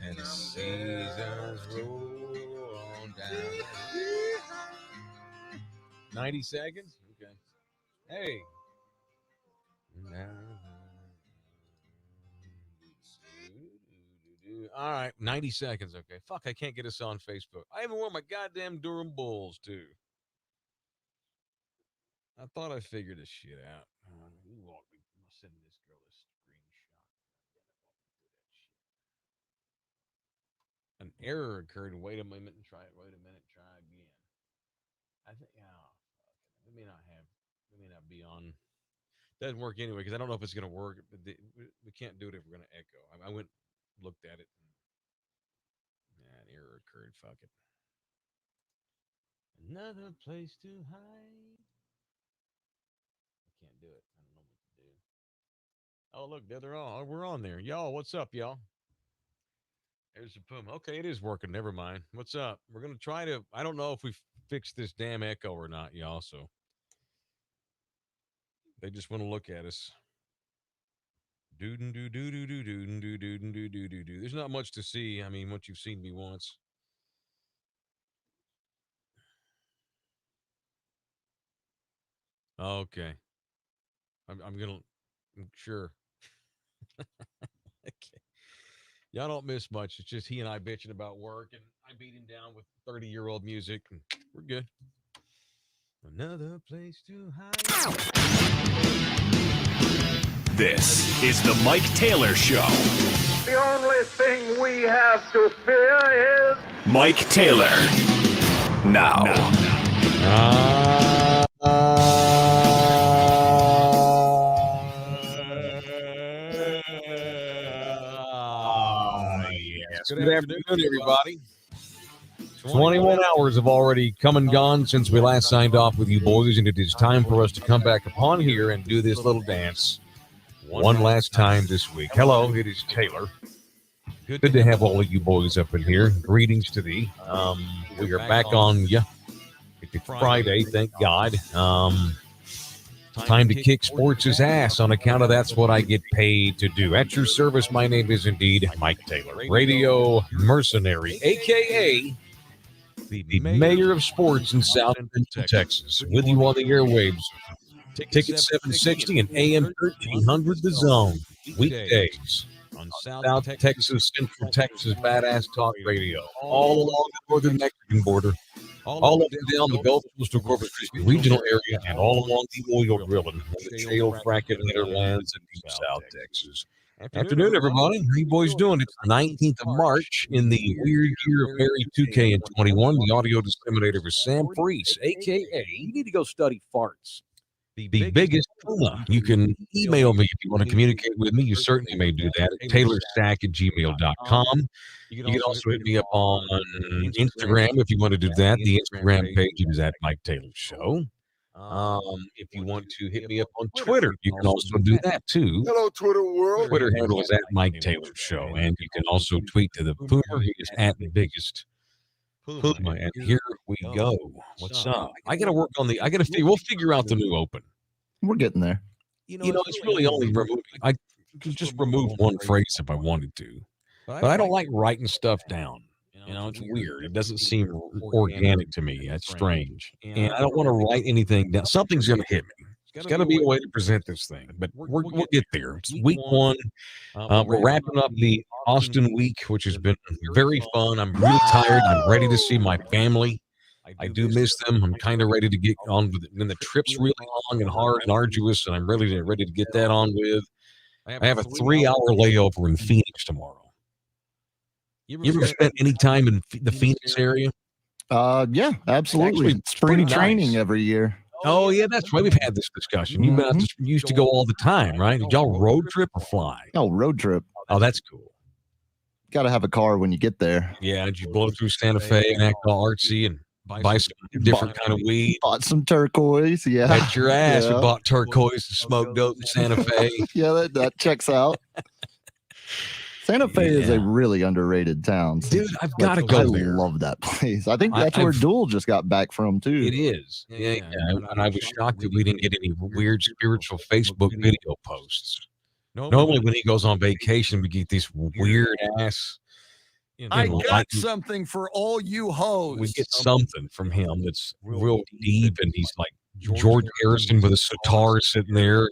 And the seasons roll on down. 90 seconds? Okay. Hey. All right, 90 seconds. Okay. Fuck, I can't get us on Facebook. I even wore my goddamn Durham Bulls, too. I thought I figured this shit out. I'll send this girl a screenshot. An error occurred. Wait a minute and try it. Wait a minute. Try again. I think, we may not be on. Doesn't work anyway because I don't know if it's going to work. We can't do it if we're going to echo. I went, looked at it. An error occurred. Fuck it. Another place to hide. I can't do it. I don't know what to do. Oh, look, there they're all. We're on there. Y'all, what's up, y'all? There's the Puma. Okay, it is working. Never mind. What's up? We're going to try to, I don't know if we fixed this damn echo or not, y'all, so. They just want to look at us. There's not much to see. I mean, once you've seen me once. Okay. I'm gonna. Sure. Okay. Y'all don't miss much. It's just he and I bitching about work, and I beat him down with 30-year-old music, and we're good. Another place to hide. This is the Mike Taylor Show. The only thing we have to fear is Mike Taylor. Now. Yes. Good afternoon, everybody. 21 hours have already come and gone since we last signed off with you boys, and it is time for us to come back upon here and do this little dance one last time this week. Hello, it is Taylor. Good to have all of you boys up in here. Greetings to thee. We are back on It's Friday, thank God. Time to kick sports' ass on account of that's what I get paid to do. At your service, my name is indeed Mike Taylor, radio mercenary, a.k.a. the mayor of sports in South Texas, with you on the airwaves. Ticket 760 and AM 1300 The Zone, weekdays on South Texas, Central Texas, Badass Talk Radio, all along the northern Mexican border, all up and down the Gulf Coast of Corpus Christi regional area, and all along the oil drilling, the shale fracking hinterlands in deep South Texas. Afternoon, everybody. How you boys doing? It's the 19th of March in the weird year of Mary 2K and 21. The audio disseminator for Sam Priest, a.k.a. You need to go study farts. The biggest Puma. You can email me if you want to communicate with me. You certainly may do that at taylorstack@gmail.com. You can also hit me up on Instagram if you want to do that. The Instagram page is at Mike Taylor Show. If you want to hit me up on Twitter, you can also do that too. hello, Twitter world. Twitter handle is at Mike Taylor Show, and you can also tweet to the Puma. He is at the biggest Puma, and here we go. What's up? I got to work on we'll figure out the new open. We're getting there. You know, it's really only removing. I could just remove one phrase if I wanted to, but I don't like writing stuff down. You know, it's weird. It doesn't seem organic to me. That's strange. And I don't want to write anything down. Something's going to hit me. There's got to be a way to present this thing, but we'll get there. It's week one. We're wrapping up the Austin week, which has been very fun. I'm really tired. I'm ready to see my family. I do miss them. I'm kind of ready to get on with it. And the trip's really long and hard and arduous, and I'm ready to get that on with. I have a 3-hour layover in Phoenix tomorrow. You ever spent any time in the Phoenix area? Yeah, absolutely. Spring training every year. Oh, yeah, that's right. We've had this discussion. You used to go all the time, right? Did y'all road trip or fly? Oh, road trip. Oh, that's cool. Got to have a car when you get there. Yeah, did you blow through Santa Fe and act all artsy and buy some different kind of weed? Bought some turquoise, yeah. Bet your ass Yeah. we bought turquoise and smoked dope in Santa Fe. Yeah, that checks out. Santa Fe is a really underrated town. Dude, I've got to go there. I love that place. I think that's where Duel just got back from, too. It is. Yeah. And I was shocked that we didn't get any weird spiritual Facebook video posts. Normally when he goes on vacation, we get these weird ass. I got something for all you hoes. We get something from him that's real deep, and he's like George Harrison with a sitar sitting there.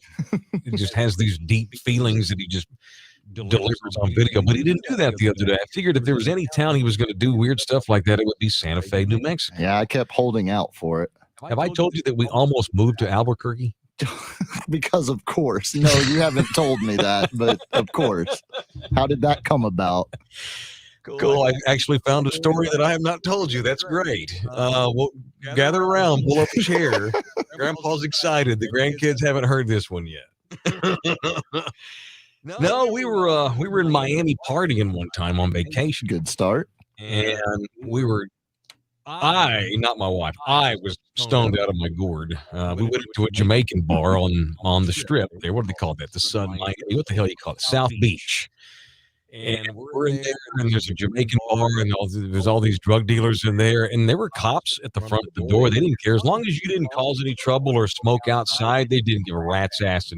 He just has these deep feelings that he just delivers on video. But he didn't do that the other day. I figured if there was any town he was going to do weird stuff like that, it would be Santa Fe, New Mexico. Yeah, I kept holding out for it. Have I told you that we almost moved to Albuquerque? Because of course. No, you haven't told me that, but of course. How did that come about? Cool. I actually found a story that I have not told you. That's great. We'll gather around, pull up a chair. Grandpa's excited. The grandkids haven't heard this one yet. No, we were in Miami partying one time on vacation. Good start. And we were not my wife. I was stoned out of my gourd. We went to a Jamaican bar on the strip there. What do they call that? The Sun Miami. What the hell you call it? South Beach. And we're in there, and there's a Jamaican bar, and there's all these drug dealers in there, and there were cops at the front of the door. They didn't care. As long as you didn't cause any trouble or smoke outside, they didn't give a rat's ass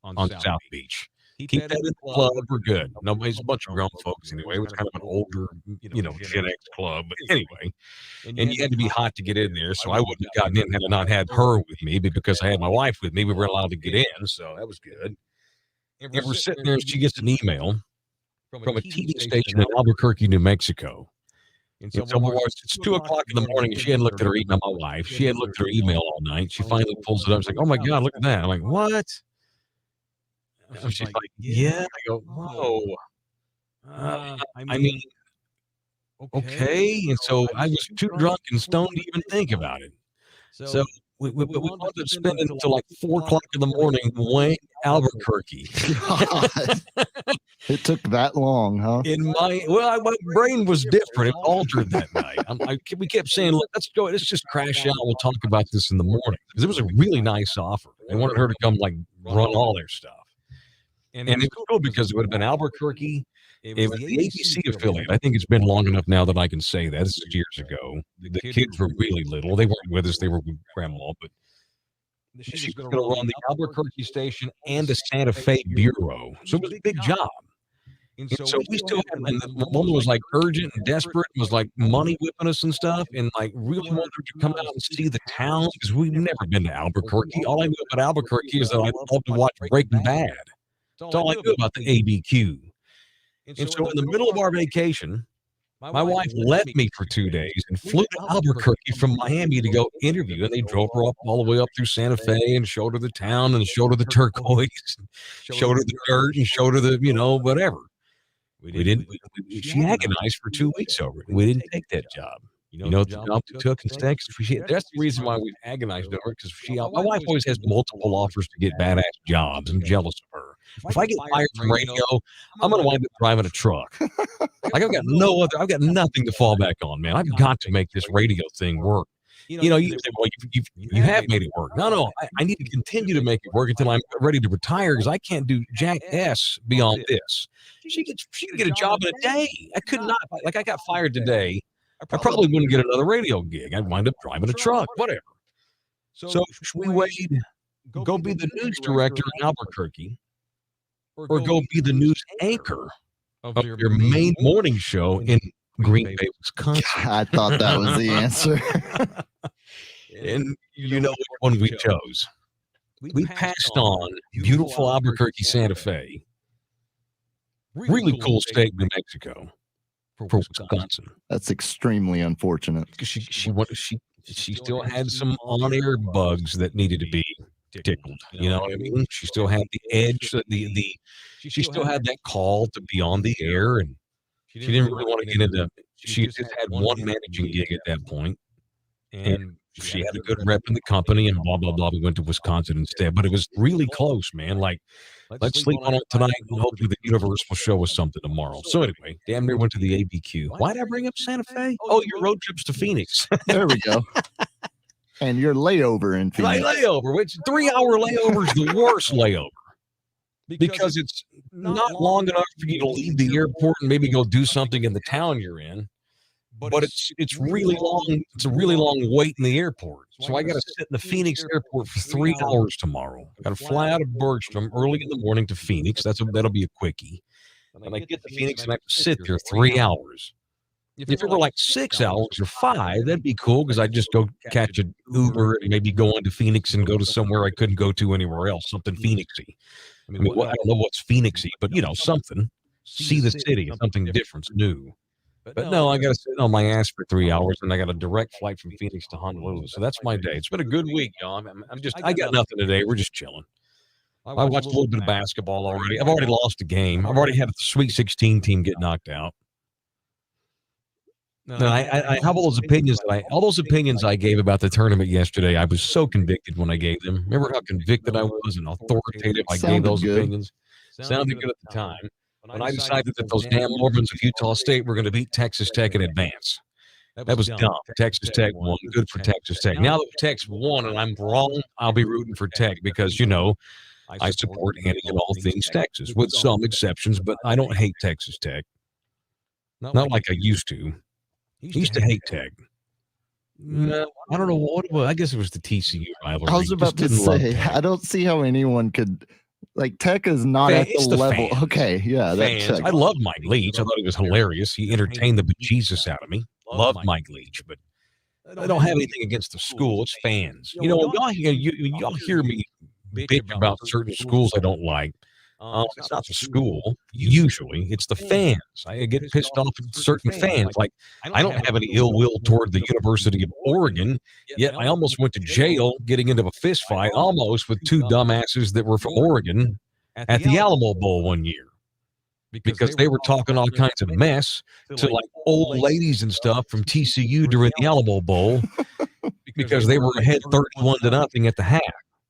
on South Beach. Keep that in the club, we're good. Nobody's a bunch of grown folks anyway. It was kind of an older, Gen X club. But anyway, and you had to be hot to get in there, so I wouldn't have gotten in had I not had her with me, but because I had my wife with me, we were allowed to get in, so that was good. And we're sitting there, and she gets an email from a TV station in Albuquerque, New Mexico. And so it's 2 o'clock in the morning, and she hadn't looked at her email. My wife, she hadn't looked at her email all night. She finally pulls it up. She's like, "Oh my God, look at that!" I'm like, "What?" She's like, "Yeah." I go, "Whoa." I mean, okay. And so I was too drunk and stoned to even think about it. So we wound up spending until like 4 o'clock in the morning way Albuquerque. God. It took that long, huh? My brain was different. It altered that night. We kept saying, "Look, let's just crash out. We'll talk about this in the morning." Because it was a really nice offer. They wanted her to come like run all their stuff. And it was cool because it would have been Albuquerque. It was the ABC affiliate. I think it's been long enough now that I can say that. This is years ago. The kids were really little. They weren't with us. They were with Grandma. But she was going to run the Albuquerque station and the Santa Fe bureau. So it was a big job. And so we still had, and the woman was like urgent and desperate, and was like money whipping us and stuff, and like really wanted to come out and see the town because we've never been to Albuquerque. All I knew about Albuquerque is that I love to watch Breaking Bad. That's all I knew about the ABQ. And so in the middle of our vacation, my wife left me for 2 days and flew to Albuquerque from Miami to go interview. And they drove her up all the way up through Santa Fe and showed her the town and showed her the turquoise, showed her the dirt and showed her the, whatever. She agonized for 2 weeks over it. We didn't take that job. You know what the job we took instead? That's the reason why we've agonized over it, because my wife always has multiple offers to get badass jobs. I'm jealous of her. If I get fired from radio, I'm going to wind up driving a truck. Like I've got nothing to fall back on, man. I've got to make this radio thing work. You say, well, you have made it work. No, I need to continue to make it work until I'm ready to retire, because I can't do jack S beyond this. She could get a job in a day. I could not. Like I got fired today. I probably wouldn't get another radio gig. I'd wind up driving a truck, whatever. So we weighed, go be the news director in Albuquerque, or go be the news anchor of your main morning show in Green Bay, Wisconsin. I thought that was the answer. And you know which one we chose. We passed on beautiful Albuquerque, Santa Fe. Really cool state, New Mexico. For Wisconsin. That's extremely unfortunate. Because she still had some on-air bugs that needed to be tickled. You know what I mean? She still had the edge, she still had that call to be on the air, and she didn't really want to get into. She just had one managing gig at that point, and she had a good rep in the company, and blah blah blah. We went to Wisconsin instead, but it was really close, man. Like, let's sleep on it tonight, and hopefully the universe will show us something tomorrow. So anyway, damn near went to the ABQ. Why did I bring up Santa Fe? Oh, your road trips to Phoenix. There we go. And your layover in Phoenix. My layover, which 3-hour layover is the worst layover. Because it's not long enough for you to leave the airport and maybe go do something in the town you're in. but it's really long. It's a really long wait in the airport. So I got to sit in the Phoenix airport for 3 hours tomorrow. Got to fly out of Bergstrom early in the morning to Phoenix. That'll be a quickie. And I get to Phoenix and I have to sit there 3 hours. If it were like 6 hours or 5, that'd be cool because I'd just go catch an Uber and maybe go into Phoenix and go to somewhere I couldn't go to anywhere else, something Phoenixy. I don't know what's Phoenixy, but something. See the city, something different, new. But no, I got to sit on my ass for 3 hours, and I got a direct flight from Phoenix to Honolulu. So that's my day. It's been a good week, y'all. I got nothing today. We're just chilling. I watched a little bit of basketball already. I've already lost a game. I've already had the Sweet 16 team get knocked out. No, I have all those opinions I gave about the tournament yesterday. I was so convicted when I gave them. Remember how convicted I was and authoritative I gave those opinions? Sounded good at the time. When I decided that those damn Mormons of Utah State were going to beat Texas Tech in advance. That was dumb. Texas Tech won. Good for Texas Tech. Now that Tech's won and I'm wrong, I'll be rooting for Tech because, I support any and all things Texas, with some exceptions, but I don't hate Texas Tech. Not like I used to. I used to hate Tech. No, I don't know what it was. I guess it was the TCU rivalry. I was about to say, I don't see how anyone could. Like, Tech is not at the level. Fans. Okay, yeah. I love Mike Leach. I thought he was hilarious. He entertained the bejesus out of me. Love Mike Leach, but I don't have anything against the school. It's fans. Y'all hear me bitch about certain schools I don't like. It's not the school. Usually, it's the fans. I get pissed off at certain fans. Like, I don't have any ill will toward the University of Oregon, yet I almost went to jail getting into a fist fight, almost with two dumbasses that were from Oregon at the Alamo Bowl one year. Because they were talking all kinds of mess to like old ladies and stuff from TCU during the Alamo Bowl because they were ahead 31-0 at the half.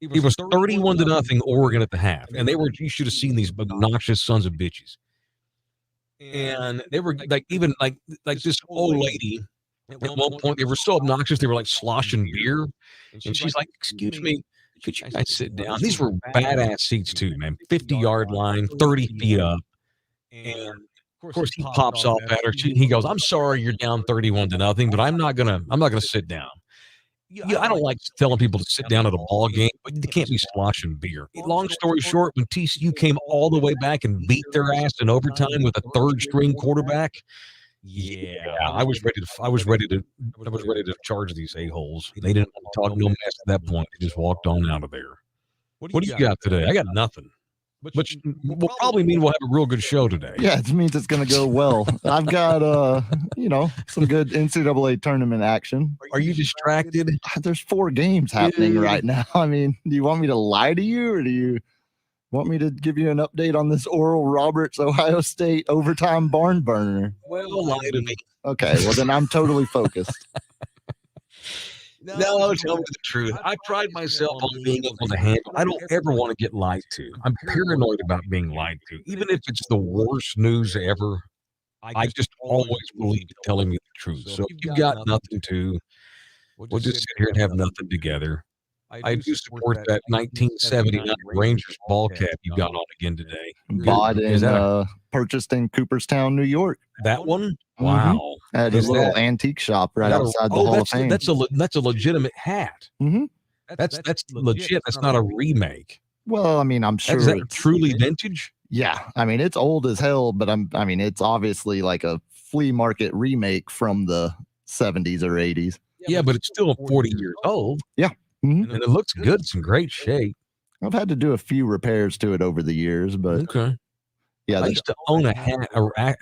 It was 31-0 Oregon at the half, and you should have seen these obnoxious sons of bitches. And they were like, even like this old lady at one point, they were so obnoxious, they were like sloshing beer. And she's like, "Excuse me, could you guys sit down?" These were badass seats too, man. 50-yard line, 30 feet up. And of course, he pops off at her. He goes, "I'm sorry you're down 31-0, but I'm not gonna sit down." Yeah, I don't like telling people to sit down at a ball game, but they can't be sloshing beer. Long story short, when TCU came all the way back and beat their ass in overtime with a third-string quarterback, I was ready to charge these a-holes. They didn't talk no mess at that point. They just walked on out of there. What do you got today? I got nothing. Which will probably mean we'll have a real good show today. Yeah, it means it's going to go well. I've got, some good NCAA tournament action. Are you distracted? There's 4 games happening right now. I mean, do you want me to lie to you, or do you want me to give you an update on this Oral Roberts Ohio State overtime barn burner? Well, lie to me. Okay, well, then I'm totally focused. No, tell me the truth. I pride myself on being able to handle. I don't ever want to get lied to. I'm paranoid about being lied to. Even if it's the worst news ever, I just always believe in telling me the truth. So if you got nothing to, we'll just sit here and have nothing together. I do support that 1979 Rangers ball cap you got on again today. Bought and purchased in Cooperstown, New York. That one? Wow. At his little antique shop right outside the Hall of Fame. That's a legitimate hat. Mm-hmm. That's legit. That's not a remake. Well, I mean, I'm sure. Is that truly vintage? Yeah. I mean, it's old as hell, but it's obviously like a flea market remake from the 70s or 80s. Yeah, but it's still 40 years old. Yeah. Mm-hmm. And it looks good. It's in great shape. I've had to do a few repairs to it over the years, but okay. Yeah, I used to own a hat,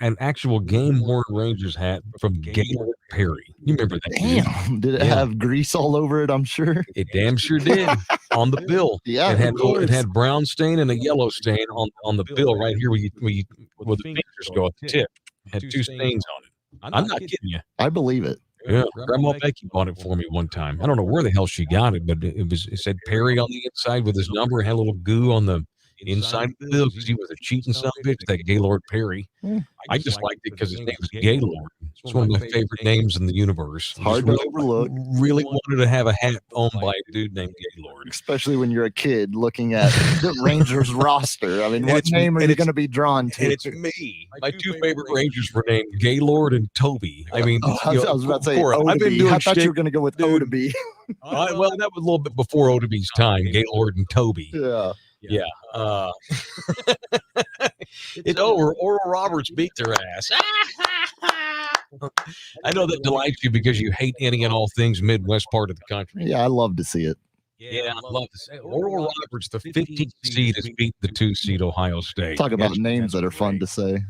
an actual game-worn Rangers hat from Gaylord Perry. You remember that? Damn. Did it have grease all over it? I'm sure. It damn sure did. On the bill. Yeah, it had brown stain and a yellow stain on the bill right here where the fingers go at the tip. It had 2 stains on it. I'm not kidding you. I believe it. Yeah, Grandma Becky bought it for me one time. I don't know where the hell she got it, but it said Perry on the inside with his number. It had a little goo on the inside the bill because he was a cheating son of a bitch, that Gaylord Perry. I just liked it because his name is Gaylord. It's one of my favorite names in the universe. Hard to overlook. Really wanted to have a hat owned by a dude named Gaylord. Especially when you're a kid looking at the Rangers roster. I mean, what name are you going to be drawn to? And it's me. My two favorite Rangers were named Gaylord and Toby. I mean, I was about to say I've been doing I thought you were going to go with O to B. Well, that was a little bit before Odaby's time, Gaylord and Toby. Yeah. It's over. Oral Roberts beat their ass. I know that delights you because you hate any and all things Midwest part of the country. Yeah, I love to see it. Yeah, I love to say Oral Roberts, the 15th seed, has beat the 2 seed Ohio State. Talk about names that are fun to say.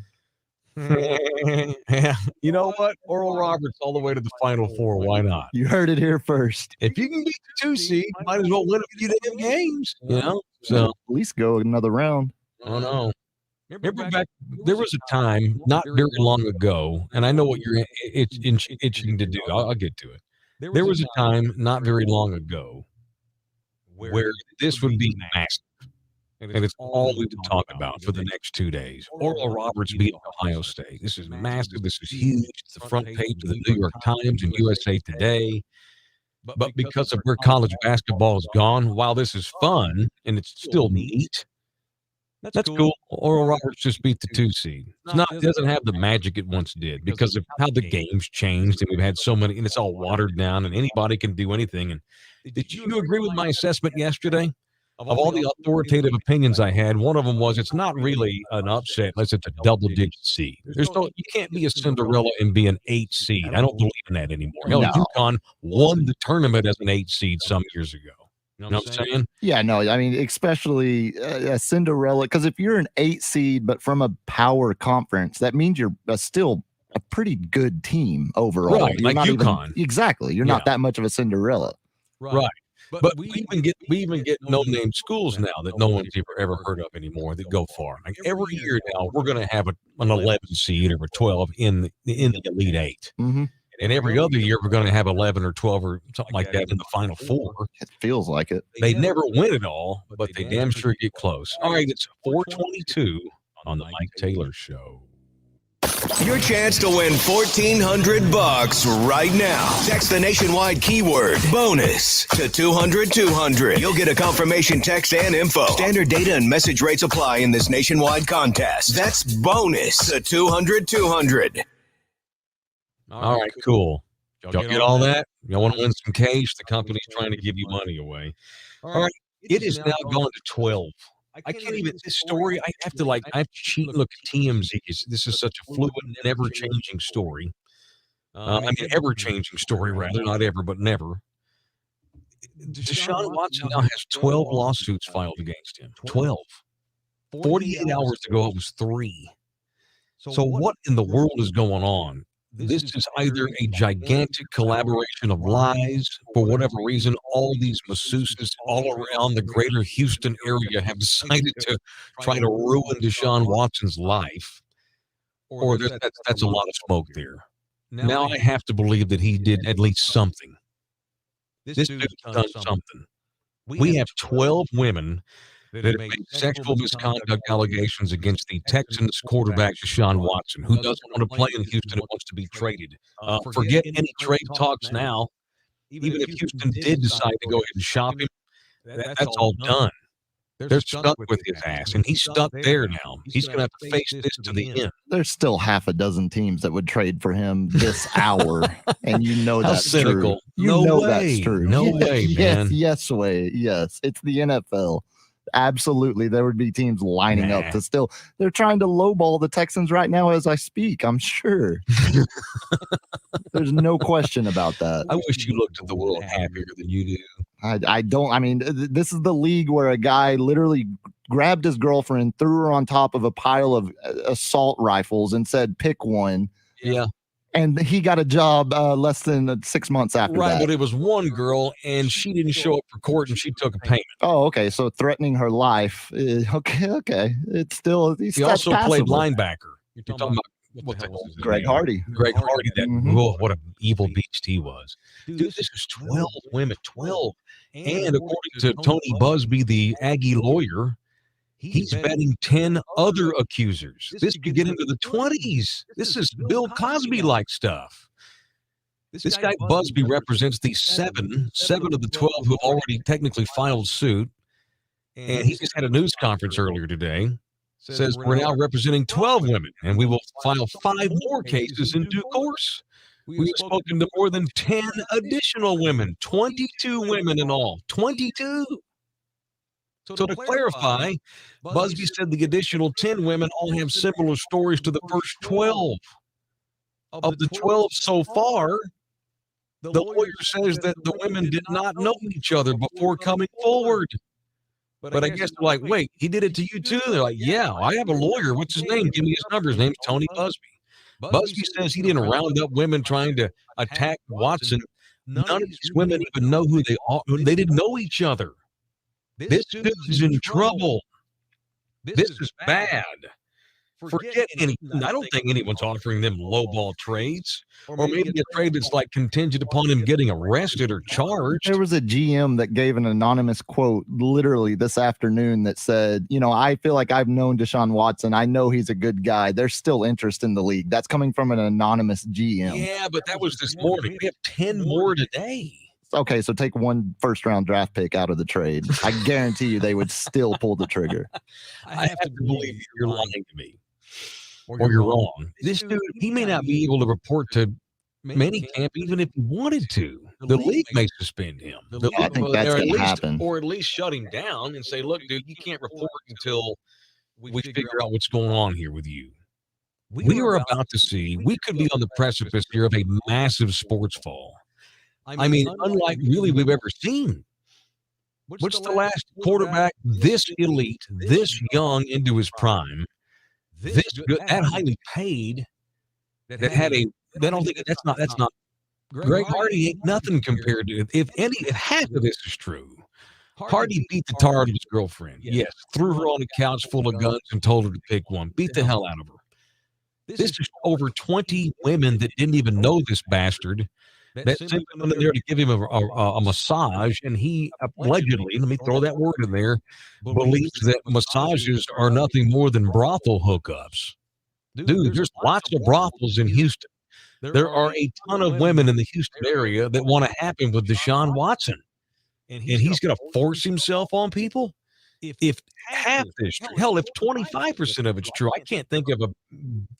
Yeah, you know what? Oral Roberts all the way to the Final Four. Why not? You heard it here first. If you can beat the 2 seed, might as well win a few damn games. You know, so at least go another round. Oh no. Remember back, there was a time not very long ago, and I know what you're itching to do. I'll get to it. There was a time not very long ago where this would be massive, and it's all we would talk about for the next 2 days. Oral Roberts beat Ohio State. This is massive. This is huge. It's the front page of the New York Times and USA Today. But because of where college basketball has gone, while this is fun and it's still neat, that's cool. Oral Roberts just beat the 2 seed. It doesn't have the magic it once did because of how the game's changed, and we've had so many, and it's all watered down, and anybody can do anything. And did you agree with my assessment yesterday? Of all the authoritative opinions I had, one of them was it's not really an upset unless it's a double-digit seed. You can't be a Cinderella and be an 8 seed. I don't believe in that anymore. Hell, UConn won the tournament as an 8 seed some years ago. You know what I'm saying? Yeah, no, I mean, especially a Cinderella, because if you're an 8 seed, but from a power conference, that means you're still a pretty good team overall. Right, you're like UConn. Exactly. You're not that much of a Cinderella. Right. But we even get no-name schools now that no one's ever heard of anymore that go far. Like every year now, we're going to have an 11 seed or a 12 in the Elite 8. Mm-hmm. And every other year, we're going to have 11 or 12 or something like that in the Final Four. It feels like it. They never win it all, but they damn sure get close. All right, it's 4:22 on the Mike Taylor Show. Your chance to win $1,400 right now. Text the nationwide keyword bonus to 200-200. You'll get a confirmation text and info. Standard data and message rates apply in this nationwide contest. That's bonus to 200-200. All right, cool. Y'all get all that? Y'all want to win some cash? The company's trying to give you money away. All right, it is now gone to 12. I can't even, this story, I have to cheat and look at TMZ. This is such a fluid, never-changing story. Ever-changing story, rather. Not ever, but never. Deshaun Watson now has 12 lawsuits filed against him. 12. 48 hours ago, it was 3. So what in the world is going on? This is either a gigantic collaboration of lies. For whatever reason, all these masseuses all around the greater Houston area have decided to try to ruin Deshaun Watson's life. Or that's a lot of smoke there. Now I have to believe that he did at least something. This dude's done something. We have 12 women that have made sexual misconduct allegations against the Texans quarterback Deshaun Watson, who doesn't want to play in Houston and wants to be traded. Forget any trade talks now. Even if Houston did decide to go ahead and shop him, that's all done. They're stuck with his ass, and he's stuck there now. He's going to have to face this to the end. There's still half a dozen teams that would trade for him this hour, and you know that's cynical. True. That's true. No way, man. Yes, it's the NFL. Absolutely, there would be teams lining up to still. They're trying to lowball the Texans right now as I speak. I'm sure. There's no question about that. I wish you looked at the world happier than you do. I don't. I mean, this is the league where a guy literally grabbed his girlfriend, threw her on top of a pile of assault rifles, and said, "Pick one." Yeah. And he got a job less than 6 months after that. Right, but it was one girl, and she didn't show up for court, and she took a payment. Oh, okay. So threatening her life. Okay. It's still. He also played linebacker. You're talking about what the hell is his Greg name? Hardy. Greg Hardy. What an evil beast he was. Dude, this is 12 women. 12. And according to Tony Busby, the Aggie lawyer, He's betting 10 other accusers. This could get into the 20s. This is Bill Cosby-like stuff. This guy Busby represents the seven of the 12 who have already technically filed suit. And he just had a news conference earlier today. Says we're now representing 12 women, and we will file 5 more cases in due course. We have spoken to more than 10 additional women, 22 women in all, 22. So to clarify, Busby said the additional 10 women all have similar stories to the first 12. Of the 12 so far, the lawyer says that the women did not know each other before coming forward. But I guess they're like, wait, he did it to you too? They're like, yeah, I have a lawyer. What's his name? Give me his number. His name's Tony Busby. Busby says he didn't round up women trying to attack Watson. None of these women even know who they are. They didn't know each other. This dude's in trouble. This is bad. Forget any. I don't think anyone's offering them lowball trades, or maybe a trade that's like contingent upon him getting arrested or charged. There was a GM that gave an anonymous quote literally this afternoon that said, I feel like I've known Deshaun Watson. I know he's a good guy. There's still interest in the league. That's coming from an anonymous GM. Yeah, but that was this morning. We have 10 more today. Okay, so take 1 first-round draft pick out of the trade. I guarantee you they would still pull the trigger. I have to believe you're lying to me. Or you're wrong. This dude, he may not be able to report to minicamp even if he wanted to. The league may suspend him. I think that's going to happen. Or at least shut him down and say, look, dude, you can't report until we figure out what's going on here with you. We are about to see, we could be on the precipice here of a massive sports fall. I mean, unlike really we've ever seen. What's the last quarterback this elite, this young into his prime, this good, that highly paid, that had a, they don't think that's not. Greg Hardy ain't nothing compared to, if half of this is true. Hardy beat the tar out of his girlfriend. Yes, threw her on a couch full of guns and told her to pick one. Beat the hell out of her. This is over 20 women that didn't even know this bastard. That simply went in there to give him a massage, and he allegedly, let me throw that word in there, believes that massages are nothing more than brothel hookups. Dude, there's lots of brothels in Houston. There are a ton of women in the Houston area that want to happen with Deshaun Watson. And he's going to force himself on people? If half is true, hell, if 25% of it's true, I can't think of a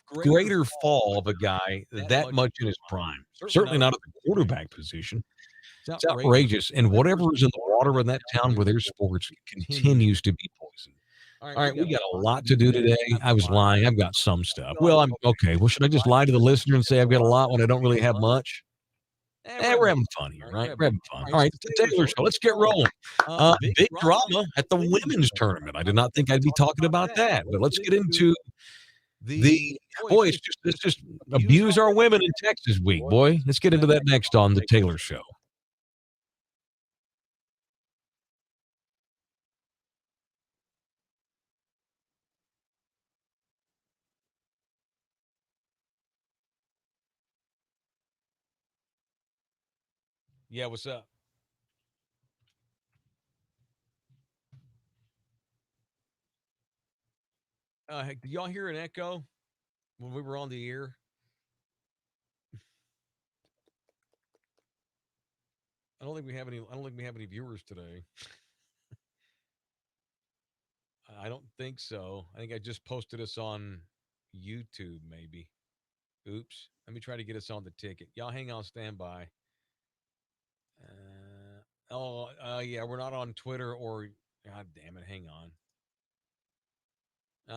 greater fall of a guy that much in his prime. Certainly not at the quarterback position. It's outrageous. And whatever is in the water in that town where there's sports continues to be poisoned. All right, we got a lot to do today. I was lying. I've got some stuff. Well, I'm okay. Well, should I just lie to the listener and say I've got a lot when I don't really have much? We're having fun here, right? We're having fun. All right, the Taylor Show. Let's get rolling. Big drama at the women's tournament. I did not think I'd be talking about that, but let's get into boy. It's just abuse our women in Texas week, boy. Let's get into that next on the Taylor Show. Yeah, what's up? Hey, did y'all hear an echo when we were on the air? I don't think we have any viewers today. I don't think so. I think I just posted us on YouTube, maybe. Oops. Let me try to get us on the ticket. Y'all hang on standby. Yeah, we're not on Twitter or, God damn it, hang on.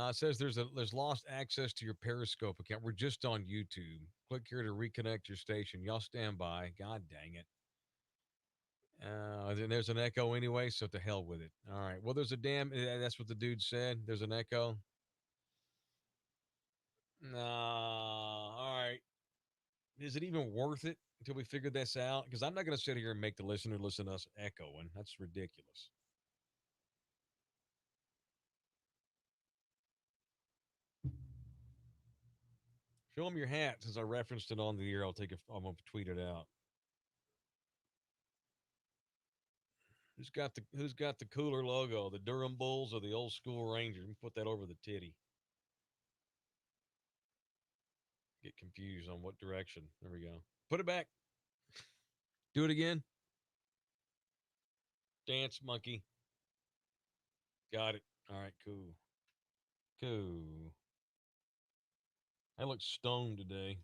It says there's lost access to your Periscope account. We're just on YouTube. Click here to reconnect your station. Y'all stand by. God dang it. Then there's an echo anyway, so to hell with it. All right. Well, there's a that's what the dude said. There's an echo. No. All right. Is it even worth it until we figure this out? Because I'm not going to sit here and make the listener listen to us echoing. That's ridiculous. Show them your hat. Since I referenced it on the air, I'm going to tweet it out. Who's got the cooler logo? The Durham Bulls or the old school Rangers? Let me put that over the titty. Get confused on what direction. There we go. Put it back. Do it again. Dance monkey. Got it. All right, cool. Cool. I look stoned today.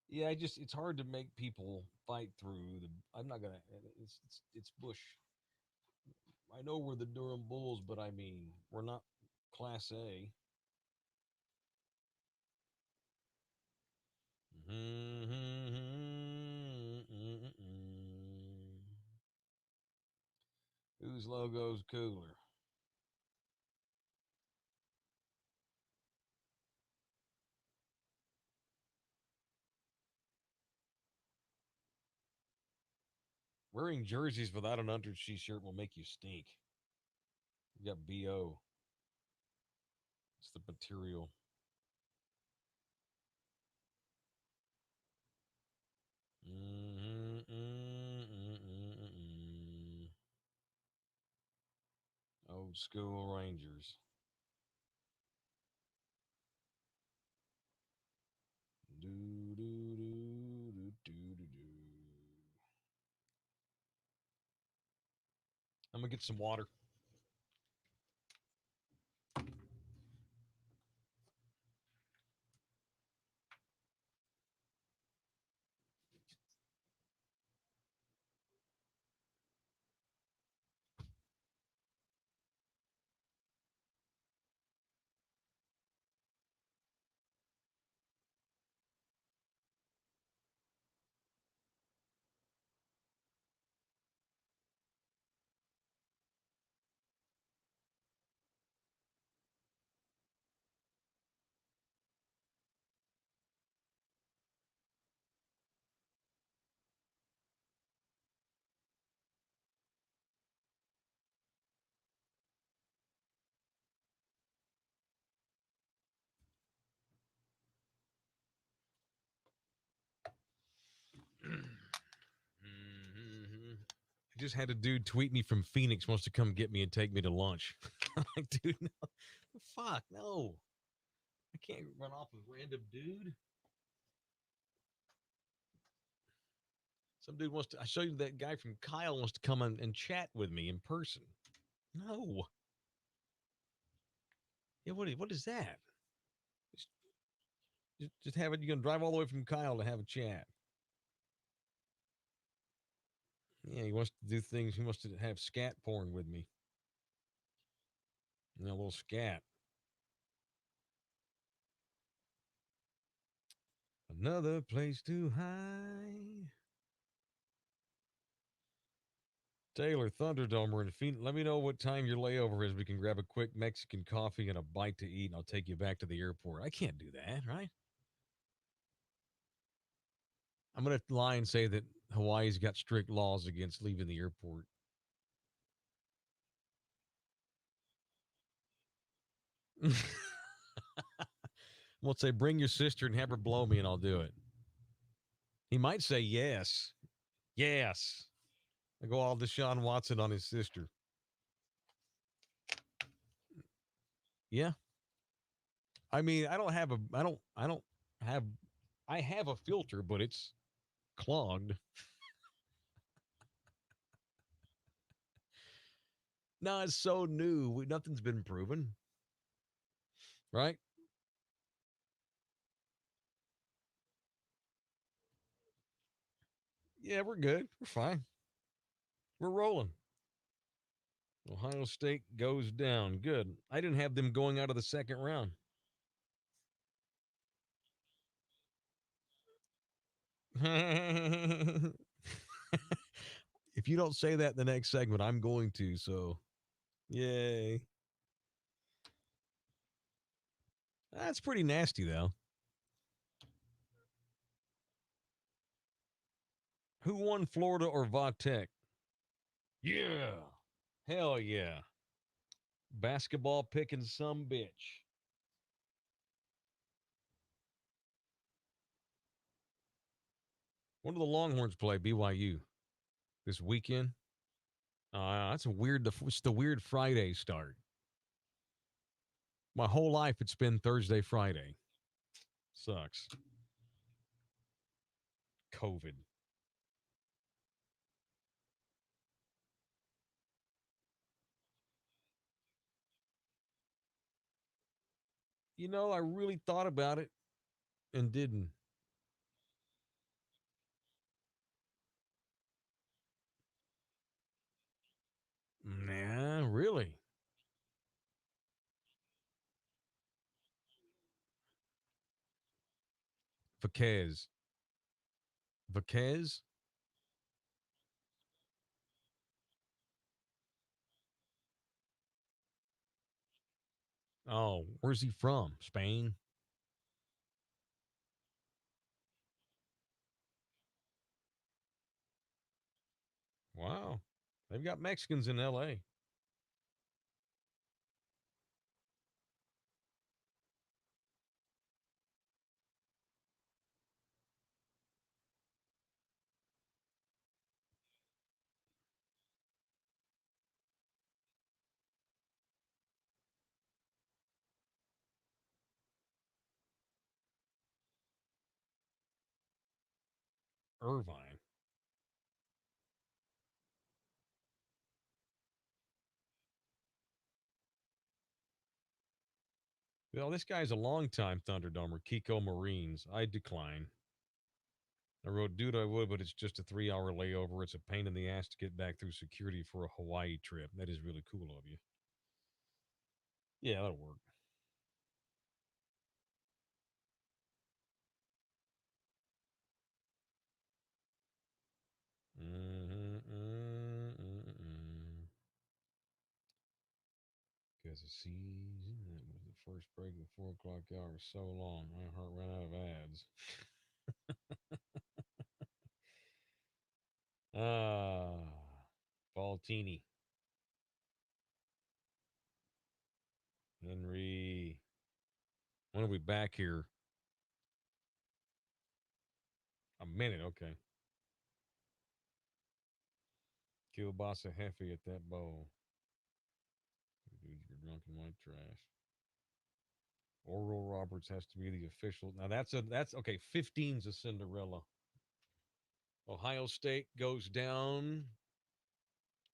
Yeah, it's hard to make people fight through the. I'm not gonna. It's Bush. I know we're the Durham Bulls, but I mean we're not Class A. Whose logo's cooler? Wearing jerseys without an undersea shirt will make you stink. You got BO. It's the material. Old school Rangers. Do do do do do do do. I'm gonna get some water. I just had a dude tweet me from Phoenix, wants to come get me and take me to lunch. Like, dude, no. Fuck, no. I can't run off with random dude. Some dude wants to. I show you that guy from Kyle wants to come and chat with me in person. No. Yeah, what is that? Just have it. You're gonna drive all the way from Kyle to have a chat. Yeah, he wants to do things. He wants to have scat porn with me. A little scat. Another place to hide. Taylor, Thunderdomer, and Phoenix. Let me know what time your layover is. We can grab a quick Mexican coffee and a bite to eat, and I'll take you back to the airport. I can't do that, right? I'm going to lie and say that Hawaii's got strict laws against leaving the airport. We'll say, bring your sister and have her blow me, and I'll do it. He might say yes. Yes. I go all Deshaun Watson on his sister. Yeah. I mean, I have a filter, but it's clogged. No, it's so new. Nothing's been proven. Right? Yeah, we're good. We're fine. We're rolling. Ohio State goes down. Good. I didn't have them going out of the second round. If you don't say that in the next segment, I'm going to. So, yay. That's pretty nasty, though. Who won, Florida or Va-Tech? Yeah. Hell yeah. Basketball picking some bitch. When do the Longhorns play BYU? This weekend? That's it's the weird Friday start. My whole life it's been Thursday, Friday. Sucks. COVID. You know, I really thought about it and didn't. Nah, really. Vaquez. Vaquez? Oh, where's he from? Spain? Wow. They've got Mexicans in LA. Irvine. Well, this guy's a longtime Thunderdomer, Kiko Marines. I decline. I wrote, dude, I would, but it's just a 3-hour layover. It's a pain in the ass to get back through security for a Hawaii trip. That is really cool of you. Yeah, that'll work. Because the season that was the first break of the 4 o'clock hour so long, my heart ran out of ads. Baltini. Henry. When are we back here? A minute, okay. Kielbasa Hefe at that bowl. Dude, you're drunk in white trash. Oral Roberts has to be the official. Now that's okay. 15's a Cinderella. Ohio State goes down.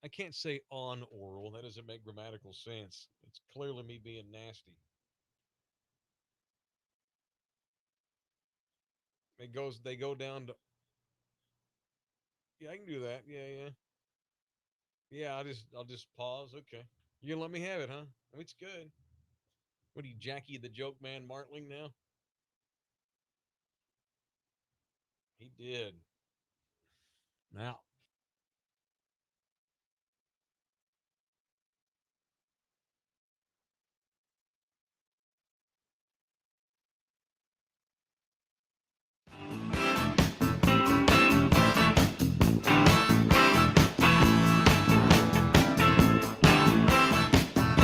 I can't say on Oral. That doesn't make grammatical sense. It's clearly me being nasty. They go down to. Yeah, I can do that. Yeah. Yeah, I'll just pause. Okay. You gonna let me have it, huh? I mean, it's good. What are you, Jackie the Joke Man Martling now? He did. Now.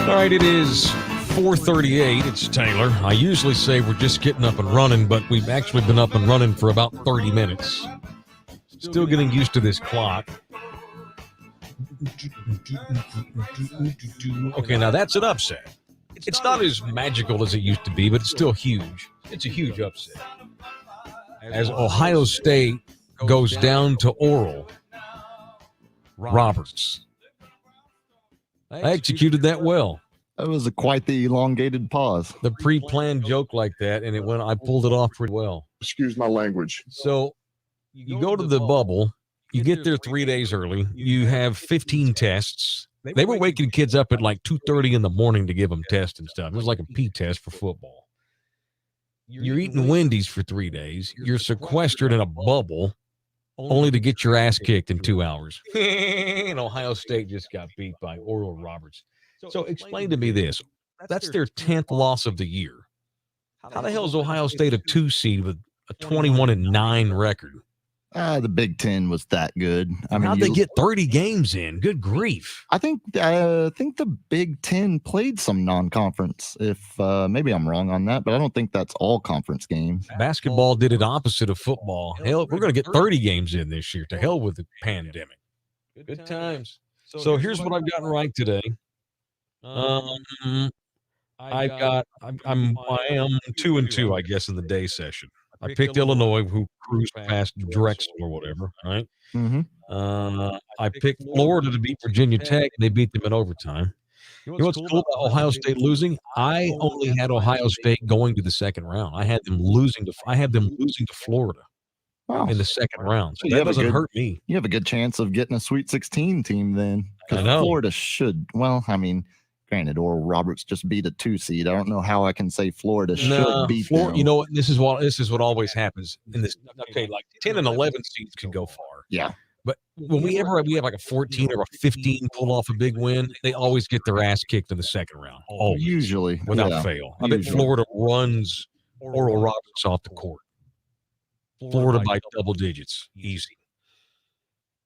All right, it is 4:38. It's Taylor. I usually say we're just getting up and running, but we've actually been up and running for about 30 minutes. Still getting used to this clock. Okay, now that's an upset. It's not as magical as it used to be, but it's still huge. It's a huge upset. As Ohio State goes down to Oral Roberts. I executed that well. That was quite the elongated pause. The pre-planned joke like that, and I pulled it off pretty well. Excuse my language. So you go to the bubble, you get there 3 days early, you have 15 tests. They were waking kids up at like 2:30 in the morning to give them tests and stuff. It was like a P test for football. You're eating Wendy's for 3 days. You're sequestered in a bubble only to get your ass kicked in 2 hours. And Ohio State just got beat by Oral Roberts. So explain to me this. That's their 10th loss of the year. How the hell is Ohio State a 2 seed with a 21-9 record? The Big Ten was that good. I mean, How'd they get 30 games in? Good grief. I think the Big Ten played some non-conference. If maybe I'm wrong on that, but I don't think that's all conference games. Basketball did it opposite of football. Hell, we're going to get 30 games in this year. To hell with the pandemic. Good times. So here's what I've gotten right today. I am 2-2, I guess, in the day session. I picked Illinois, who cruised past Drexel or whatever, right? Mm-hmm. I picked Florida to beat Virginia Tech. They beat them in overtime. You know what's cool about Ohio State losing? I only had Ohio State going to the second round. I had them losing to Florida in the second round. So that doesn't hurt me. You have a good chance of getting a Sweet 16 team then. I know. Florida should. Well, I mean, granted, Oral Roberts just beat a 2 seed. I don't know how I can say Florida should beat them. You know what? This is what always happens in this. Okay, like 10 and 11 seeds can go far. Yeah. But when we have like a 14 or a 15 pull off a big win, they always get their ass kicked in the second round. Always. Usually. Without fail. I bet Florida runs Oral Roberts off the court. Florida by double digits. Easy.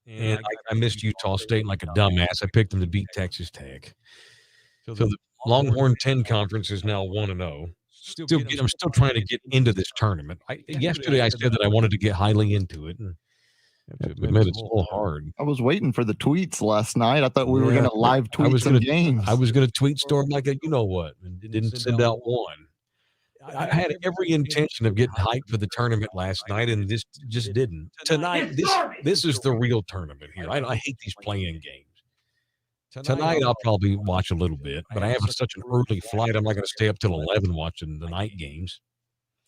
And I missed Utah State like a dumbass. I picked them to beat Texas Tech. So the Longhorn 10 conference is now 1-0. I'm still trying to get into this tournament. Yesterday I said that I wanted to get highly into it. And I have to admit, it's a little hard. I was waiting for the tweets last night. I thought we were going to live tweet some games. I was going to tweet storm like a you-know-what, and didn't send out one. I had every intention of getting hyped for the tournament last night, and this just didn't. Tonight, this is the real tournament here. I hate these play-in games. Tonight, I'll probably watch a little bit, but I have such an early flight, I'm not going to stay up till 11 watching the night games.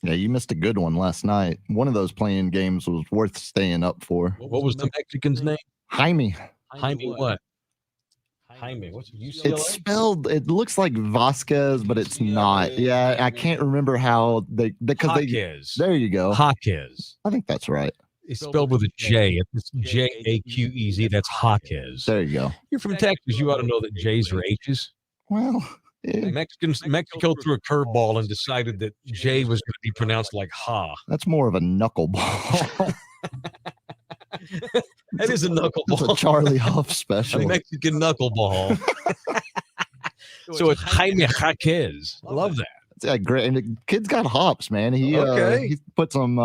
Yeah, you missed a good one last night. One of those play-in games was worth staying up for. What was the Mexican's name? Jaime. Jaime what? Jaime. What's UCLA? It's spelled, it looks like Vasquez, but it's not. Yeah, I can't remember how Jaquez. There you go. Jaquez. I think that's right. It's spelled with a J. It's Jaqez. That's Jaquez. There you go. You're from Texas. You ought to know that J's are H's. Well, Mexico threw a curveball and decided that J was going to be pronounced like ha. That's more of a knuckleball. That is a knuckleball. It's a Charlie Huff special. A Mexican knuckleball. So it's Jaime Jaquez. I love that. Yeah, great. And the kid's got hops, man. He put some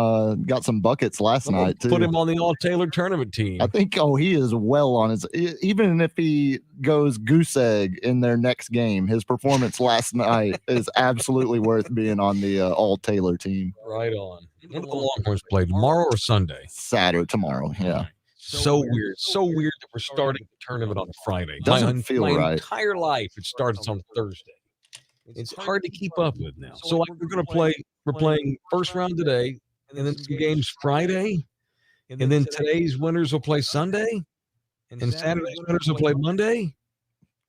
got some buckets last night too. Put him on the all-tailored tournament team. I think he is well on his, even if he goes goose egg in their next game, his performance last night is absolutely worth being on the all-tailor team. Right on. When do the Longhorns play? Tomorrow or Sunday? Saturday, tomorrow, yeah. So weird that we're starting the tournament on a Friday. Doesn't feel right. My entire life it starts on Thursday. It's hard to keep up with now. So like we're playing first round today, and then some games Friday, and then today's winners will play Sunday, and Saturday's winners will play Monday.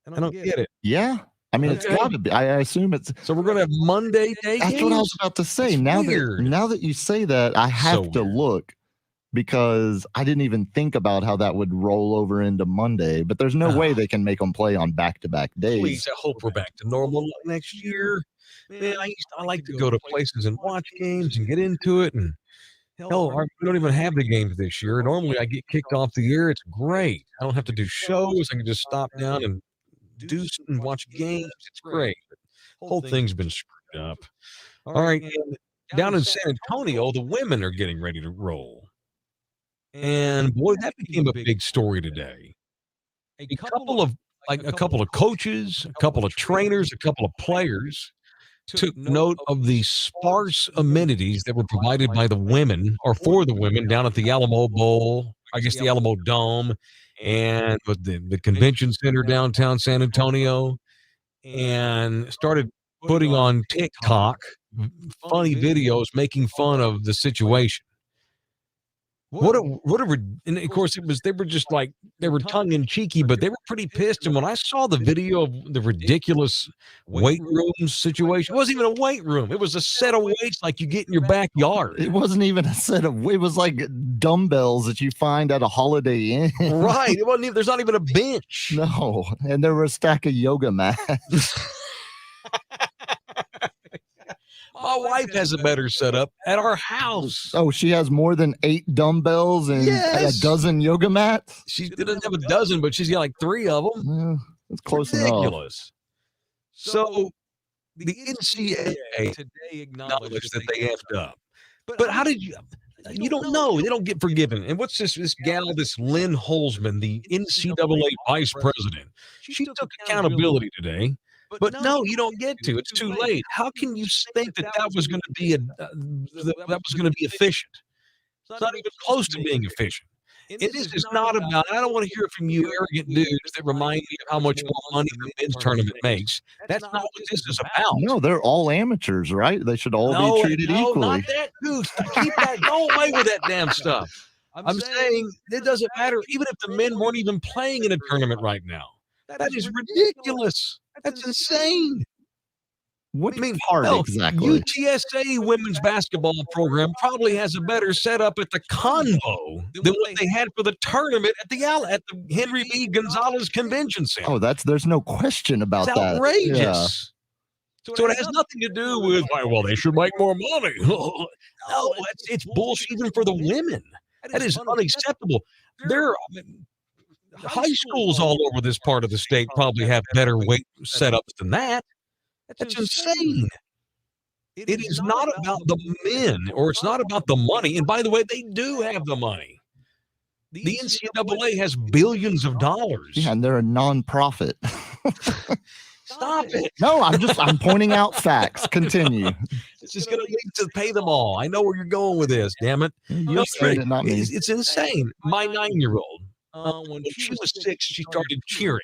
I don't get it. Yeah. I mean, it's got to be. I assume it's. So we're going to have Monday day That's games? what I was about to say. Now that you say that, I have to look, because I didn't even think about how that would roll over into Monday. But there's no way they can make them play on back-to-back days. Please, I hope we're back to normal next year. Man, I like to go to places and watch games and get into it. And hell, we don't even have the games this year. Normally, I get kicked off the year. It's great. I don't have to do shows. I can just stop down and and watch games. It's great. The whole thing's been screwed up. All right, and down in San Antonio, the women are getting ready to roll. And boy, that became a big story today. A couple of coaches, a couple of trainers, a couple of players took note of the sparse amenities that were provided by the women, or for the women, down at the Alamo Bowl, I guess the Alamo Dome, and with the convention center downtown San Antonio, and started putting on TikTok funny videos making fun of the situation. And of course they were tongue in cheeky, but they were pretty pissed. And when I saw the video of the ridiculous weight room situation, it wasn't even a weight room. It was a set of weights like you get in your backyard. It wasn't even a set of, it was like dumbbells that you find at a Holiday Inn. Right. It wasn't even, there's not even a bench. No. And there were a stack of yoga mats. My wife has a better setup at our house. Oh, she has more than 8 dumbbells and Yes. a dozen yoga mats? She doesn't have a dozen, but she's got like 3 of them. That's close enough. Ridiculous. So the NCAA today acknowledged that they effed up. But how did you? You don't know. They don't get forgiven. And what's this gal, this Lynn Holzman, the NCAA vice president? She took accountability today. But no, you don't get to. It's too late. How can you think that was going to be efficient? It's not even close to being efficient. And this is not about. I don't want to hear from you arrogant dudes that remind me of how much more money the men's tournament makes. That's not what this is about. No, they're all amateurs, right? They should all be treated equally. No, not that goose. Keep that. Go away with that damn stuff. I'm saying it doesn't matter. Even if the men weren't even playing in a tournament right now, that is ridiculous. That's insane. What do you mean hard exactly? UTSA women's basketball program probably has a better setup at the Convo than what they had for the tournament at the Henry B. Gonzalez Convention Center. Oh, there's no question about It's that. outrageous. Yeah. So it has nothing to do with, well, they should make more money. No, it's bullshit even for the women. That is unacceptable. High schools all over this part of the state probably have better weight setups than that. That's insane. It is not about the men, or it's not about the money. And by the way, they do have the money. The NCAA has billions of dollars. Yeah, and they're a non-profit. Stop it. No, I'm pointing out facts. Continue. It's just going to lead to pay them all. I know where you're going with this, damn it. You said it, not me. It's insane. My 9-year-old, when she was 6, she started cheering.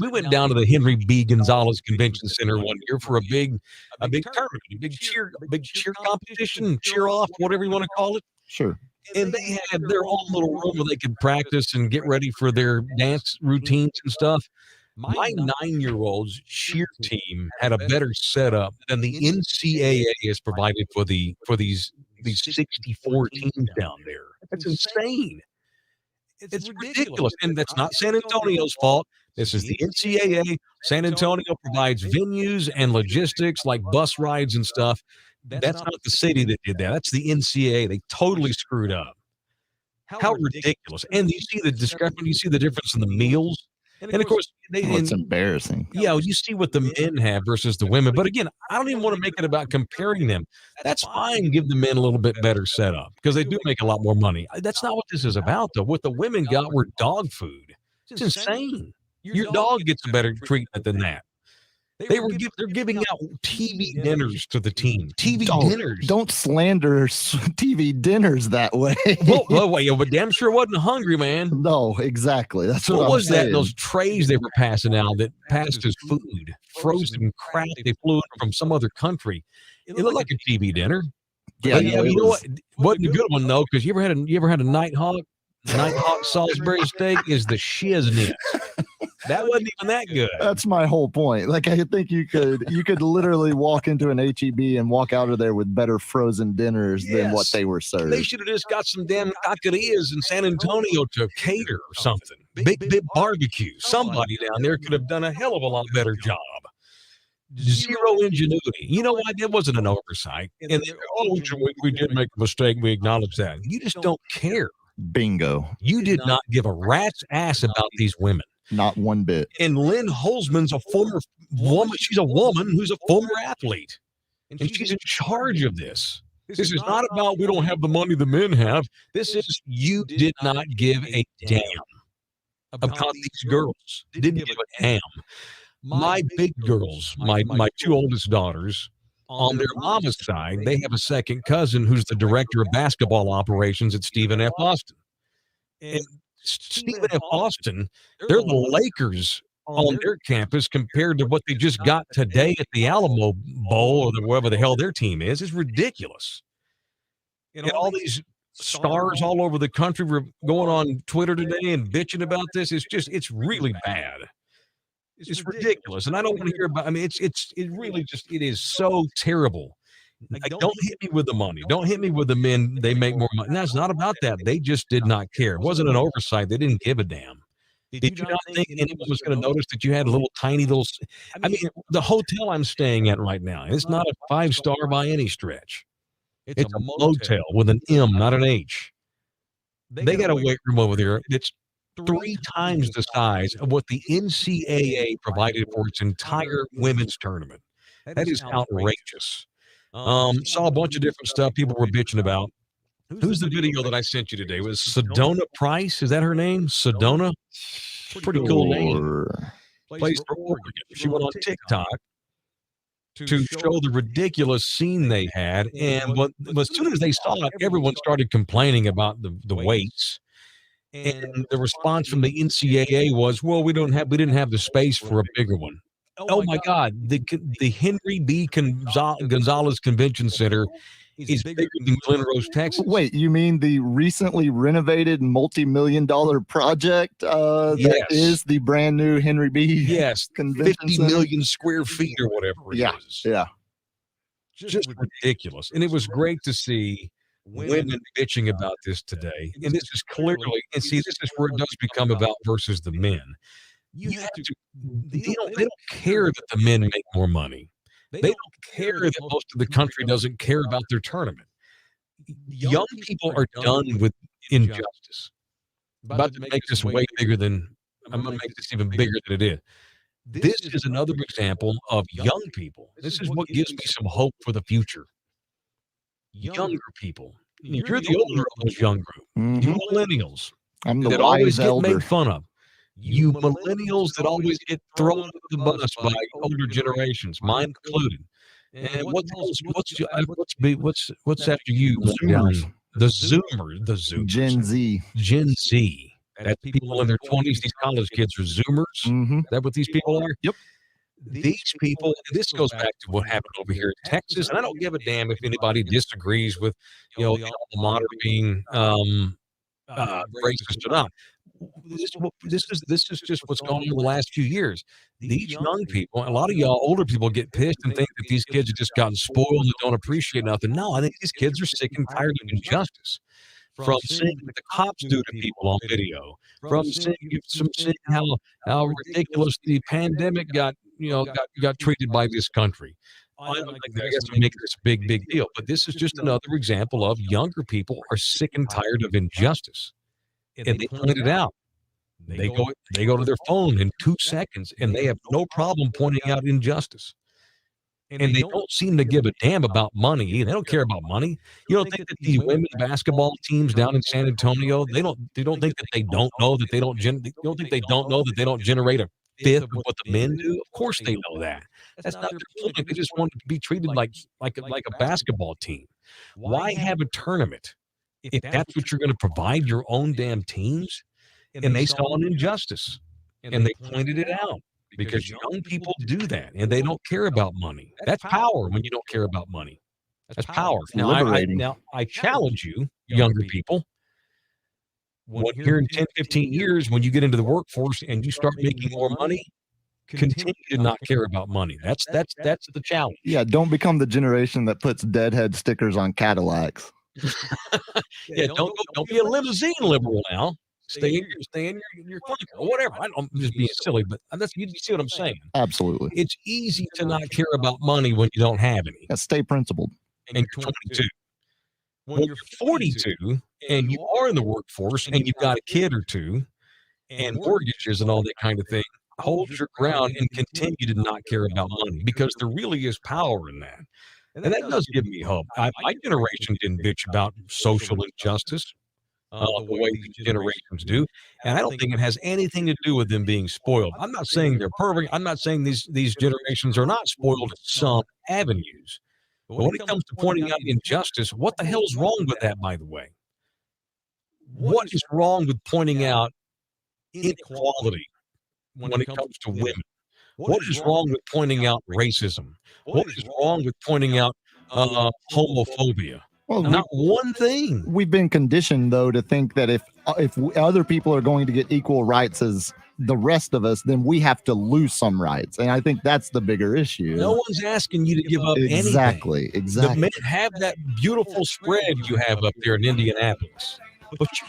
We went down to the Henry B. Gonzalez Convention Center one year for a big tournament, a big cheer competition, cheer off, whatever you want to call it. Sure. And they had their own little room where they could practice and get ready for their dance routines and stuff. My 9-year-old's cheer team had a better setup than the NCAA has provided for these 64 teams down there. That's insane. It's ridiculous. And that's not San Antonio's fault. This is the NCAA. San Antonio provides venues and logistics like bus rides and stuff. That's not the city that did that. That's the NCAA. They totally screwed up. How ridiculous. And you see the discrepancy. You see the difference in the meals. And of course, it's embarrassing. Yeah, you see what the men have versus the women. But again, I don't even want to make it about comparing them. That's fine. Give the men a little bit better setup because they do make a lot more money. That's not what this is about, though. What the women got were dog food. It's insane. Your dog gets a better treatment than that. They're giving out TV dinners to the team. Dinners. Don't slander TV dinners that way. But damn sure wasn't hungry, man. No, exactly. That's what was saying. that? Those trays they were passing out that passed as food, frozen crap. They flew in from some other country. It looked like a TV dinner. Yeah, you know what? Wasn't a good one though, because you ever had a Nighthawk? Nighthawk Salisbury steak is the shiznit. That wasn't even that good. That's my whole point. Like, I think you could literally walk into an HEB and walk out of there with better frozen dinners than what they were served. They should have just got some damn taquerias in San Antonio to cater or something. Big barbecue. Somebody down there could have done a hell of a lot better job. Zero ingenuity. You know what? It wasn't an oversight. And we did make a mistake. We acknowledge that. You just don't care. Bingo. You did not give a rat's ass about these women. Not one bit. And Lynn Holzman's a former woman. She's a woman who's a former athlete. And she's in charge of this. This is not about we don't have the money the men have. This is you did not give a damn about these girls. Didn't give a damn. My big girls, my 2 oldest daughters, on their mama's side, they have a second cousin who's the director of basketball operations at Stephen F. Austin. And Stephen F. Austin, they're the Lakers on their campus compared to what they just got today at the Alamo Bowl or wherever the hell their team is. It's ridiculous. And all these stars all over the country were going on Twitter today and bitching about this. It's really bad. It's ridiculous. And I don't want to hear about, it is so terrible. Like, don't hit me with the money. Don't hit me with the men. They make more money. No, it's not about that. They just did not care. It wasn't an oversight. They didn't give a damn. Did you not think anyone was going to notice that you had tiny little? I mean, the hotel I'm staying at right now, it's not a 5-star by any stretch. It's a motel with an M, not an H. They got a weight room over there that's 3 times the size of what the NCAA provided for its entire women's tournament. That is outrageous. Saw a bunch of different stuff people were bitching about. Who's the video that I sent you today? It was Sedona Price. Is that her name? Sedona? Pretty cool name. Plays for Oregon. She went on TikTok to show the ridiculous scene they had. And as soon as they saw it, everyone started complaining about the weights. And the response from the NCAA was, well, we didn't have the space for a bigger one. Oh my God. The Henry B. Gonzalez Convention Center is bigger than Glen Rose, Texas. Wait, you mean the recently renovated multi-million-dollar project that is the brand new Henry B. Yes, Convention 50 Center? million square feet or whatever it is. Yeah. Just ridiculous. And it was great to see women bitching about this today. And this is clearly, and see, this is where it does become about versus the men. You have to, they don't care that the men make more money. They don't care that most of the country doesn't care about their tournament. Young people are done with injustice. About to make this way bigger than, I'm going to make this even bigger than it is. This is another example of young people. This is what gives me some hope for the future. Younger people. You're the older of those young group. You millennials. I'm the that always get elder. made fun of. You millennials that always get thrown under the bus by older generations, mine included. And what's after you? Zoomers. The Zoomers. Gen Z. That's people in their 20s. These college kids are Zoomers. Is that what these people are? Yep. These people, this goes back to what happened over here in Texas, and I don't give a damn if anybody disagrees with, the alma mater being racist or not. This is just what's going on in the last few years. These young people, a lot of y'all older people get pissed and think that these kids have just gotten spoiled and don't appreciate nothing. No, I think these kids are sick and tired of injustice. From seeing what the cops do to people on video, from seeing how ridiculous the pandemic got treated by this country. I don't think that has to make this a big deal, but this is just another example of younger people are sick and tired of injustice. And they point it out. They go to their phone in 2 seconds, and they have no problem pointing out injustice. And they don't seem to give a damn about money. They don't care about money. You don't think that the women's basketball teams down in San Antonio, they don't think that they don't know that they don't know that they don't generate a fifth of what the men do? Of course they know that. That's not their point. They just want to be treated like a basketball team. Why have a tournament if that's what you're going to provide your own damn teams? And they saw an injustice, and they pointed it out. Because young people do that, and they don't care about money. That's power when you don't care about money. That's power. Now, I challenge you, younger people, here in 10, 15 years, when you get into the workforce and you start making more money, continue to not care about money. That's the challenge. Yeah, don't become the generation that puts deadhead stickers on Cadillacs. Yeah, don't be a limousine liberal now. Stay in your clunker or whatever. I'm just being silly, but you see what I'm saying. Absolutely. It's easy to not care about money when you don't have any. Yeah, stay principled. And you're 22. When you're 42 and you are in the workforce and you've got a kid or two and mortgages and all that kind of thing, hold your ground and continue to not care about money, because there really is power in that. And that does give me hope. My generation didn't bitch about social injustice the way these generations do. And I don't think it has anything to do with them being spoiled. I'm not saying they're perfect. I'm not saying these generations are not spoiled in some avenues. But when it comes to pointing out injustice, what the hell's wrong with that, by the way? What is wrong with pointing out inequality when it comes to women? What is wrong with pointing out racism? What is wrong with pointing out homophobia? Well, not one thing. We've been conditioned, though, to think that if other people are going to get equal rights as the rest of us, then we have to lose some rights. And I think that's the bigger issue. No one's asking you to give up anything. Exactly. The men have that beautiful spread you have up there in Indianapolis. But you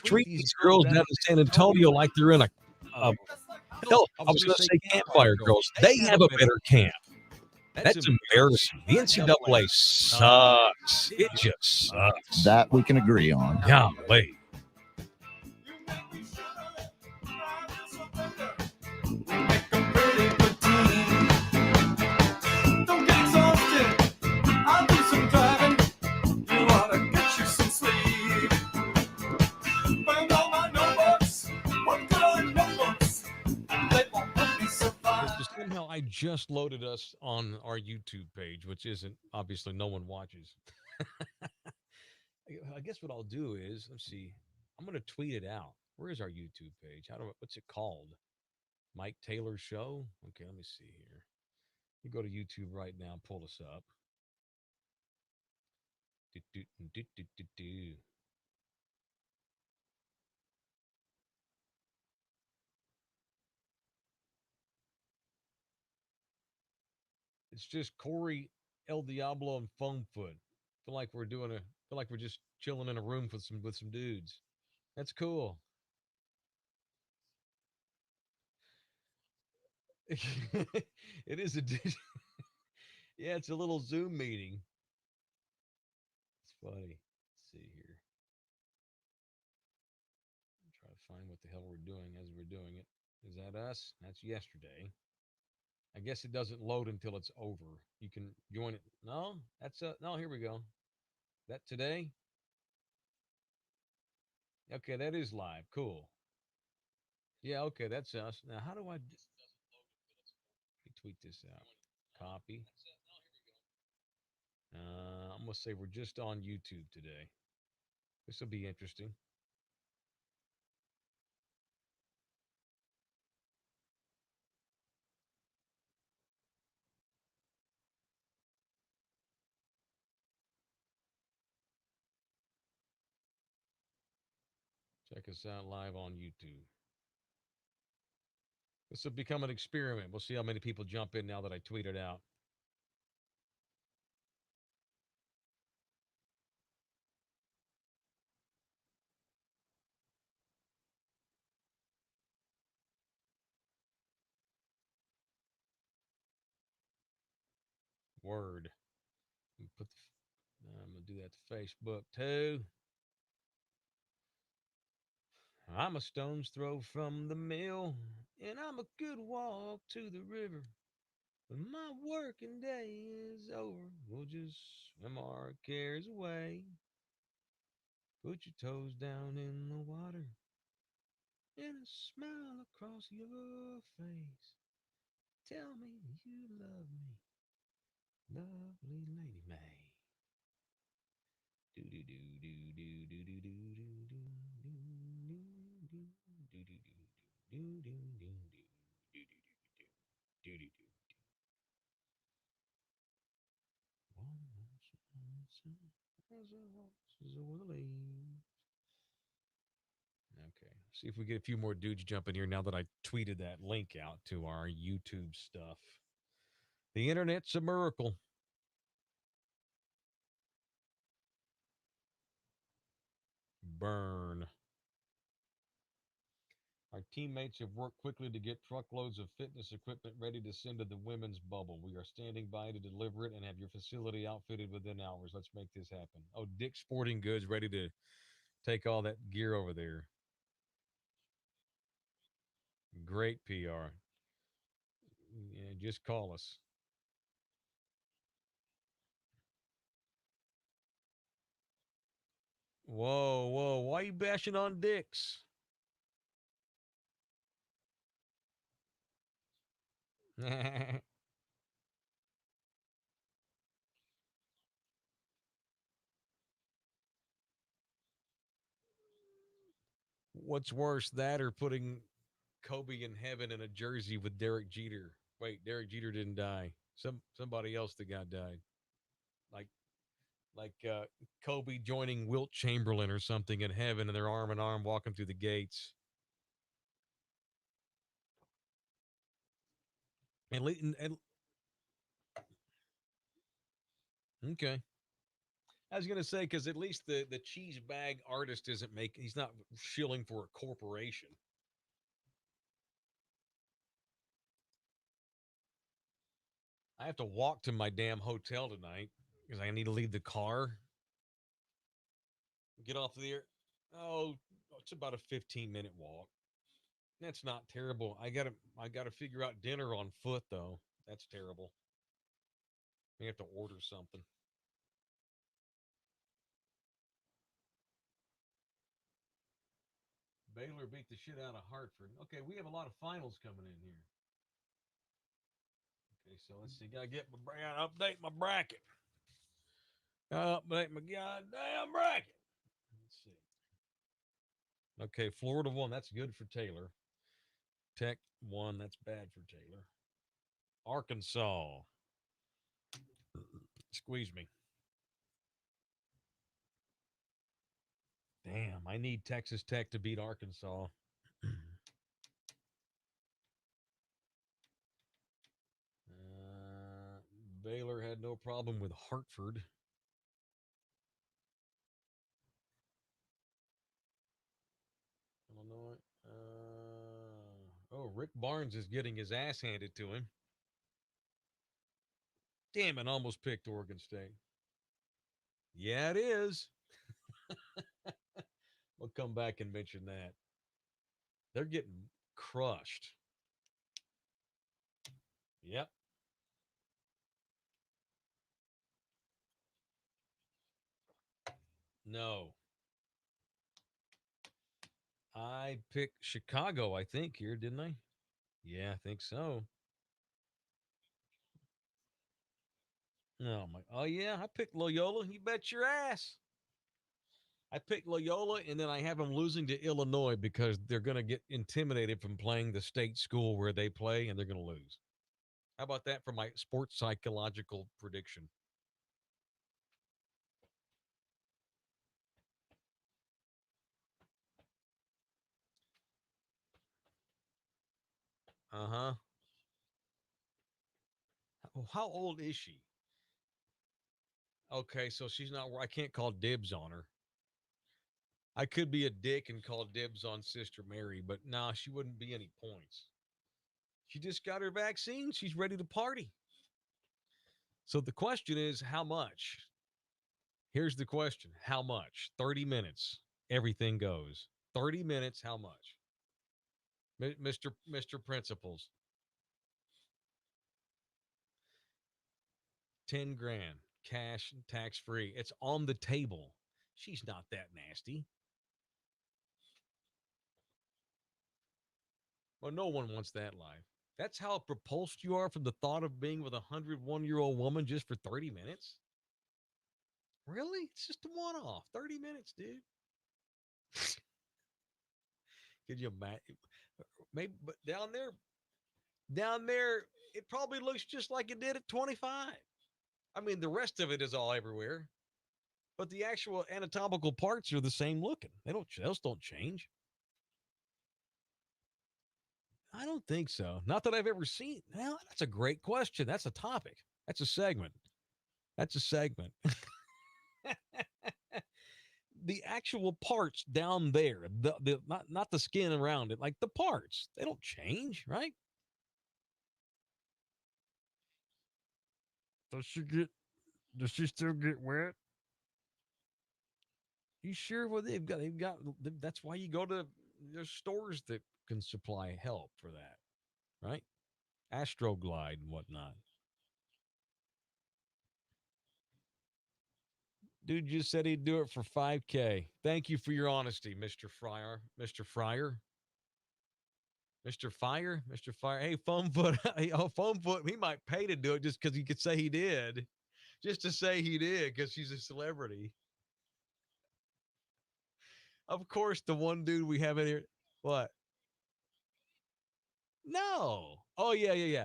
treat these girls down in San Antonio like they're in a hell, I was going to say Campfire Girls. They have a better camp. That's embarrassing. The NCAA sucks. It just sucks. That we can agree on. Golly. Somehow I just loaded us on our YouTube page, which isn't obviously no one watches. I guess what I'll do is, let's see, I'm going to tweet it out. Where is our YouTube page? What's it called? Mike Taylor Show? Okay, let me see here. You go to YouTube right now and pull us up. It's just Corey, El Diablo, and Foamfoot. Feel like we're just chilling in a room with some dudes. That's cool. It is a yeah, it's a little Zoom meeting. It's funny. Let's see here. Try to find what the hell we're doing as we're doing it. Is that us? That's yesterday. I guess it doesn't load until it's over. You can join it. No, no, here we go. That today? Okay, that is live. Cool. Yeah, okay, that's us. Now, how do I tweet this out? Copy. I'm going to say we're just on YouTube today. This will be interesting. Check us out live on YouTube. This will become an experiment. We'll see how many people jump in now that I tweet it out. Word. I'm going to do that to Facebook too. I'm a stone's throw from the mill, and I'm a good walk to the river. When my working day is over, we'll just swim our cares away. Put your toes down in the water, and a smile across your face. Tell me you love me, lovely Lady May. Do do do do do do do do do do do do do do do. Okay. See if we get a few more dudes jump in here now that I tweeted that link out to our YouTube stuff. The internet's a miracle. Burn. Our teammates have worked quickly to get truckloads of fitness equipment ready to send to the women's bubble. We are standing by to deliver it and have your facility outfitted within hours. Let's make this happen. Oh, Dick's Sporting Goods ready to take all that gear over there. Great PR. Yeah, just call us. Whoa, whoa. Why are you bashing on Dick's? What's worse, that or putting Kobe in heaven in a jersey with Derek Jeter? Wait, Derek Jeter didn't die. Somebody else that got died. Like Kobe joining Wilt Chamberlain or something in heaven, and they're arm in arm walking through the gates. And okay. I was going to say, because at least the cheese bag artist isn't making, he's not shilling for a corporation. I have to walk to my damn hotel tonight because I need to leave the car. Get off the air. Oh, it's about a 15-minute walk. That's not terrible. I gotta figure out dinner on foot though. That's terrible. We have to order something. Baylor beat the shit out of Hartford. Okay, we have a lot of finals coming in here. Okay, so let's see. Gotta update my bracket. Update my goddamn bracket. Let's see. Okay, Florida won. That's good for Taylor. Tech won. That's bad for Taylor. Arkansas. Squeeze me. Damn, I need Texas Tech to beat Arkansas. Baylor had no problem with Hartford. Illinois. Rick Barnes is getting his ass handed to him. Damn it, almost picked Oregon State. Yeah, it is. We'll come back and mention that. They're getting crushed. Yep. No. I picked Chicago, I think, here, didn't I? Yeah, I think so. Oh yeah, I picked Loyola. You bet your ass. I picked Loyola, and then I have them losing to Illinois because they're going to get intimidated from playing the state school where they play, and they're going to lose. How about that for my sports psychological prediction? Uh-huh. How old is she? Okay, so she's not where I can't call dibs on her. I could be a dick and call dibs on Sister Mary, but nah, she wouldn't be any points. She just got her vaccine. She's ready to party. So the question is, how much? Here's the question. How much? 30 minutes. Everything goes. 30 minutes, how much? Mr. Principals. 10 grand. Cash, tax free. It's on the table. She's not that nasty. Well, no one wants that life. That's how repulsed you are from the thought of being with a 101-year-old woman just for 30 minutes? Really? It's just a one-off. 30 minutes, dude. Could you imagine? Maybe, but down there, it probably looks just like it did at 25. I mean, the rest of it is all everywhere, but the actual anatomical parts are the same looking. Those don't change. I don't think so. Not that I've ever seen. Well, that's a great question. That's a topic. That's a segment. The actual parts down there, the not the skin around it, like the parts, they don't change, right? Does she still get wet? You sure? Well, they've got. That's why you go to there's stores that can supply help for that, right? Astroglide and whatnot. Dude just said he'd do it for 5K. Thank you for your honesty, Mr. Fryer. Mr. Fryer. Mr. Fire? Mr. Fire. Hey, Foamfoot. Foamfoot, he might pay to do it just because he could say he did. Just to say he did because she's a celebrity. Of course, the one dude we have in here. What? No. Oh, yeah.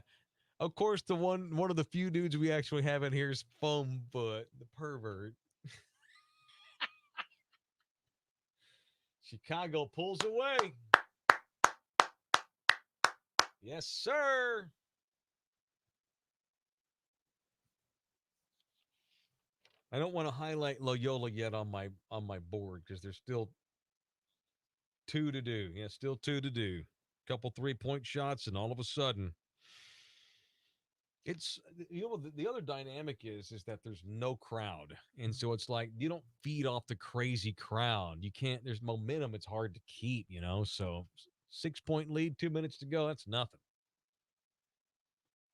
Of course, one of the few dudes we actually have in here is Foamfoot, the pervert. Chicago pulls away. Yes, sir. I don't want to highlight Loyola yet on my board because there's still 2 to do. Yeah, still 2 to do. Couple 3-point shots, and all of a sudden, it's the other dynamic is that there's no crowd, and so it's like you don't feed off the crazy crowd. You can't. There's momentum. It's hard to keep. So 6-point lead, 2 minutes to go. That's nothing.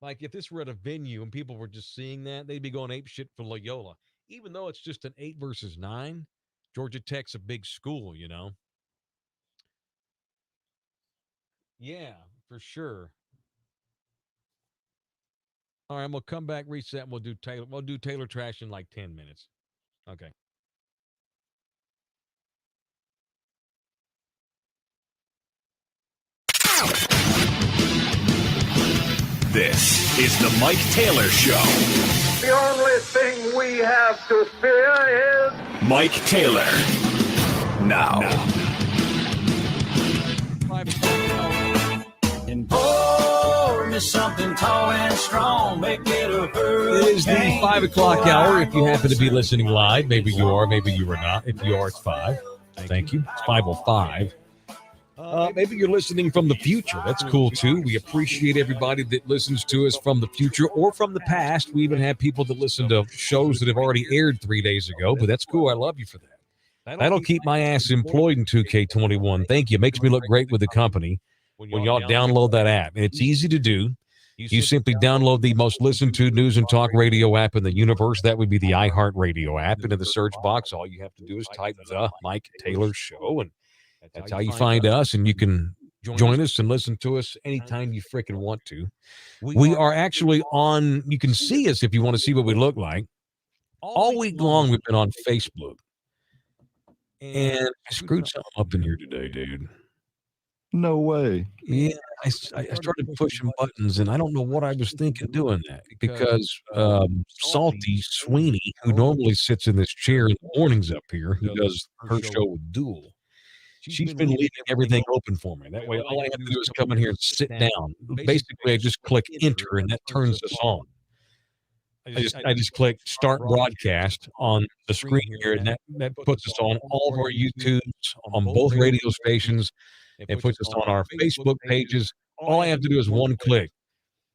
Like if this were at a venue and people were just seeing that, they'd be going ape shit for Loyola. Even though it's just an 8 versus 9, Georgia Tech's a big school, Yeah, for sure. All right, we'll come back, reset, and we'll do Taylor. We'll do Taylor Trash in like 10 minutes. Okay. This is the Mike Taylor Show. The only thing we have to fear is Mike Taylor. Now. And pour me something tall and strong, make it a hurricane. It is the 5 o'clock hour. If you happen to be listening live, maybe you are, maybe you are not. If you are, it's 5. Thank you. It's 5:05. Maybe you're listening from the future. That's cool, too. We appreciate everybody that listens to us from the future or from the past. We even have people that listen to shows that have already aired 3 days ago, but that's cool. I love you for that. That'll keep my ass employed in 2K21. Thank you. It makes me look great with the company when y'all download that app. And it's easy to do. You simply download the most listened to news and talk radio app in the universe. That would be the iHeartRadio app. Into the search box, all you have to do is type the Mike Taylor Show, and that's how you find us, and you can join us and listen to us anytime you freaking want to. We are actually on, you can see us if you want to see what we look like. All week long, we've been on Facebook. And I screwed something up in here today, dude. No way. Yeah, I started pushing buttons, and I don't know what I was thinking doing that because Salty Sweeney, who normally sits in this chair in the mornings up here, who does her show with Duel, she's been leaving everything open for me. That way, all I have to do is come in here and sit down. Basically, I just click enter, and that turns us on. I just click start broadcast on the screen here, and that puts us on all of our YouTubes, on both radio stations. It puts us on our Facebook pages. All I have to do is one click.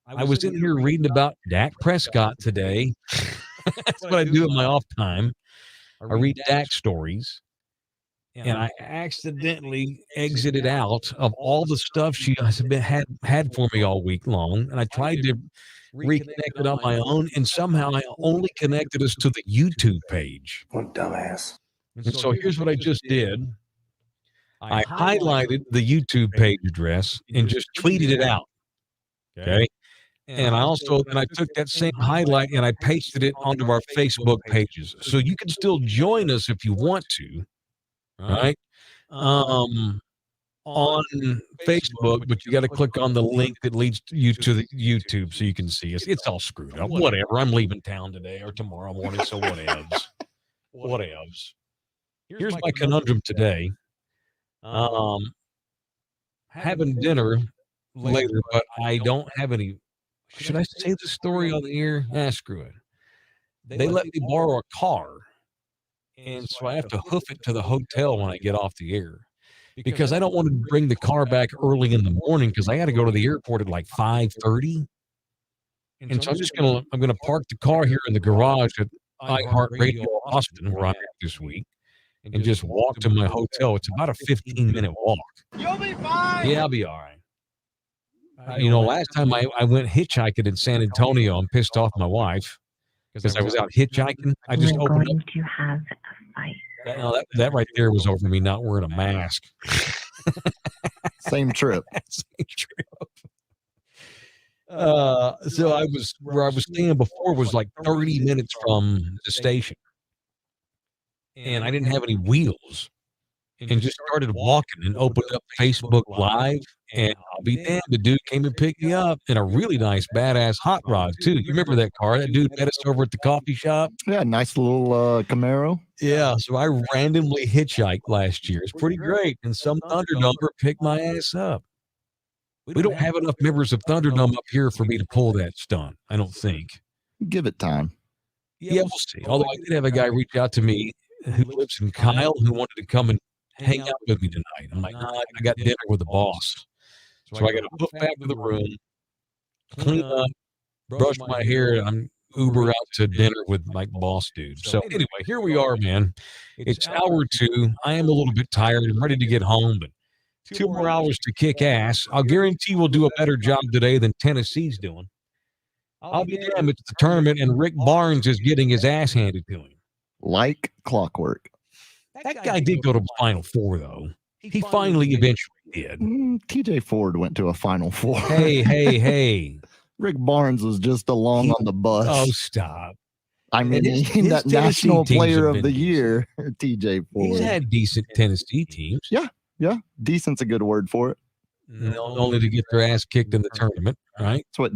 I was in here reading about Dak Prescott today. That's what I do in my off time. I read Dak stories. And I accidentally exited out of all the stuff she has had for me all week long. And I tried to reconnect it on my own, and somehow I only connected us to the YouTube page. What dumbass. And so here's what I just did. I highlighted the YouTube page address and just tweeted it out. Okay. And I took that same highlight and I pasted it onto our Facebook pages. So you can still join us if you want to. Right. On Facebook, but you got to click on the link that leads you to the YouTube so you can see us. It's all screwed up. Whatever. I'm leaving town today or tomorrow morning, so whatevs. Whatevs. Here's my conundrum today. Having dinner later, but I don't have any. Should I say the story on the air? Screw it. They let me borrow a car. And so I have to hoof it to the hotel when I get off the air because I don't want to bring the car back early in the morning because I got to go to the airport at like 5:30. And so I'm gonna park the car here in the garage at iHeartRadio Austin where I'm at this week and just walk to my hotel. It's about a 15-minute walk. you'll be fine. Yeah, I'll be all right. Last time I went hitchhiking in San Antonio, I'm pissed off my wife. Because I was out hitchhiking, I just opened up. To have a fight. That right there was over me not wearing a mask. Same trip. Same trip. So I was where I was staying before was like 30 minutes from the station, and I didn't have any wheels. And just started walking and opened up Facebook Live, and I'll be damned, the dude came and picked me up in a really nice, badass hot rod, too. You remember that car? That dude met us over at the coffee shop? Yeah, nice little Camaro. Yeah, so I randomly hitchhiked last year. It's pretty great, and some Thunderdumper picked my ass up. We don't have enough members of Thunderdome up here for me to pull that stunt, I don't think. Give it time. Yeah, we'll see. Although I did have a guy reach out to me who lives in Kyle who wanted to come and hang out with me tonight. I'm like, nah, I got dinner with the boss. So I got to put back to the room, clean up, brush my hair, and I'm Uber out to dinner with my boss dude. So anyway, here we are, man. It's hour 2. I am a little bit tired. I'm ready to get home, but 2 more hours to kick ass. I'll guarantee we'll do a better job today than Tennessee's doing. I'll be damned, it's the tournament, and Rick Barnes is getting his ass handed to him. Like clockwork. That guy did go to the Final Four, though. He finally eventually did. TJ Ford went to a Final Four. Hey. Rick Barnes was just along on the bus. Oh, stop. I mean, his that Tennessee National teams Player have of been the Year, TJ Ford. He's had decent Tennessee teams. Yeah. Decent's a good word for it. Only to get their ass kicked in the tournament, right? That's what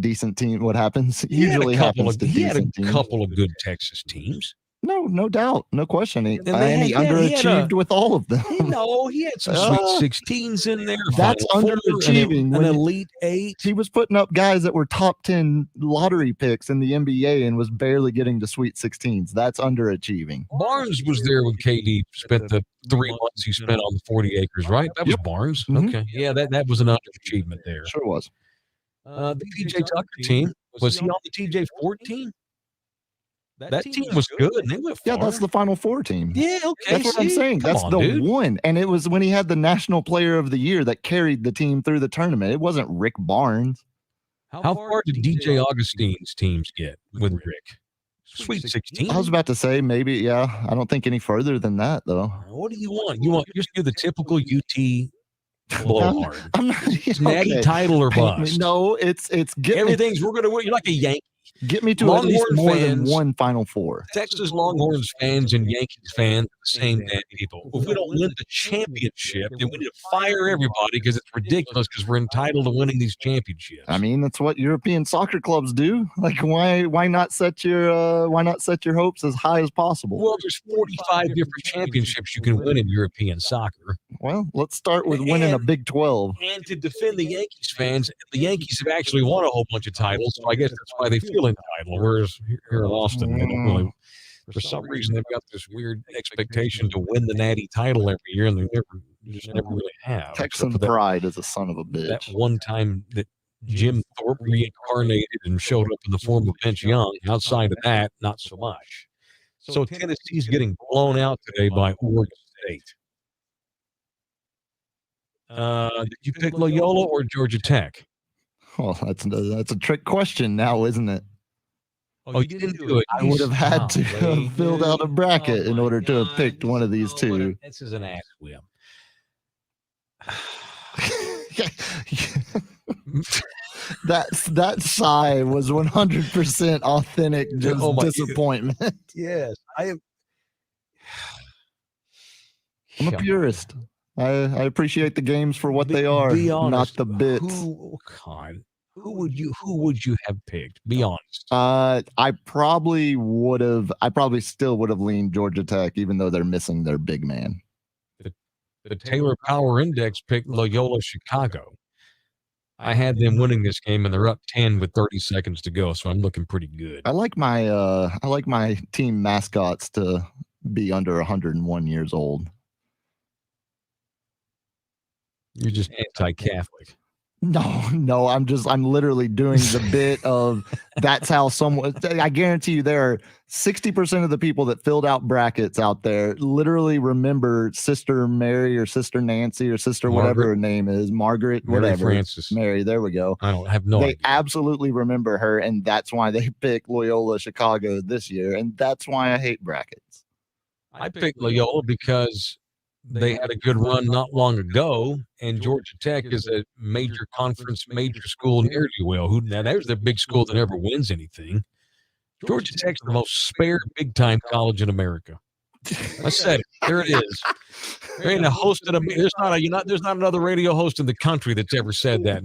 happens. Usually happens to decent teams. He had a couple of good Texas teams. No doubt. No question. He underachieved with all of them. No, he had some Sweet 16s in there. That's underachieving. An Elite 8. He was putting up guys that were top 10 lottery picks in the NBA and was barely getting to Sweet 16s. That's underachieving. Barnes was there when KD spent the 3 months he spent on the 40 acres, right? That was Barnes. Mm-hmm. Okay. Yeah, that was an underachievement there. Sure was. The PJ Tucker team, was he on the TJ Ford team? That team was good. And they went far. Yeah, that's the Final Four team. Yeah, okay. That's what I'm saying. That's the one. And it was when he had the National Player of the Year that carried the team through the tournament. It wasn't Rick Barnes. How far did DJ Augustine's teams get with Rick? Sweet 16. I was about to say maybe, yeah. I don't think any further than that, though. What do you want? You want just do the typical UT blowhard. I'm not Natty title or bust. No, it's everything's we're gonna win. You're like a Yankee. Get me to at least more than one Final Four. Texas Longhorns fans and Yankees fans, the same damn people. If we don't win the championship, then we need to fire everybody because it's ridiculous because we're entitled to winning these championships. I mean, that's what European soccer clubs do. Like, why not set your hopes as high as possible? Well, there's 45 different championships you can win in European soccer. Well, let's start with winning a Big 12. And to defend the Yankees fans, the Yankees have actually won a whole bunch of titles, so I guess that's why they feel entitled. Whereas here in Austin, they don't really. For some reason, they've got this weird expectation to win the Natty title every year, and they just never really have. Texan pride is a son of a bitch. That one time that Jim Thorpe reincarnated and showed up in the form of Vince Young. Outside of that, not so much. So Tennessee's getting blown out today by Oregon State. Did you pick Loyola or Georgia Tech? Well, that's a trick question now, isn't it? Oh, you didn't do it. I would have had to have filled out a bracket in order to have picked one of these two. This is an ass whip. That sigh was 100% authentic disappointment. Yes, I'm a purist. I appreciate the games for what they are, not the bits. Who would you have picked? Be honest. I probably still would have leaned Georgia Tech, even though they're missing their big man. The Taylor Power Index picked Loyola Chicago. I had them winning this game, and they're up 10 with 30 seconds to go, so I'm looking pretty good. I like my team mascots to be under 101 years old. You're just anti-Catholic. No, I'm literally doing the bit of that's how someone. I guarantee you there are 60% of the people that filled out brackets out there literally remember Sister Mary or Sister Nancy or Sister whatever her name is, Margaret, whatever. Francis. Mary, there we go. I don't have no idea. They absolutely remember her, and that's why they picked Loyola Chicago this year, and that's why I hate brackets. I picked Loyola because they had a good run not long ago, and Georgia Tech is a major conference, major school ne'er-do-well. Now, there's the big school that never wins anything. Georgia Tech's the most spare big-time college in America. I said it. There it is. There ain't a host of there's not another radio host in the country that's ever said that.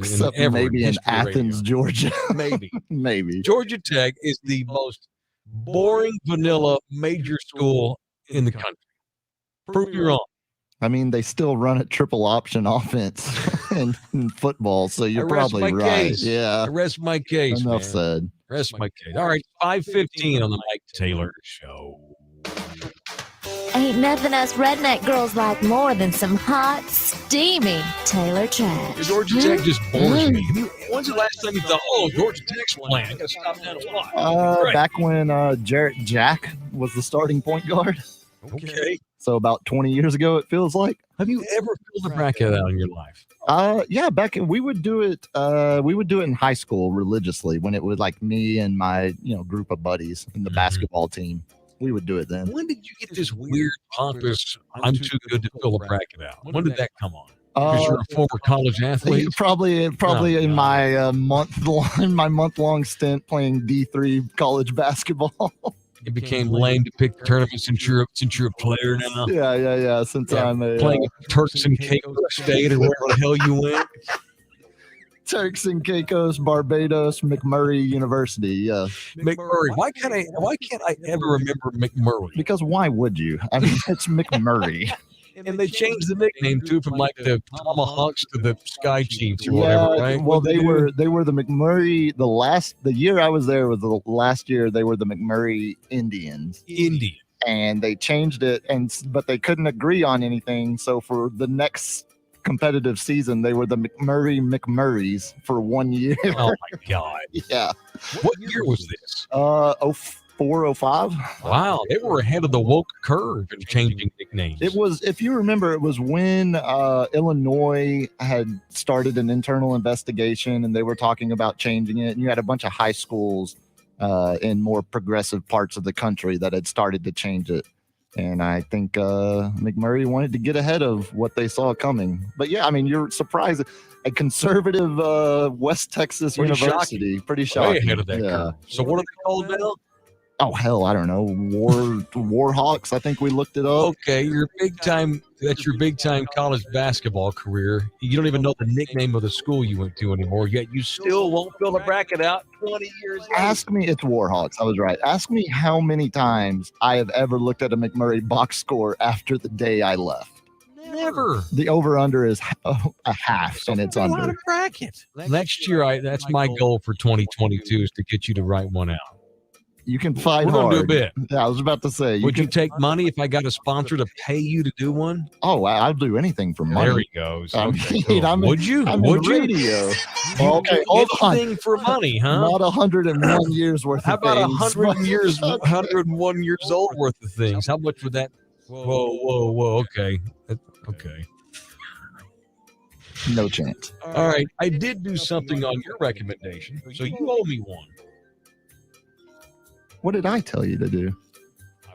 Maybe in Athens, Georgia. Maybe. Georgia Tech is the most boring, vanilla major school in the country. Prove me wrong. I mean, they still run a triple option offense in football, so you're probably right. Yeah. I rest my case. Enough said. Rest my case. All right, 5:15 on the Mike Taylor Show. Ain't nothing us redneck girls like more than some hot, steamy Taylor trash. Georgia Tech just bores me. When's the last time you thought, oh, Georgia Tech's playing? I got to stop down and watch. Back when Jarrett Jack was the starting point guard. Okay. So about 20 years ago, it feels like. Have you ever filled a bracket out in your life? Yeah, we would do it in high school religiously when it was like me and my, group of buddies in the basketball team. We would do it then. When did you get this weird, pompous, I'm too good to fill a bracket out? When did that come on? Because you're a former college athlete? Probably in my month-long stint playing D3 college basketball. It became lame to pick tournaments since you're a player now. Yeah. Since I'm playing Turks and Caicos State or wherever the hell you went. Turks and Caicos, Barbados, McMurray University. Yeah, McMurray. Why can't I ever remember McMurray? Because why would you? I mean, it's McMurray. And they changed the nickname too from like the Tomahawks to the Sky Chiefs or whatever, right? Well, they were the McMurray. The year I was there was the last year they were the McMurray Indians. And they changed it, but they couldn't agree on anything. So for the next competitive season, they were the McMurrays for 1 year. Oh my God! Yeah. What year was this? 04, 05. Wow, they were ahead of the woke curve in changing nicknames. It was, if you remember, it was when Illinois had started an internal investigation and they were talking about changing it. And you had a bunch of high schools in more progressive parts of the country that had started to change it. And I think McMurray wanted to get ahead of what they saw coming. But yeah, I mean, you're surprised. A conservative West Texas University. Pretty shocking. Way ahead of that curve. So what are they called now? Oh, hell, I don't know. Warhawks, I think we looked it up. Okay, that's your big time college basketball career. You don't even know the nickname of the school you went to anymore, yet you still won't fill the bracket out 20 years later. Ask me, it's Warhawks. I was right. Ask me how many times I have ever looked at a McMurray box score after the day I left. Never. The over-under is a half, and it's under. A bracket. Next year, that's my goal for 2022 is to get you to write one out. You can fight hard. We're going to do a bit. Yeah, I was about to say. Would you take money if I got a sponsor to pay you to do one? Oh, I'll do anything for money. There he goes. Okay, cool. Would you? I'm Would in you? Radio. Okay, hold on. Anything for money, huh? Not 101 years worth How of things. How about 101 years old worth of things? How much would that? Whoa. Okay. Okay. No chance. All right. I did do something on your recommendation, so you owe me one. What did I tell you to do?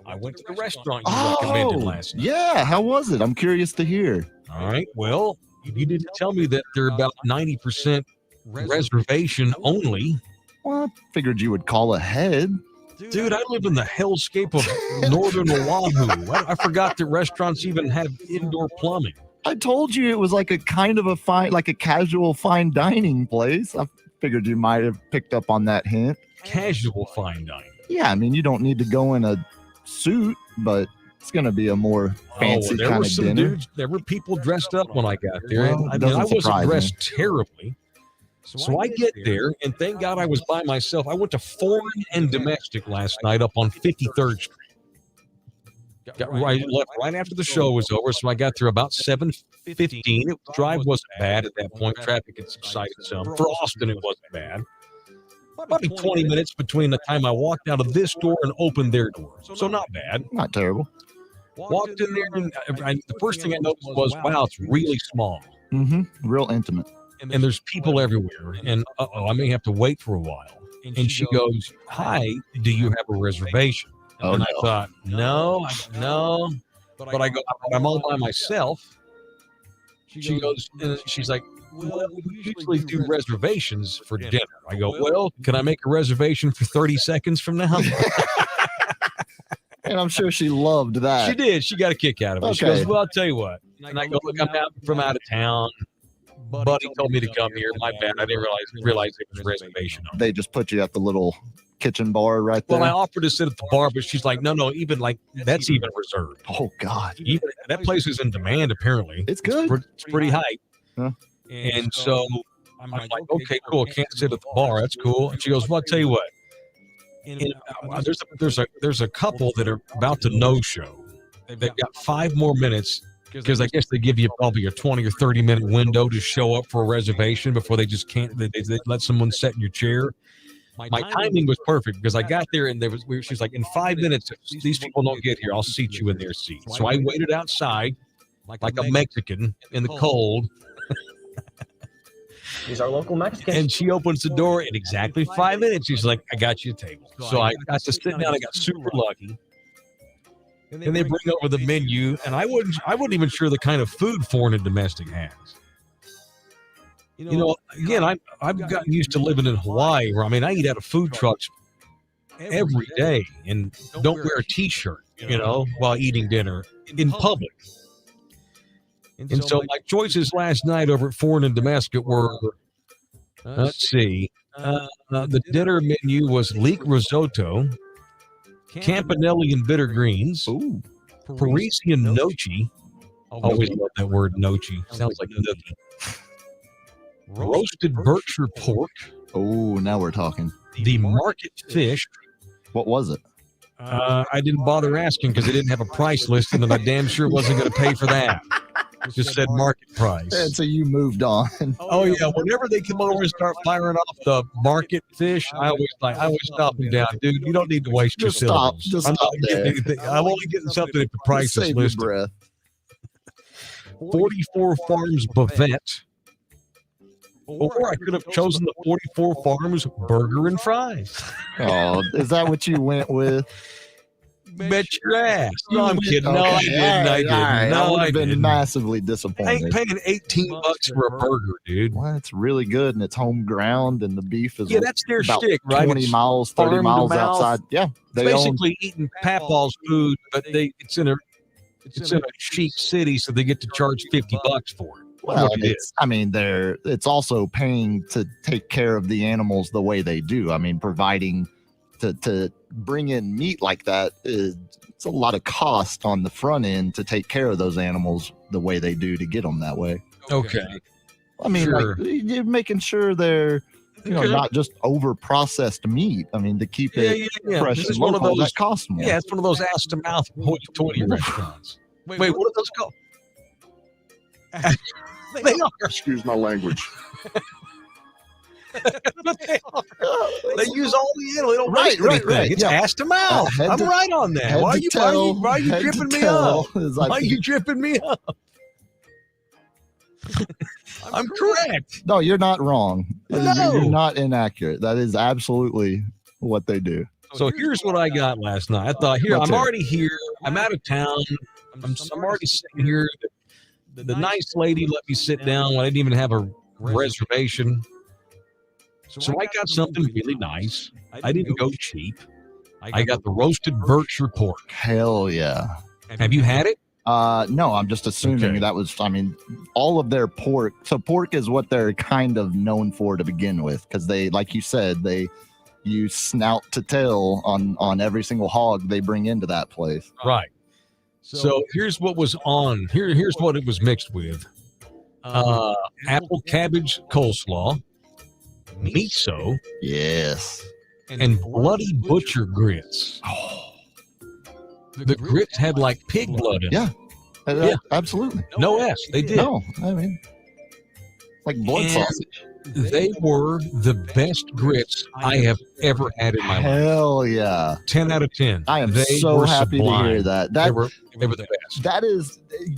I went to the restaurant you recommended last night. Yeah. How was it? I'm curious to hear. All right. Well, you didn't tell me that they're about 90% reservation only. Well, I figured you would call ahead. Dude, I live in the hellscape of northern Oahu. I forgot that restaurants even have indoor plumbing. I told you it was like a kind of a casual fine dining place. I figured you might have picked up on that hint. Casual fine dining. Yeah, I mean, you don't need to go in a suit, but it's going to be a more fancy kind of dinner. Dudes, there were people dressed up when I got there. Well, and I wasn't dressed terribly. So I get there, and thank God I was by myself. I went to Foreign and Domestic last night up on 53rd Street. Left right after the show was over, so I got there about 7:15. The drive wasn't bad at that point. Traffic had subsided some. For Austin, it wasn't bad. Probably 20 minutes between the time I walked out of this door and opened their door. So not bad. Not terrible. Walked in there, and the first thing I noticed was, wow, it's really small. Mm-hmm. Real intimate. And there's people everywhere. And, I may have to wait for a while. And she goes, hi, do you have a reservation? And I thought, no. But I go, I'm all by myself. She goes, and she's like, well, we usually do reservations for dinner. I go, well, can I make a reservation for 30 seconds from now? And I'm sure she loved that. She did. She got a kick out of it. Okay. She goes, well, I'll tell you what. And I go, look, I'm out of town. Buddy told me to come here. My bad. I didn't realize it was a reservation. They just put you at the little kitchen bar right there. Well, I offered to sit at the bar, but she's like, no, even like that's even reserved. Oh God, even that place is in demand. Apparently, it's good. It's pretty high. Huh? And so I'm like, okay, cool. Can't sit at the bar. That's cool. And she goes, well, I'll tell you what. And there's a couple that are about to no-show. They've got 5 more minutes because I guess they give you probably a 20 or 30-minute window to show up for a reservation before they just can't. They let someone sit in your chair. My timing was perfect because I got there and she's like, in 5 minutes, if these people don't get here, I'll seat you in their seat. So I waited outside like a Mexican in the cold. He's our local Mexican. And she opens the door in exactly 5 minutes. She's like, I got you a table. So I got to sit down. I got super lucky. And they bring over the menu, and I wasn't even sure the kind of food foreign and domestic has. Again, I've gotten used to living in Hawaii, where I eat out of food trucks every day and don't wear a T-shirt, while eating dinner in public. And so my choices last night over at Foreign and Domestic were, let's see, the dinner menu was leek risotto, campanelli and bitter greens, Parisian gnocchi. Always love that word gnocchi. Sounds like nookie. Roasted Berkshire pork. Oh, now we're talking. The market fish. What was it? I didn't bother asking because they didn't have a price list, and I damn sure wasn't going to pay for that. Just said market price. And so you moved on. Oh yeah, whenever they come over and start firing off the market fish, I always stop them down, dude. You don't need to waste your syllables. Just stop I'm only getting something if the price is listed. Breath. 44 Farms Bavette. Or I could have chosen the 44 Farms Burger and Fries. Oh, is that what you went with? Bet your ass. No, I'm kidding. No, I didn't. I would have been massively disappointed. I ain't paying $18 for a burger, dude. Well, it's really good, and it's home ground, and the beef is that's their about shtick, right? 20 miles, 30 miles outside. Yeah, they basically eating Papaw's food, but it's in a chic city, so they get to charge $50 for it. Well, it's also paying to take care of the animals the way they do. Providing to bring in meat like that it's a lot of cost on the front end to take care of those animals the way they do to get them that way. Okay. Sure. You're making sure they're not just over processed meat. To keep it fresh and local, that costs more. Yeah, it's one of those ass to mouth hoity-toity restaurants. Wait, what are those called? They are. Excuse my language. But they are. They use all the animals. They don't waste anything. Right. It's ass to mouth. I'm right on that. Why are you dripping me up? Why are you dripping me up? I'm correct. No, you're not wrong. No. You're not inaccurate. That is absolutely what they do. So here's what I got last night. I thought, I'm already here. I'm out of town. I'm already sitting here. The nice lady let me sit down when I didn't even have a reservation. So I got something really nice. I didn't go cheap. I got the roasted Berkshire pork. Hell yeah. Have you had it? No, I'm just assuming that was, all of their pork. So pork is what they're kind of known for to begin with, because they, like you said, they use snout to tail on every single hog they bring into that place. Right. So here's what was on. Here's what it was mixed with. Apple cabbage coleslaw, miso, yes, and bloody butcher grits. Oh. The grits had like pig blood in them. Yeah, absolutely. No S. They did. No, like blood sausage. They were the best grits I have ever had in my life. Hell yeah. 10 out of 10. I am so happy to hear that. They were the best.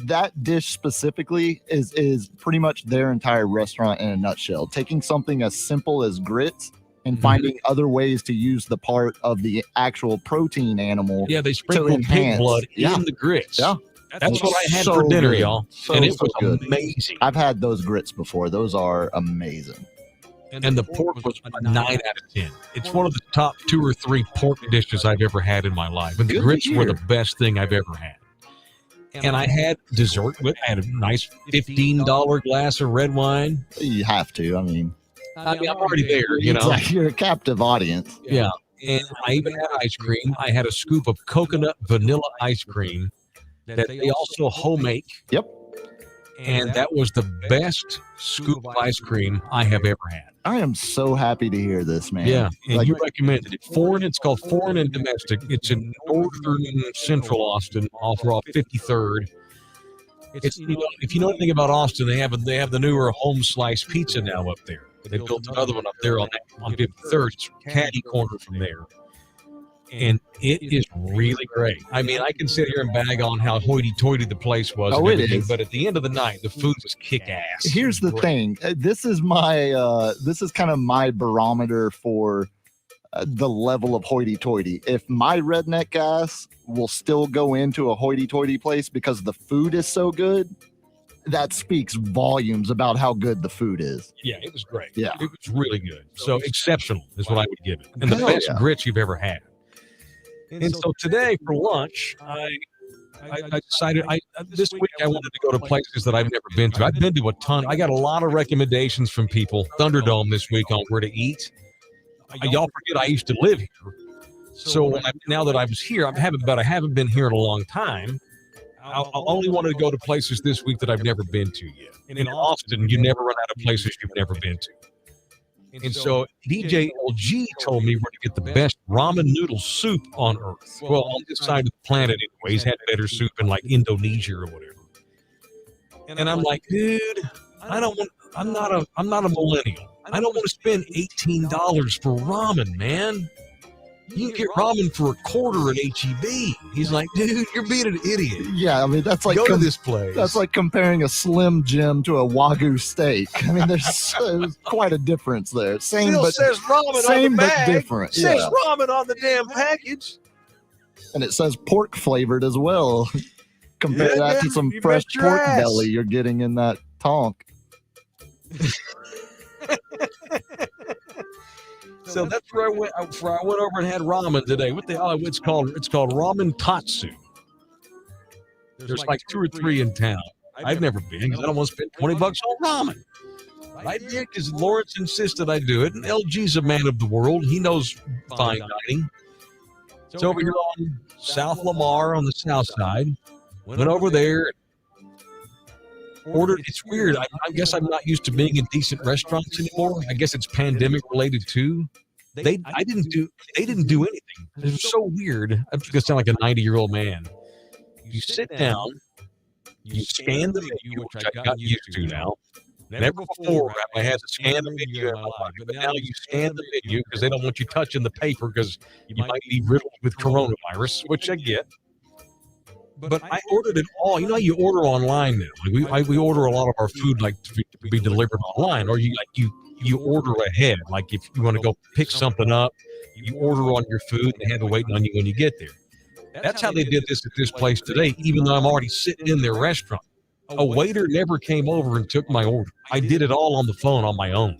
That dish specifically is pretty much their entire restaurant in a nutshell. Taking something as simple as grits and finding other ways to use the part of the actual protein animal. Yeah, they sprinkled pig blood in the grits. Yeah. That's what I had for dinner, y'all. And it was good. Amazing. I've had those grits before. Those are amazing. And the pork was a 9 out of 10. It's one of the top 2 or 3 pork dishes I've ever had in my life. And the grits were the best thing I've ever had. And I had dessert with. I had a nice $15 glass of red wine. You have to. I'm already there, It's like you're a captive audience. Yeah. And I even had ice cream. I had a scoop of coconut vanilla ice cream that they also homemade. Yep. And that was the best scoop of ice cream I have ever had. I am so happy to hear this, man. Yeah, and you recommended it. It's called Foreign and Domestic. It's in northern central Austin, off 53rd. It's if you know anything about Austin, they have the newer home slice pizza now up there. They built another one up there on 53rd. It's caddy corner from there. And it is really great. I mean, I can sit here and bag on how hoity-toity the place was. Oh, it is. But at the end of the night, the food was kick-ass. Here's the thing. This is kind of my barometer for the level of hoity-toity. If my redneck ass will still go into a hoity-toity place because the food is so good, that speaks volumes about how good the food is. Yeah, it was great. Yeah. It was really good. So exceptional is what I would give it. And the best grits you've ever had. And so today for lunch, I decided this week I wanted to go to places that I've never been to. I've been to a ton. I got a lot of recommendations from people. Thunderdome this week on where to eat. Y'all forget I used to live here. So now that I was here, I haven't been here in a long time. I only wanted to go to places this week that I've never been to yet. And in Austin, you never run out of places you've never been to. And so DJ LG told me where to get the best ramen noodle soup on earth. Well, on this side of the planet anyway. He's had better soup in like Indonesia or whatever. And I'm like, dude, I'm not a millennial. I don't want to spend $18 for ramen, man. You can get ramen for $0.25 at HEB. He's like, dude, you're being an idiot. Yeah, I mean, that's like go to this place. That's like comparing a Slim Jim to a Wagyu steak. I mean, there's quite a difference there. Same, but says ramen same on the bag. but different. It says ramen on the damn package. And it says pork flavored as well. Compare that to some fresh pork belly you're getting in that tonk. So that's where I went. I went over and had ramen today. What the hell? It's called ramen tatsu. There's like 2 or 3 in town. I've never been because I don't want to spend $20 on ramen. But I did because Lawrence insisted I do it, and LG's a man of the world. He knows fine dining. It's over here on South Lamar on the south side. Went over there. Ordered. It's weird. I guess I'm not used to being in decent restaurants anymore. I guess it's pandemic related too. They didn't do anything. It was so weird. I'm just gonna sound like a 90-year-old man. You sit down, you scan the menu, which I got used to now. Never before have I had to scan the menu in my life, but now you scan the menu because they don't want you touching the paper because you might be riddled with coronavirus, which I get. But I ordered it all. You know how you order online now? We order a lot of our food like to be delivered online, or you order ahead. Like if you want to go pick something up, you order on your food and they have it waiting on you when you get there. That's how they did this at this place today, even though I'm already sitting in their restaurant. A waiter never came over and took my order. I did it all on the phone on my own.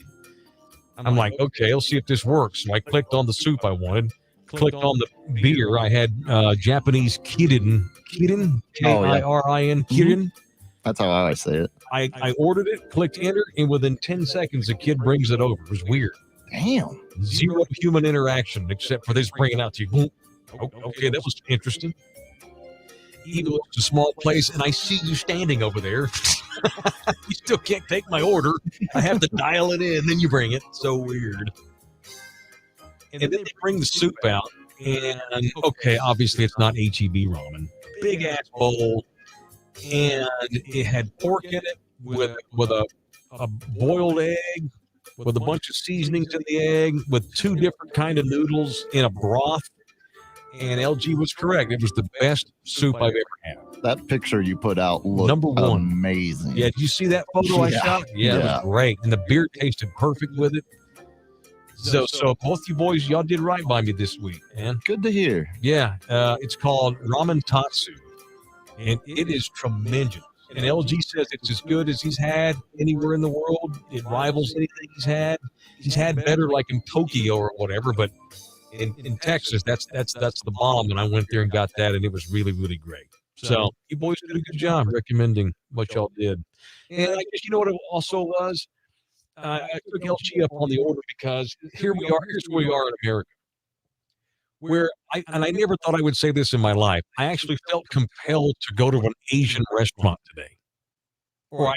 I'm like, okay, let's see if this works. So I clicked on the soup I wanted. Clicked on the beer. I had Japanese Kirin, Kirin, K-I-R-I-N, Kirin. That's how I always say it. I ordered it, clicked enter, and within 10 seconds, the kid brings it over. It was weird. Damn. Zero human interaction except for this bringing out to you. Okay, that was interesting. Even though it's a small place, and I see you standing over there. You still can't take my order. I have to dial it in, then you bring it. So weird. And then they bring the soup out, and okay, obviously it's not HEB ramen. Big ass bowl, and it had pork in it with a boiled egg, with a bunch of seasonings in the egg, with 2 different kind of noodles in a broth. And LG was correct. It was the best soup I've ever had. That picture you put out looked amazing. Yeah, did you see that photo I shot? Yeah, it was great. And the beer tasted perfect with it. So both you boys, y'all did right by me this week, man. Good to hear. Yeah, it's called ramen tatsu, and it is tremendous. And LG says it's as good as he's had anywhere in the world. It rivals anything he's had. He's had better, like in Tokyo or whatever, but in Texas, that's the bomb. And I went there and got that, and it was really, really great. So you boys did a good job recommending what y'all did. And I guess you know what it also was. I took LG up on the order because here's where we are in America. Where I never thought I would say this in my life. I actually felt compelled to go to an Asian restaurant today. Or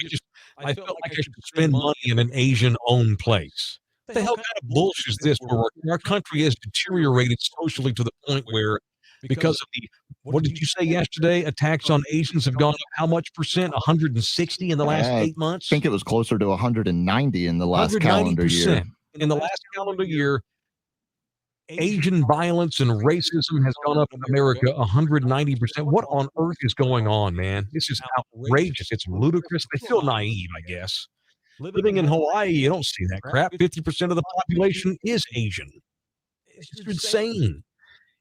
I felt like I should spend money in an Asian-owned place. What the hell kind of bullshit is this? Where our country has deteriorated socially to the point where, because of the, what did you say yesterday? Attacks on Asians have gone up how much percent? 160 in the last I 8 months? think it was closer to 190 in the last calendar year. 190%. In the last calendar year, Asian violence and racism has gone up in America 190%. What on earth is going on, man? This is outrageous. It's ludicrous. They feel naive, I guess. Living in Hawaii, you don't see that crap. 50% of the population is Asian. It's just insane.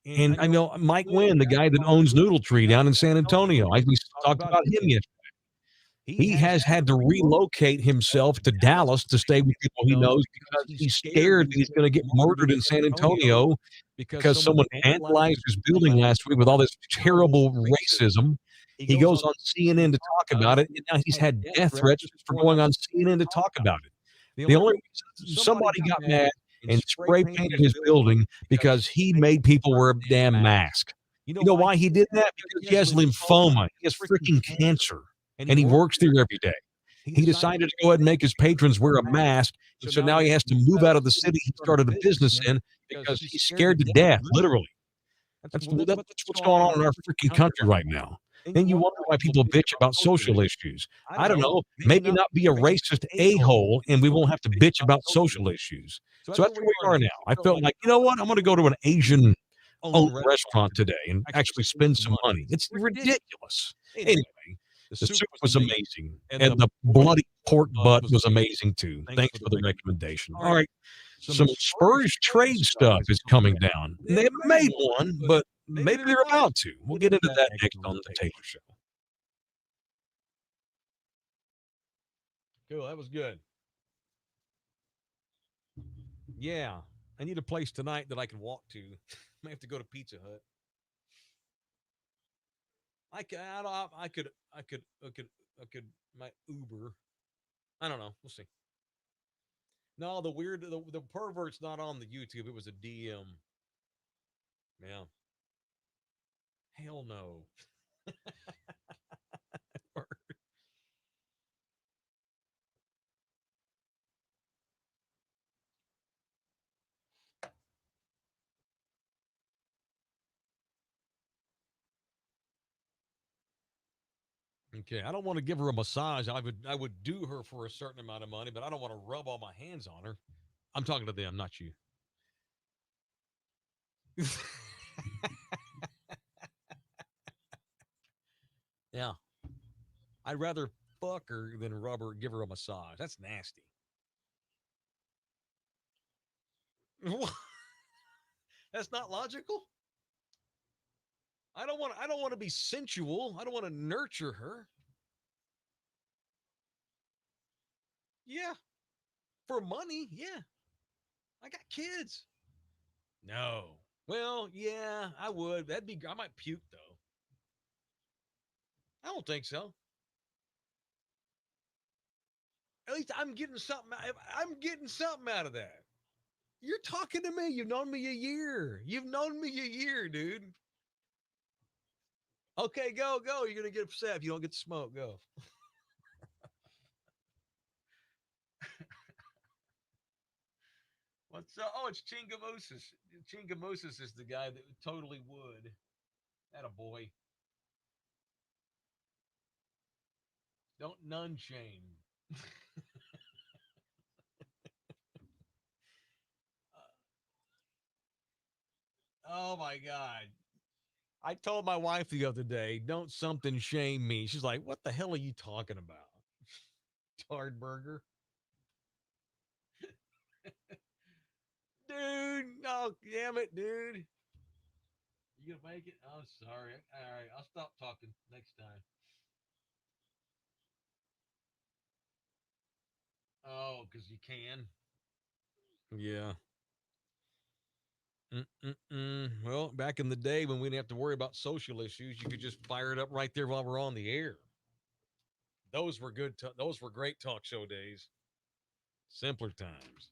And I know Mike Wynn, the guy that owns Noodle Tree down in San Antonio, we talked about him yesterday. He has had to relocate himself to Dallas to stay with people he knows because he's scared that he's going to get murdered in San Antonio because someone vandalized his building last week with all this terrible racism. He goes on CNN to talk about it, and now he's had death threats for going on CNN to talk about it. The only reason somebody got mad and spray painted his building because he made people wear a damn mask. You know why he did that? Because he has lymphoma. He has freaking cancer. And he works there every day. He decided to go ahead and make his patrons wear a mask. And so now he has to move out of the city he started a business in because he's scared to death, literally. That's what's going on in our freaking country right now. Then you wonder why people bitch about social issues. I don't know. Maybe not be a racist a-hole, and we won't have to bitch about social issues. So that's where we are now. I felt like, you know what? I'm going to go to an Asian-owned restaurant today and actually spend some money. It's ridiculous. Anyway. The soup was amazing, and the bloody pork butt was amazing, too. Thanks for the recommendation. All right, some Spurs trade stuff is coming down. They haven't made one, but maybe they're about to. We'll get into that next on the Taylor Show. Cool, that was good. Yeah, I need a place tonight that I can walk to. I may have to go to Pizza Hut. I could my Uber. I don't know. We'll see. No, the pervert's not on the YouTube. It was a DM. Yeah. Hell no. Okay, I don't want to give her a massage. I would do her for a certain amount of money, but I don't want to rub all my hands on her. I'm talking to them, not you. Yeah. I'd rather fuck her than give her a massage. That's nasty. That's not logical. I don't want to be sensual. I don't want to nurture her. Yeah. For money, yeah. I got kids. No. Well, yeah, I would. I might puke though. I don't think so. At least I'm getting something out of that. You're talking to me. You've known me a year. Dude. Okay, go. You're going to get upset if you don't get to smoke. Go. What's up? Oh, it's Chingamosis. Chingamosis is the guy that totally would. That a boy. Don't none shame. Oh my God. I told my wife the other day, don't something shame me. She's like, what the hell are you talking about? Tard burger. Dude, no, damn it, dude. You gonna make it? Oh, sorry. All right, I'll stop talking next time. Oh, because you can. Yeah. Well, back in the day when we didn't have to worry about social issues, you could just fire it up right there while we're on the air. Those were good. Those were great talk show days. Simpler times.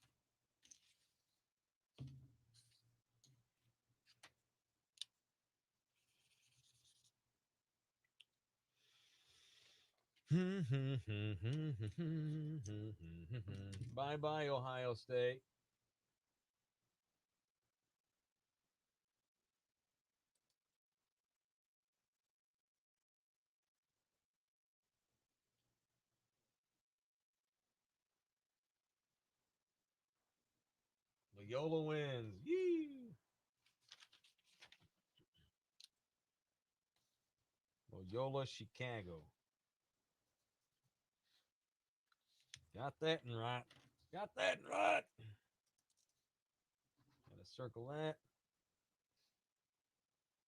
Bye-bye, Ohio State. Loyola wins. Yee! Loyola, Chicago. Got that and right. Got that and right. Gotta circle that.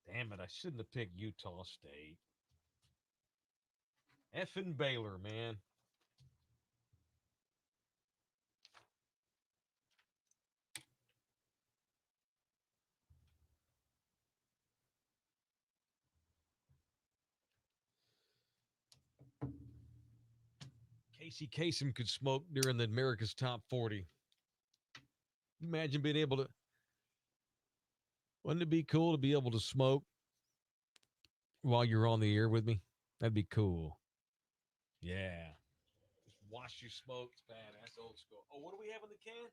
Damn it, I shouldn't have picked Utah State. Effing Baylor, man. Casey Kasem could smoke during the America's Top 40. Imagine being able to. Wouldn't it be cool to be able to smoke while you're on the air with me? That'd be cool. Yeah. Just wash your smoke. It's badass. Old school. Oh, what do we have in the can?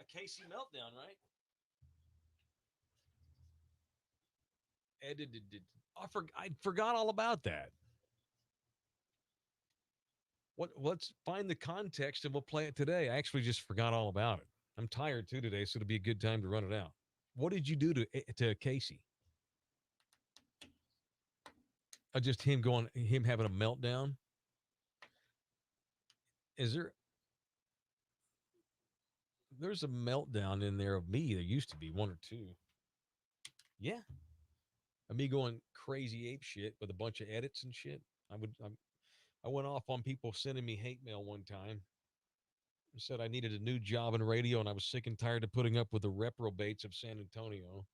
A Casey meltdown, right? I forgot all about that. Let's find the context and we'll play it today. I actually just forgot all about it. I'm tired too today, so it'll be a good time to run it out. What did you do to Casey? Just him having a meltdown. There's a meltdown in there of me. There used to be one or two. Yeah. Of me going crazy ape shit with a bunch of edits and shit. I went off on people sending me hate mail one time. I said I needed a new job in radio and I was sick and tired of putting up with the reprobates of San Antonio.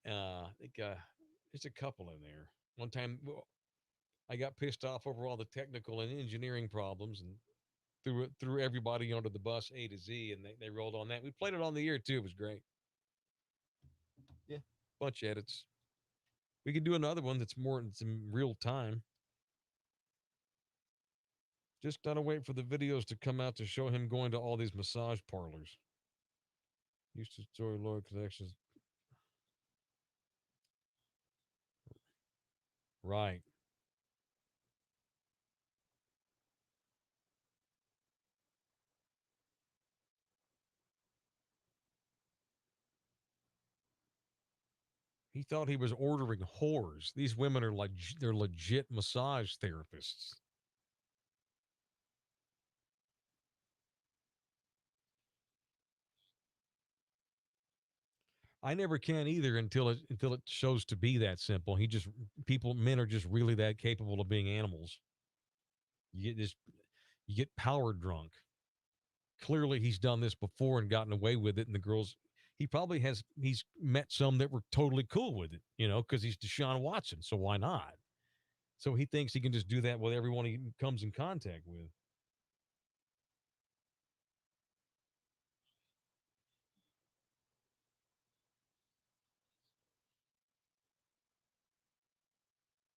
I think there's a couple in there. One time I got pissed off over all the technical and engineering problems and threw everybody under the bus A to Z, and they rolled on that. We played it on the air too. It was great. Yeah, bunch of edits. We could do another one that's in real time. Just gotta wait for the videos to come out to show him going to all these massage parlors. Used to story loyal connections. Right. He thought he was ordering whores. These women are like they're legit massage therapists. I never can either until it shows to be that simple. Men are just really that capable of being animals. You get power drunk. Clearly he's done this before and gotten away with it, and the girls he's met some that were totally cool with it, because he's Deshaun Watson, so why not? So he thinks he can just do that with everyone he comes in contact with.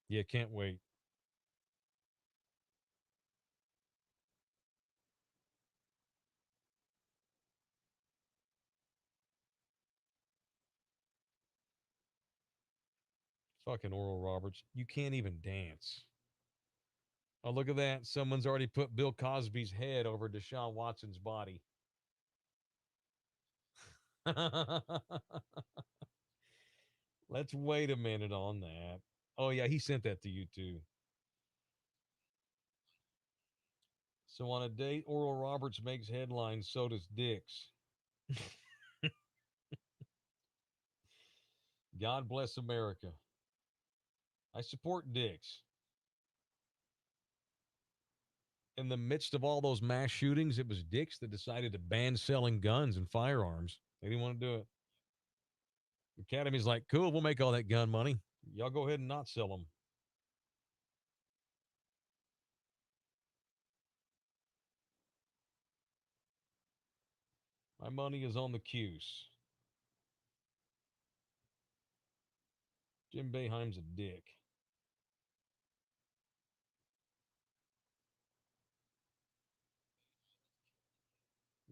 Yeah, can't wait. Fucking Oral Roberts. You can't even dance. Oh, look at that. Someone's already put Bill Cosby's head over Deshaun Watson's body. Let's wait a minute on that. Oh, yeah, he sent that to you too. So on a date, Oral Roberts makes headlines, so does Dix. God bless America. I support Dix. In the midst of all those mass shootings, it was Dix that decided to ban selling guns and firearms. They didn't want to do it. The Academy's like, cool, we'll make all that gun money. Y'all go ahead and not sell them. My money is on the Cuse. Jim Boeheim's a dick.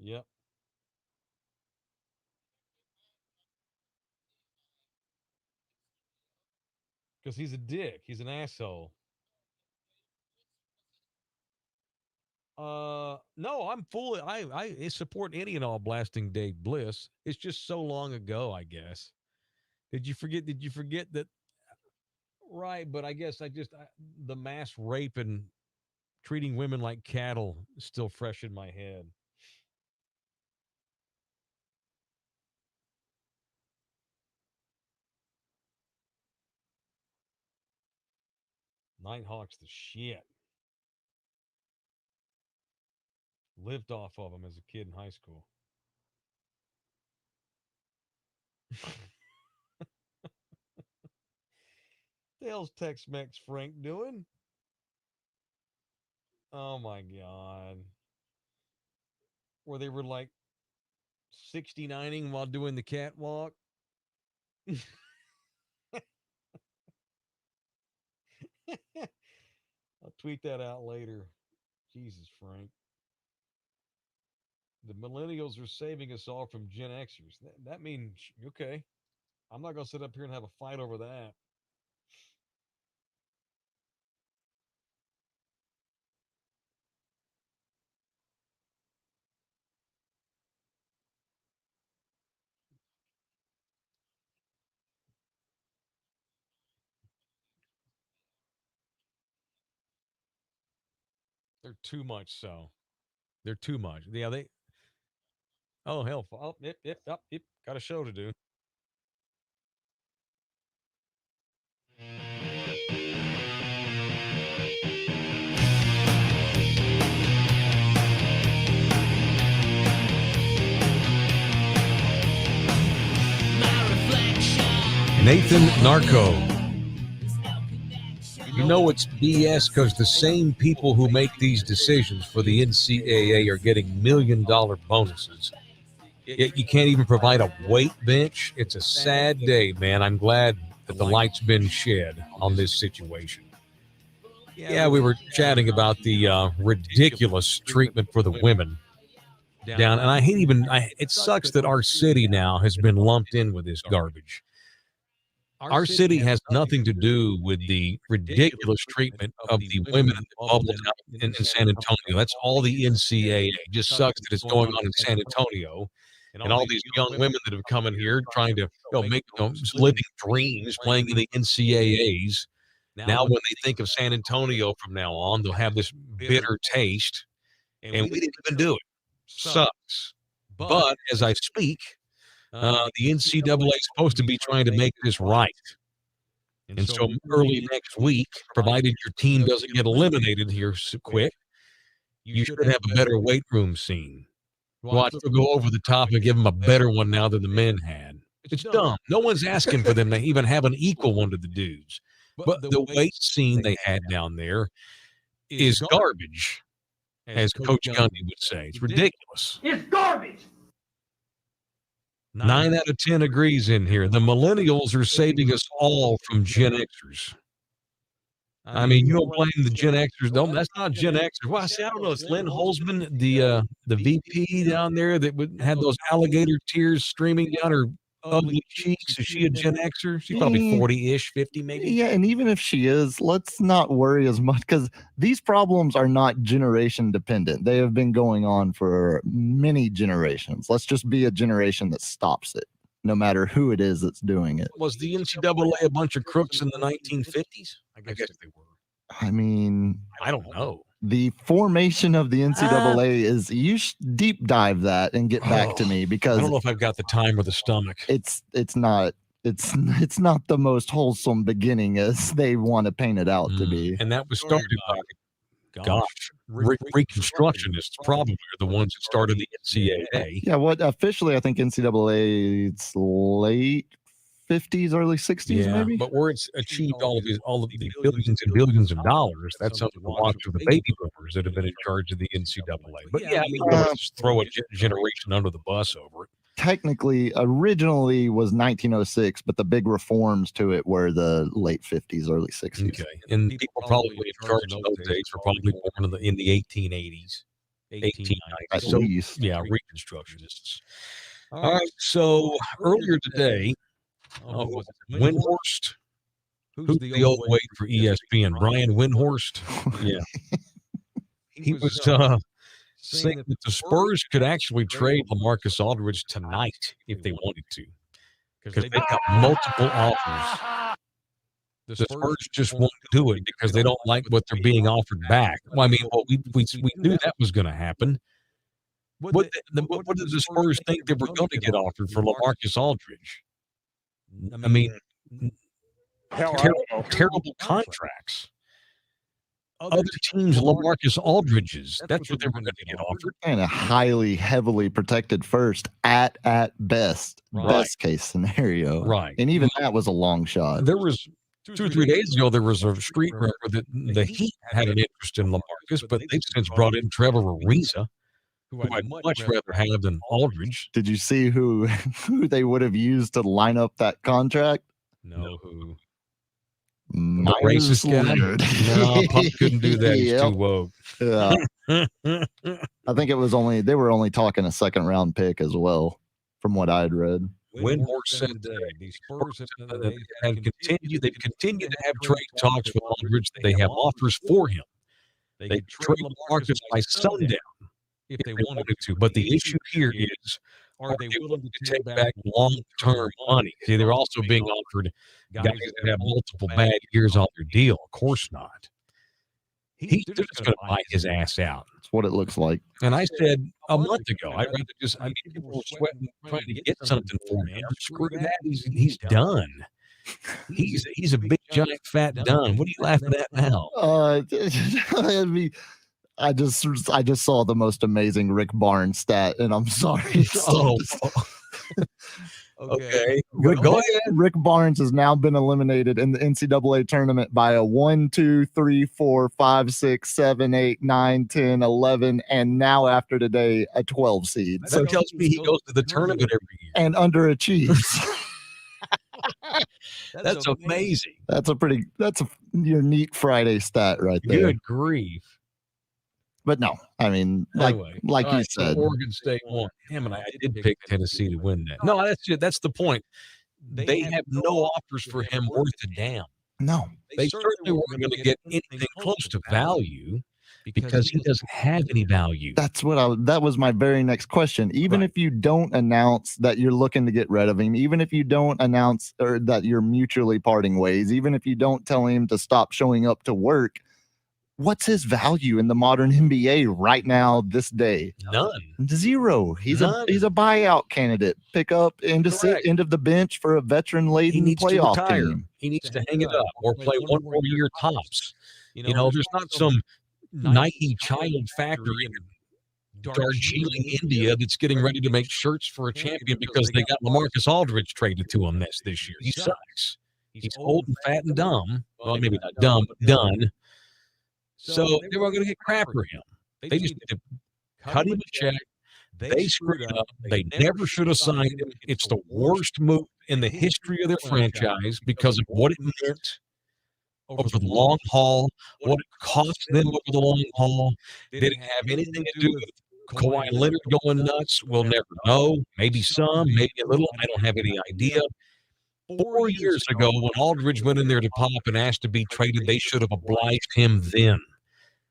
Yep. Because he's a dick. He's an asshole. No, I'm fully. I support any and all blasting Dave Bliss. It's just so long ago, I guess. Did you forget? Did you forget that? Right, but I guess the mass rape and treating women like cattle is still fresh in my head. Nighthawk's the shit. Lived off of them as a kid in high school. The hell's Tex-Mex Frank doing? Oh my God. Where they were like 69ing while doing the catwalk. I'll tweet that out later. Jesus, Frank. The millennials are saving us all from Gen Xers. That means, okay, I'm not going to sit up here and have a fight over that. They're too much so. They're too much. Yeah, they. Oh, hell. Oh, yep. Got a show to do. Nathan Narco. You know it's BS because the same people who make these decisions for the NCAA are getting $1 million bonuses. Yet you can't even provide a weight bench. It's a sad day, man. I'm glad that the light's been shed on this situation. Yeah, we were chatting about the ridiculous treatment for the women down. And it sucks that our city now has been lumped in with this garbage. Our city has nothing to do with the ridiculous treatment of the women in the bubble in San Antonio. That's all the NCAA. It just sucks that it's going on in San Antonio. And all these young women that have come in here trying to make living dreams playing in the NCAAs. Now, when they think of San Antonio from now on, they'll have this bitter taste. And we didn't even do it. Sucks. But as I speak, the NCAA is supposed to be trying to make this right. And so early next week, provided your team doesn't get eliminated here so quick, you should have a better weight room scene. Watch, they'll go over the top and give them a better one now than the men had. It's dumb. No one's asking for them to even have an equal one to the dudes. But the weight scene they had down there is garbage, as Coach Gundy would say. It's ridiculous. It's garbage. 9 out of 10 agrees in here. The millennials are saving us all from Gen Xers. I mean, you don't blame the Gen Xers. No, that's not Gen Xers. Well, I don't know. It's Lynn Holzman, the VP down there that had those alligator tears streaming down her ugly cheeks. Is she a Gen Xer? She's probably 40-ish, 50 maybe. Yeah, and even if she is, let's not worry as much because these problems are not generation dependent. They have been going on for many generations. Let's just be a generation that stops it, no matter who it is that's doing it. Was the NCAA a bunch of crooks in the 1950s? I guess they were. I mean, I don't know. The formation of the NCAA is, you should deep dive that and get back to me because I don't know if I've got the time or the stomach. It's not the most wholesome beginning as they want to paint it out to be. And that was started by, Reconstructionists probably are the ones that started the NCAA. Yeah, what officially I think NCAA it's late 50s, early 60s, maybe. But where it's achieved all of the billions and billions of dollars, that's something to watch for the baby boomers that have been in charge of the NCAA. But yeah, I mean, just throw a generation under the bus over it. Technically, originally was 1906, but the big reforms to it were the late 50s, early 60s. Okay, and people probably in charge of those days were probably born in the 1880s, 1890s. At least. Yeah, Reconstructionists. All right, so earlier today, Windhorst, who's the old weight for ESPN? Brian Windhorst. Yeah, he was saying that the Spurs could actually trade LaMarcus Aldridge tonight if they wanted to, because they've got multiple offers. The Spurs just won't do it because they don't like what they're being offered back. Well, I mean, we knew that was going to happen. What did the Spurs think they were going to get offered for LaMarcus Aldridge? I mean, terrible contracts. Other teams, LaMarcus Aldridge's, that's what they were going to get offered. And a highly, heavily protected first at best, best case scenario. Right. And even that was a long shot. There was 2 or 3 days ago, there was a street rumor that the Heat had an interest in LaMarcus, but they've since brought in Trevor Ariza, who I'd much rather have than Aldridge. Did you see who they would have used to line up that contract? No, who? The racist guy? No, Pump couldn't do that. He's too woke. Yeah. I think they were only talking a second round pick as well, from what I had read. Winmore said the Spurs they've continued to have trade talks with Aldridge. They have offers for him. They could trade LaMarcus by sundown if they wanted to. But the issue here is, are they willing to take back long-term money? See, they're also being offered guys that have multiple bad years on their deal. Of course not. He's just going to bite his ass out. That's what it looks like. And I said a month ago, I'd rather people were sweating trying to get something for him. Screw that. He's done. He's a big, giant, fat done. What are you laughing at now? I just saw the most amazing Rick Barnes stat, and I'm sorry. Okay. Go ahead. Rick Barnes has now been eliminated in the NCAA tournament by a 1, 2, 3, 4, 5, 6, 7, 8, 9, 10, 11, and now after today, a 12 seed. That tells me he goes to the tournament every year. And underachieves. That's amazing. That's your neat Friday stat right there. Good grief. But no, I mean, like you said, Oregon State won. Damn it, I did pick Tennessee to win that. No, that's the point. They have no offers for him worth a damn. No. They certainly weren't going to get anything close to value because he doesn't have any value. That was my very next question. Even if you don't announce that you're looking to get rid of him, even if you don't announce or that you're mutually parting ways, even if you don't tell him to stop showing up to work, what's his value in the modern NBA right now, this day? None. Zero. He's a buyout candidate. Pick up end of the bench for a veteran-laden playoff team. He needs to hang it up or play 1 more year tops. You know, there's not some Nike child factory in Darjeeling, India that's getting ready to make shirts for a champion because they got LaMarcus Aldridge traded to him this year. He sucks. He's old and fat and dumb. Well, maybe not dumb, but done. So they were going to get crap for him. They just need to cut him a check. They screwed up. They never should have signed him. It's the worst move in the history of their franchise because of what it meant over the long haul, what it cost them over the long haul. Did it have anything to do with Kawhi Leonard going nuts? We'll never know. Maybe some, maybe a little. I don't have any idea. 4 years ago, when Aldridge went in there to pop and asked to be traded, they should have obliged him then.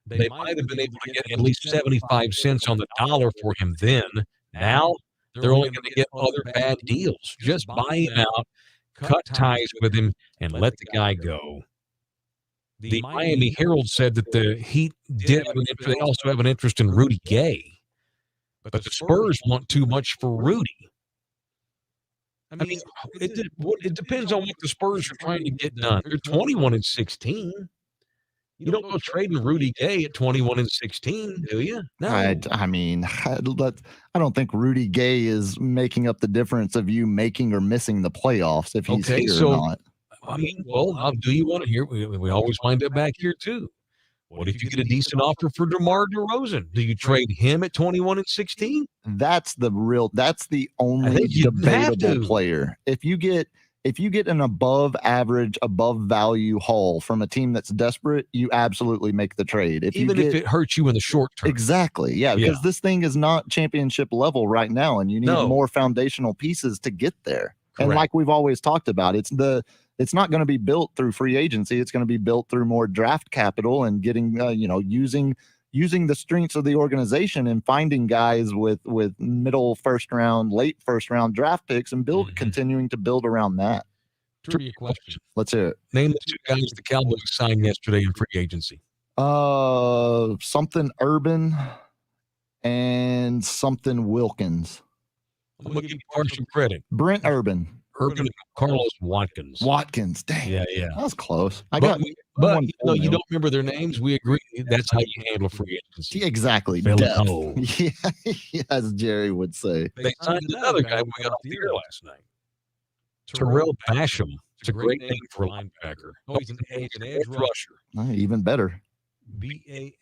They might have been able to get at least 75 cents on the dollar for him then. Now, they're only going to get other bad deals. Just buy him out, cut ties with him, and let the guy go. The Miami Herald said that the Heat did have they also have an interest in Rudy Gay. But the Spurs want too much for Rudy. I mean, it depends on what the Spurs are trying to get done. They're 21-16. You don't go trading Rudy Gay at 21-16, do you? No. I mean, I don't think Rudy Gay is making up the difference of you making or missing the playoffs if he's here or not. I mean, well, do you want to hear? We always wind up back here too. What if you get a decent offer for DeMar DeRozan? Do you trade him at 21-16? That's the only debatable player. If you get an above average, above value haul from a team that's desperate, you absolutely make the trade. If it hurts you in the short term. Exactly. Yeah, because this thing is not championship level right now, and you need more foundational pieces to get there. Correct. And like we've always talked about, it's not going to be built through free agency. It's going to be built through more draft capital and getting, using using the strengths of the organization and finding guys with middle first round, late first round draft picks and continuing to build around that. Trivia question. Let's hear it. Name the two guys the Cowboys signed yesterday in free agency. Something Urban and something Wilkins. I'm going to give you partial credit. Brent Urban. Urban and Carlos Watkins. Watkins. Dang. Yeah. That was close. But you don't remember their names. We agree. That's how you handle free agency. Exactly. Depth. Yeah, as Jerry would say. They signed another guy we got off the air last night. Terrell Basham. It's a great name for a linebacker. Oh, he's an edge rusher. Even better. Basham.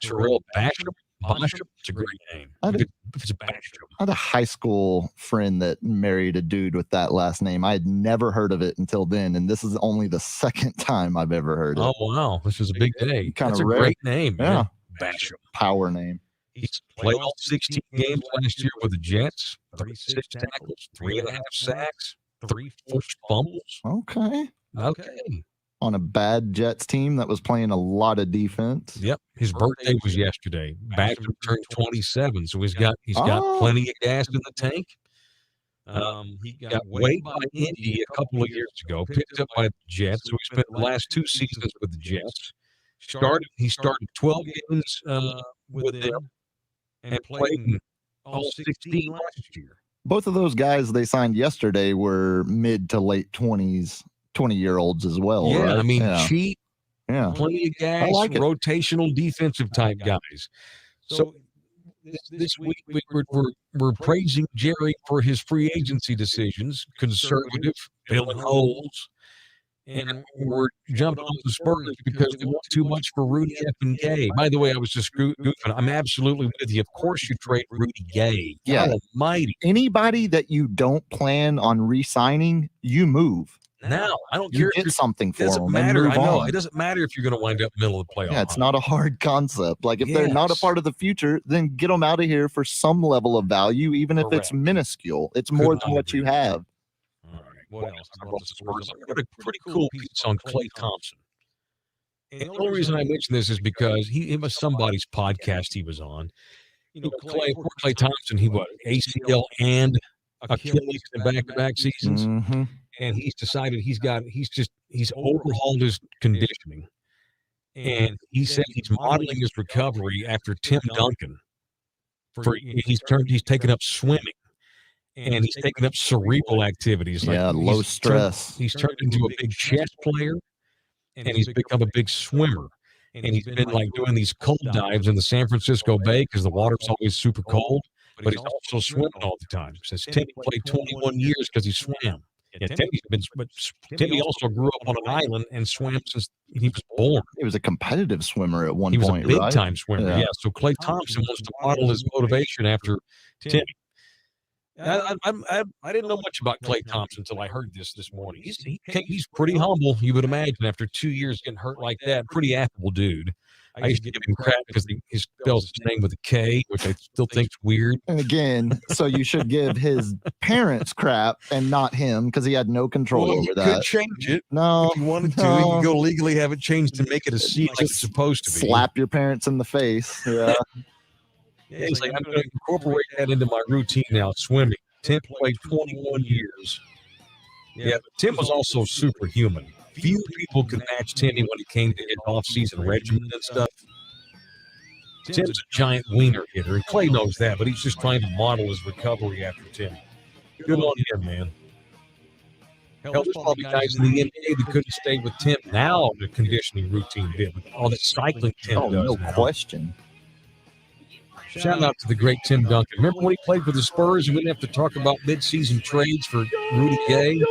Terrell Basham. Basham. It's a great name. It's a Basham. I had a high school friend that married a dude with that last name. I had never heard of it until then, and this is only the second time I've ever heard it. Oh, wow. This was a big day. That's a great name, man. Yeah. Basham. Power name. He's played all 16 games last year with the Jets. 36 tackles, 3.5 sacks, 3 forced fumbles. Okay. On a bad Jets team that was playing a lot of defense. Yep. His birthday was yesterday. Basham turned 27, so he's got plenty of gas in the tank. He got waived by Indy a couple of years ago, picked up by the Jets, so he spent the last 2 seasons with the Jets. He started 12 games with them and played in all 16 last year. Both of those guys they signed yesterday were mid to late 20-year-olds as well. Yeah, right? I mean, cheap, yeah, plenty of gas, rotational defensive type guys. So this week we're praising Jerry for his free agency decisions, conservative, filling holes. And we're jumping on the Spurs because they want too much for Rudy F. and Gay. By the way, I was just goofing. I'm absolutely with you. Of course you trade Rudy Gay. Yeah. God almighty. Anybody that you don't plan on re-signing, you move. Now, I don't You care. get something for Doesn't them. matter. And move I know. on. It doesn't matter if you're going to wind up middle of the playoff. Yeah, it's not a hard concept. Like if they're not a part of the future, then get them out of here for some level of value, even if it's minuscule. It's more than what you have. All right. What else? I got a pretty cool piece on Klay Thompson. And the only reason I mention this is because it was somebody's podcast he was on. You know, Klay Thompson, he ACL and Achilles in back-to-back seasons. Mm-hmm. And he's decided he's overhauled his conditioning. And he said he's modeling his recovery after Tim Duncan. He's taken up swimming. And he's taken up cerebral activities. Low stress. He's turned into a big chess player, and he's become a big swimmer. And he's been doing these cold dives in the San Francisco Bay because the water's always super cold. But he's also swimming all the time. Says Timmy played 21 years because he swam. Yeah, Timmy also grew up on an island and swam since he was born. He was a competitive swimmer at one He point, was a big-time swimmer, yeah. So Klay Thompson wants to model his motivation after Timmy. I didn't know much about Klay Thompson until I heard this morning. He's pretty humble, you would imagine, after 2 years getting hurt like that. Pretty affable dude. I used to give him crap because he spells his name with a K, which I still think's weird. And again, so you should give his parents crap and not him because he had no control over that. You could change it. No. If you wanted to, you can go legally have it changed and make it a C like it's supposed to be. Slap your parents in the face. Yeah. He's like, I'm going to incorporate that into my routine now, swimming. Tim played 21 years. Yeah, but Tim was also superhuman. Few people could match Timmy when it came to his off-season regimen and stuff. Tim's a giant wiener hitter, and Klay knows that, but he's just trying to model his recovery after Timmy. Good on him, man. Hell, there's probably guys in the NBA that couldn't stay with Tim now the conditioning routine did, with all that cycling Tim does no now. question. Shout out to the great Tim Duncan. Remember when he played for the Spurs and we didn't have to talk about mid-season trades for Rudy Gay?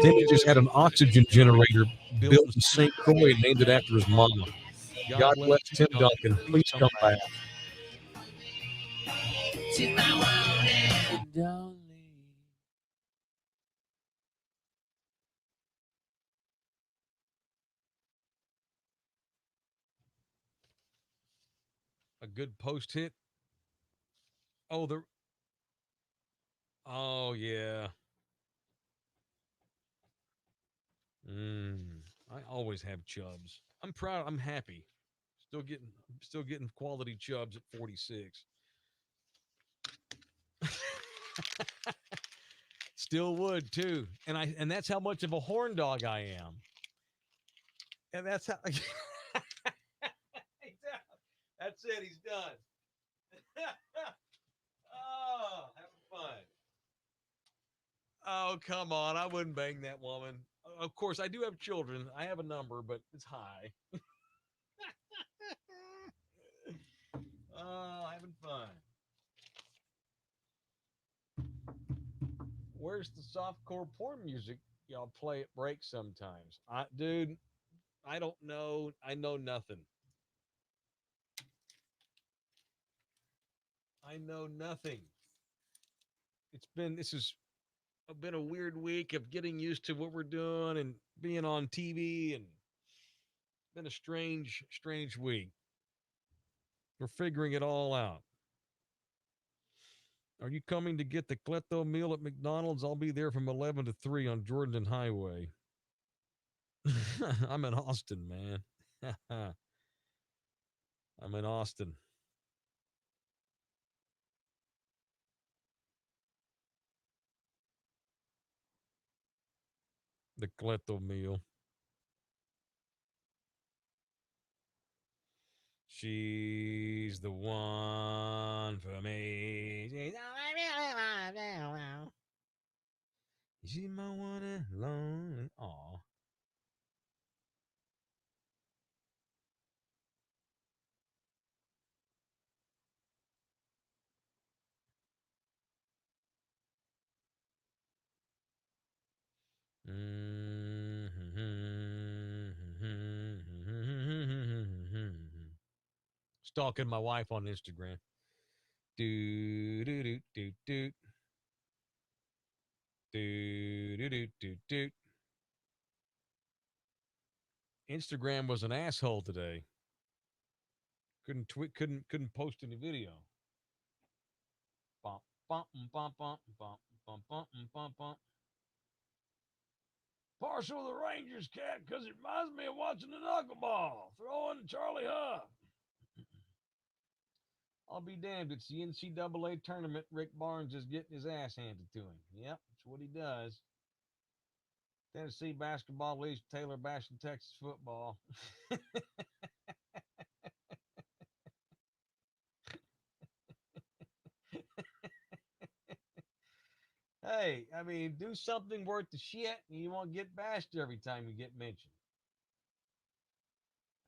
Timmy just had an oxygen generator built in St. Croix and named it after his mama. God bless Tim Duncan. Please come back. A good post hit. Oh, yeah. I always have chubs. I'm proud. I'm happy. Still getting quality chubs at 46. Still would too. And that's how much of a horn dog I am. And that's how he's out. That's it, he's done. Oh, having fun. Oh, come on. I wouldn't bang that woman. Of course, I do have children. I have a number, but it's high. Oh, having fun. Where's the softcore porn music y'all play at break sometimes? Dude, I don't know. I know nothing. I know nothing. This has been a weird week of getting used to what we're doing and being on TV, and it's been a strange week. We're figuring it all out. Are you coming to get the Kletho meal at McDonald's? I'll be there from 11 to 3 on Jordan Highway. I'm in Austin, man. I'm in Austin. The Kletho meal. She's the one for me. She's my one and lonely. Aw. Stalking my wife on Instagram. Do do do do do. Do do do do do. Instagram was an asshole today. Couldn't tweet, couldn't post any video. Bump, bump, bump, bump, bump, bump, bump, bump, bump. Partial of the Rangers, cat, because it reminds me of watching the knuckleball. Throwing Charlie Huff. I'll be damned. It's the NCAA tournament. Rick Barnes is getting his ass handed to him. Yep, that's what he does. Tennessee basketball leads Taylor bashing Texas football. Hey, I mean, do something worth the shit and you won't get bashed every time you get mentioned.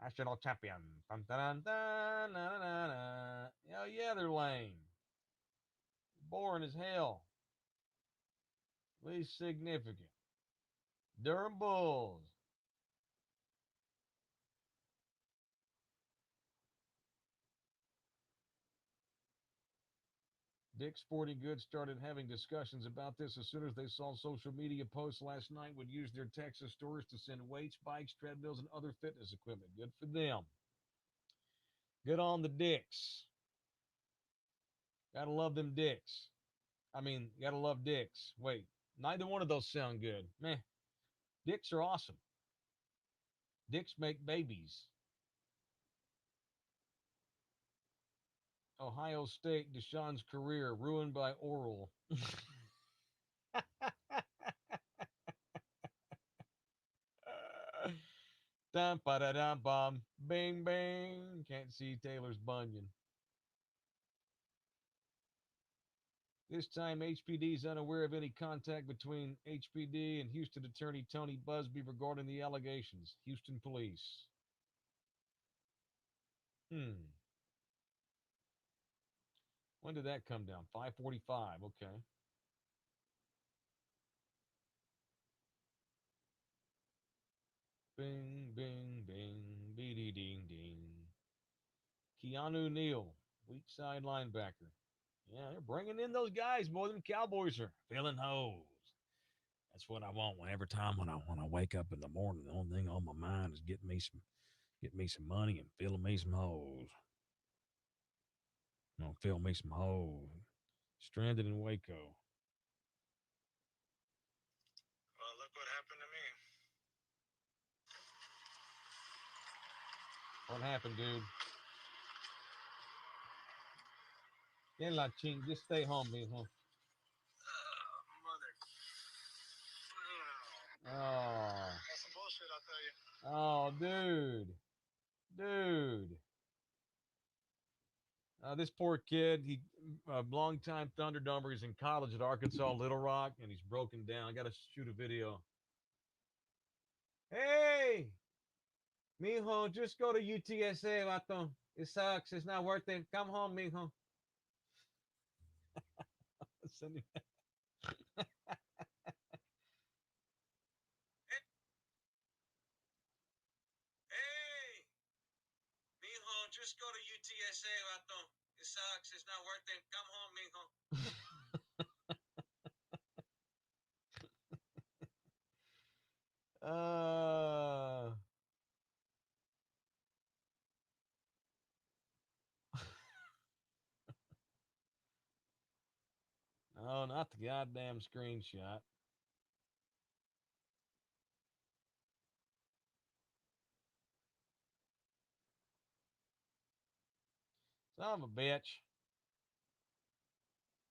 National champion. Dun, dun, dun, dun, dun, dun, dun. Oh, yeah, they're lame. Boring as hell. Least significant. Durham Bulls. Dick's Sporting Goods started having discussions about this as soon as they saw social media posts last night would use their Texas stores to send weights, bikes, treadmills, and other fitness equipment. Good for them. Good on the Dicks. Gotta love them Dicks. I mean, gotta love Dicks. Wait, neither one of those sound good. Meh. Dicks are awesome. Dicks make babies. Ohio State, Deshaun's career ruined by oral. Dum ba da dum bum. Bing bang. Can't see Taylor's bunion. This time, HPD is unaware of any contact between HPD and Houston attorney Tony Busby regarding the allegations. Houston police. When did that come down? 5:45. Okay. Bing, bing, bing, beady ding ding. Keanu Neal, weak side linebacker. Yeah, they're bringing in those guys more than Cowboys are. Filling holes. That's what I want. Every time when I wake up in the morning, the only thing on my mind is get me some money and filling me some holes. Fill me some holes. Stranded in Waco. Well, look what happened to me. What happened, dude? Get la ching. Just stay home, mijo. Oh. That's some bullshit, I'll tell you. Oh, dude. This poor kid, he a longtime Thunderdumber. He's in college at Arkansas Little Rock, and he's broken down. I got to shoot a video. Hey, mijo, just go to UTSA, vato. It sucks. It's not worth it. Come home, mijo. Hey, mijo, just go to UTSA, vato. It sucks. It's not worth it. Come home, mijo. Oh, not the goddamn screenshot. Son of a bitch.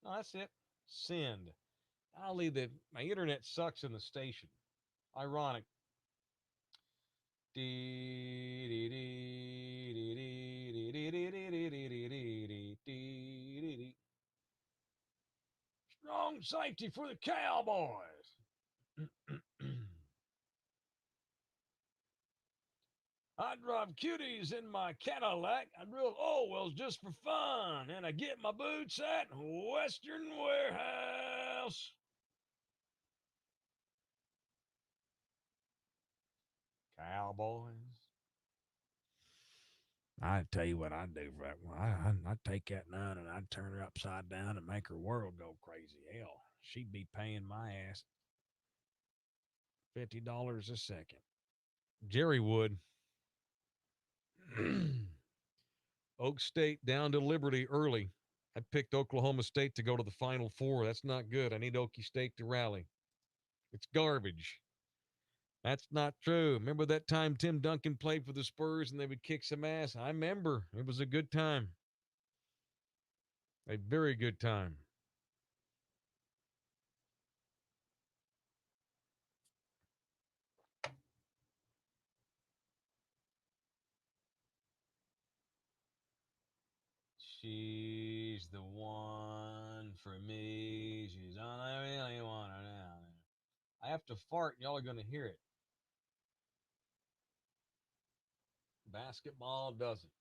No, that's it. Send. I'll leave the. My internet sucks in the station. Ironic. Strong safety for the Cowboys. I drive cuties in my Cadillac. I drill oil wells just for fun. And I get my boots at Western Warehouse. Cowboys. I tell you what I'd do for that one. I'd take that nun and I'd turn her upside down and make her world go crazy. Hell, she'd be paying my ass $50 a second. Jerry would. Oak State down to Liberty early. I picked Oklahoma State to go to the Final Four. That's not good. I need Okie State to rally. It's garbage. That's not true. Remember that time Tim Duncan played for the Spurs and they would kick some ass? I remember. It was a good time. A very good time. She's the one for me. She's all I really want her now. I have to fart and y'all are going to hear it. Basketball doesn't.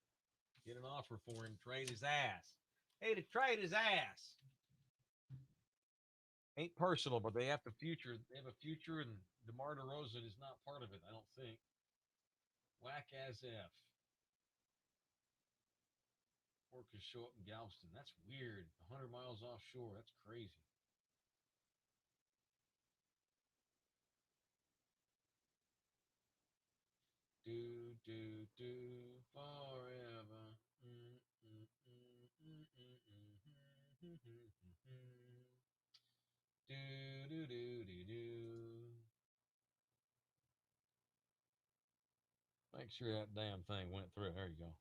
Get an offer for him. Trade his ass. Hey, to trade his ass. Ain't personal, but they have a future. They have a future, and DeMar DeRozan is not part of it, I don't think. Whack as F. Orcas show up in Galveston. That's weird. 100 miles offshore. That's crazy. Do, do, do, forever. Do, do, do, do, do. Make sure that damn thing went through. There you go.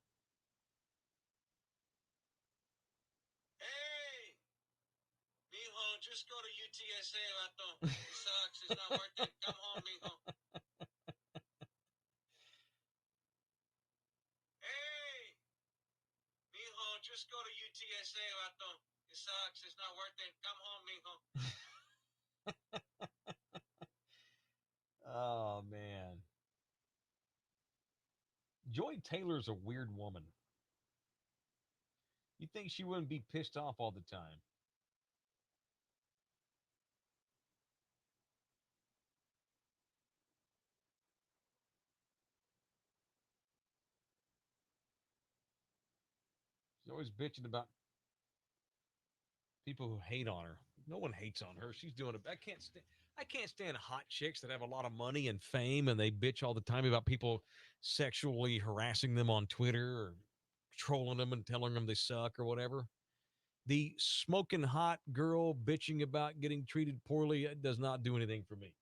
Hey, mijo, just go to UTSA, vato. It sucks. It's not worth it. Come home, mijo. Hey, mijo, just go to UTSA, vato. It sucks. It's not worth it. Come home, mijo. Oh, man. Joy Taylor's a weird woman. You'd think she wouldn't be pissed off all the time. She's always bitching about people who hate on her. No one hates on her. She's doing it. I can't stand hot chicks that have a lot of money and fame and they bitch all the time about people sexually harassing them on Twitter or trolling them and telling them they suck or whatever. The smoking hot girl bitching about getting treated poorly does not do anything for me.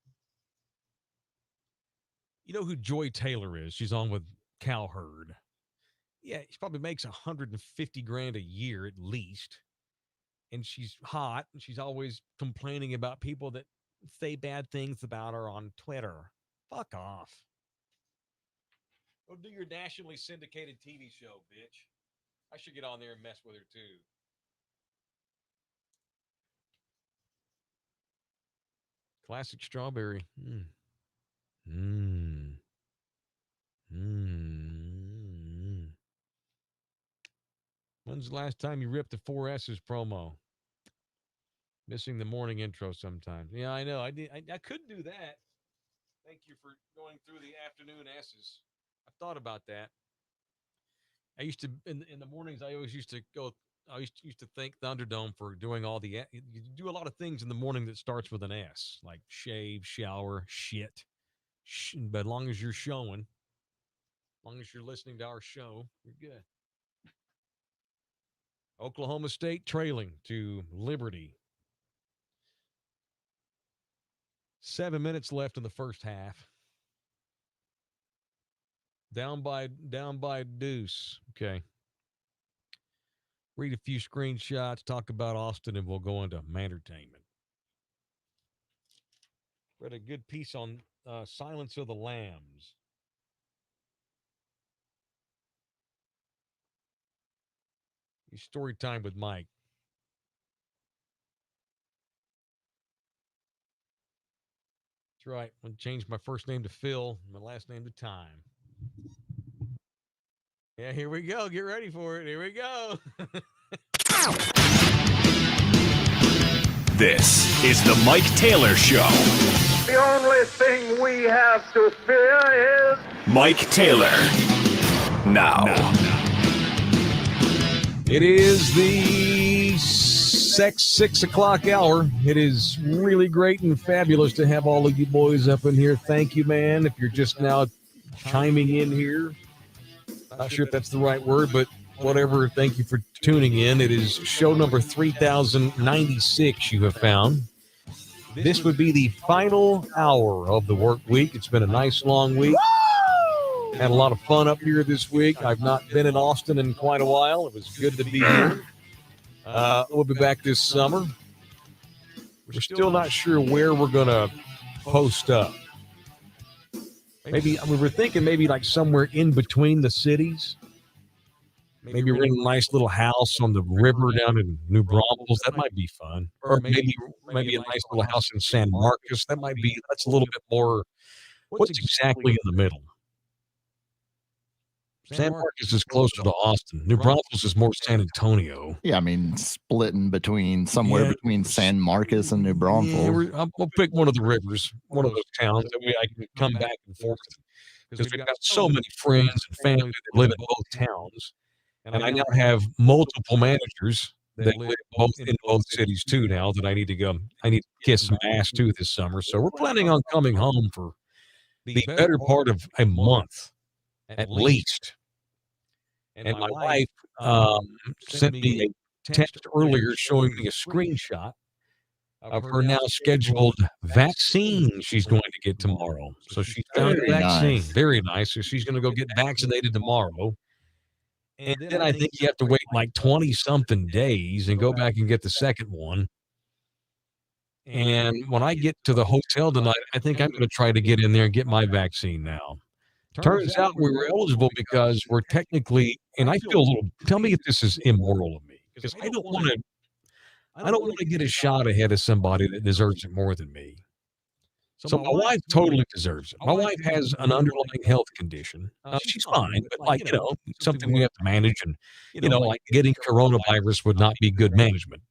You know who Joy Taylor is? She's on with Cowherd. Yeah, she probably makes $150,000 a year at least. And she's hot, and she's always complaining about people that say bad things about her on Twitter. Fuck off. Go do your nationally syndicated TV show, bitch. I should get on there and mess with her, too. Classic strawberry. When's the last time you ripped the 4S's promo? Missing the morning intro sometimes. Yeah, I know. I could do that. Thank you for going through the afternoon S's. I thought about that. I used to in the mornings. I always used to go. I used to thank Thunderdome for doing all the. You do a lot of things in the morning that starts with an S, like shave, shower, shit. But as long as you're showing, as long as you're listening to our show, you're good. Oklahoma State trailing to Liberty. 7 minutes left in the first half. Down by deuce. Okay. Read a few screenshots, talk about Austin, and we'll go into entertainment. Read a good piece on Silence of the Lambs. Story time with Mike. That's right. I'm going to change my first name to Phil, my last name to Time. Yeah, here we go. Get ready for it. Here we go. This is the Mike Taylor Show. The only thing we have to fear is Mike Taylor. Now. It is the 6 o'clock hour. It is really great and fabulous to have all of you boys up in here. Thank you, man. If you're just now chiming in here, not sure if that's the right word, but whatever. Thank you for tuning in. It is show number 3096 you have found. This would be the final hour of the work week. It's been a nice long week. Had a lot of fun up here this week. I've not been in Austin in quite a while. It was good to be here. We'll be back this summer. We're still not sure where we're going to post up. Maybe we were thinking maybe like somewhere in between the cities. Maybe we're in a nice little house on the river down in New Braunfels. That might be fun. Or maybe a nice little house in San Marcos. That's a little bit more. What's exactly in the middle? San Marcos is closer to Austin. New Braunfels is more San Antonio. Yeah, I mean, splitting between somewhere between San Marcos and New Braunfels. Yeah, I'll pick one of the rivers, one of those towns that I can come back and forth because we've got so many friends and family that live in both towns. And I now have multiple managers that live in both cities too now that I need to go. I need to kiss some ass too this summer. So we're planning on coming home for the better part of a month at least. And my wife sent me a text earlier showing me a screenshot of her now scheduled vaccine she's going to get tomorrow. So she found a vaccine. Nice. Very nice. So she's going to go get vaccinated tomorrow. And then I think you have to wait like 20-something days and go back and get the second one. And when I get to the hotel tonight, I think I'm going to try to get in there and get my vaccine now. Turns out we were eligible because we're technically, and I feel a little, tell me if this is immoral of me, because I don't want to get a shot ahead of somebody that deserves it more than me. So my wife totally deserves it. My wife has an underlying health condition. She's fine, but something we have to manage. And, like getting coronavirus would not be good management.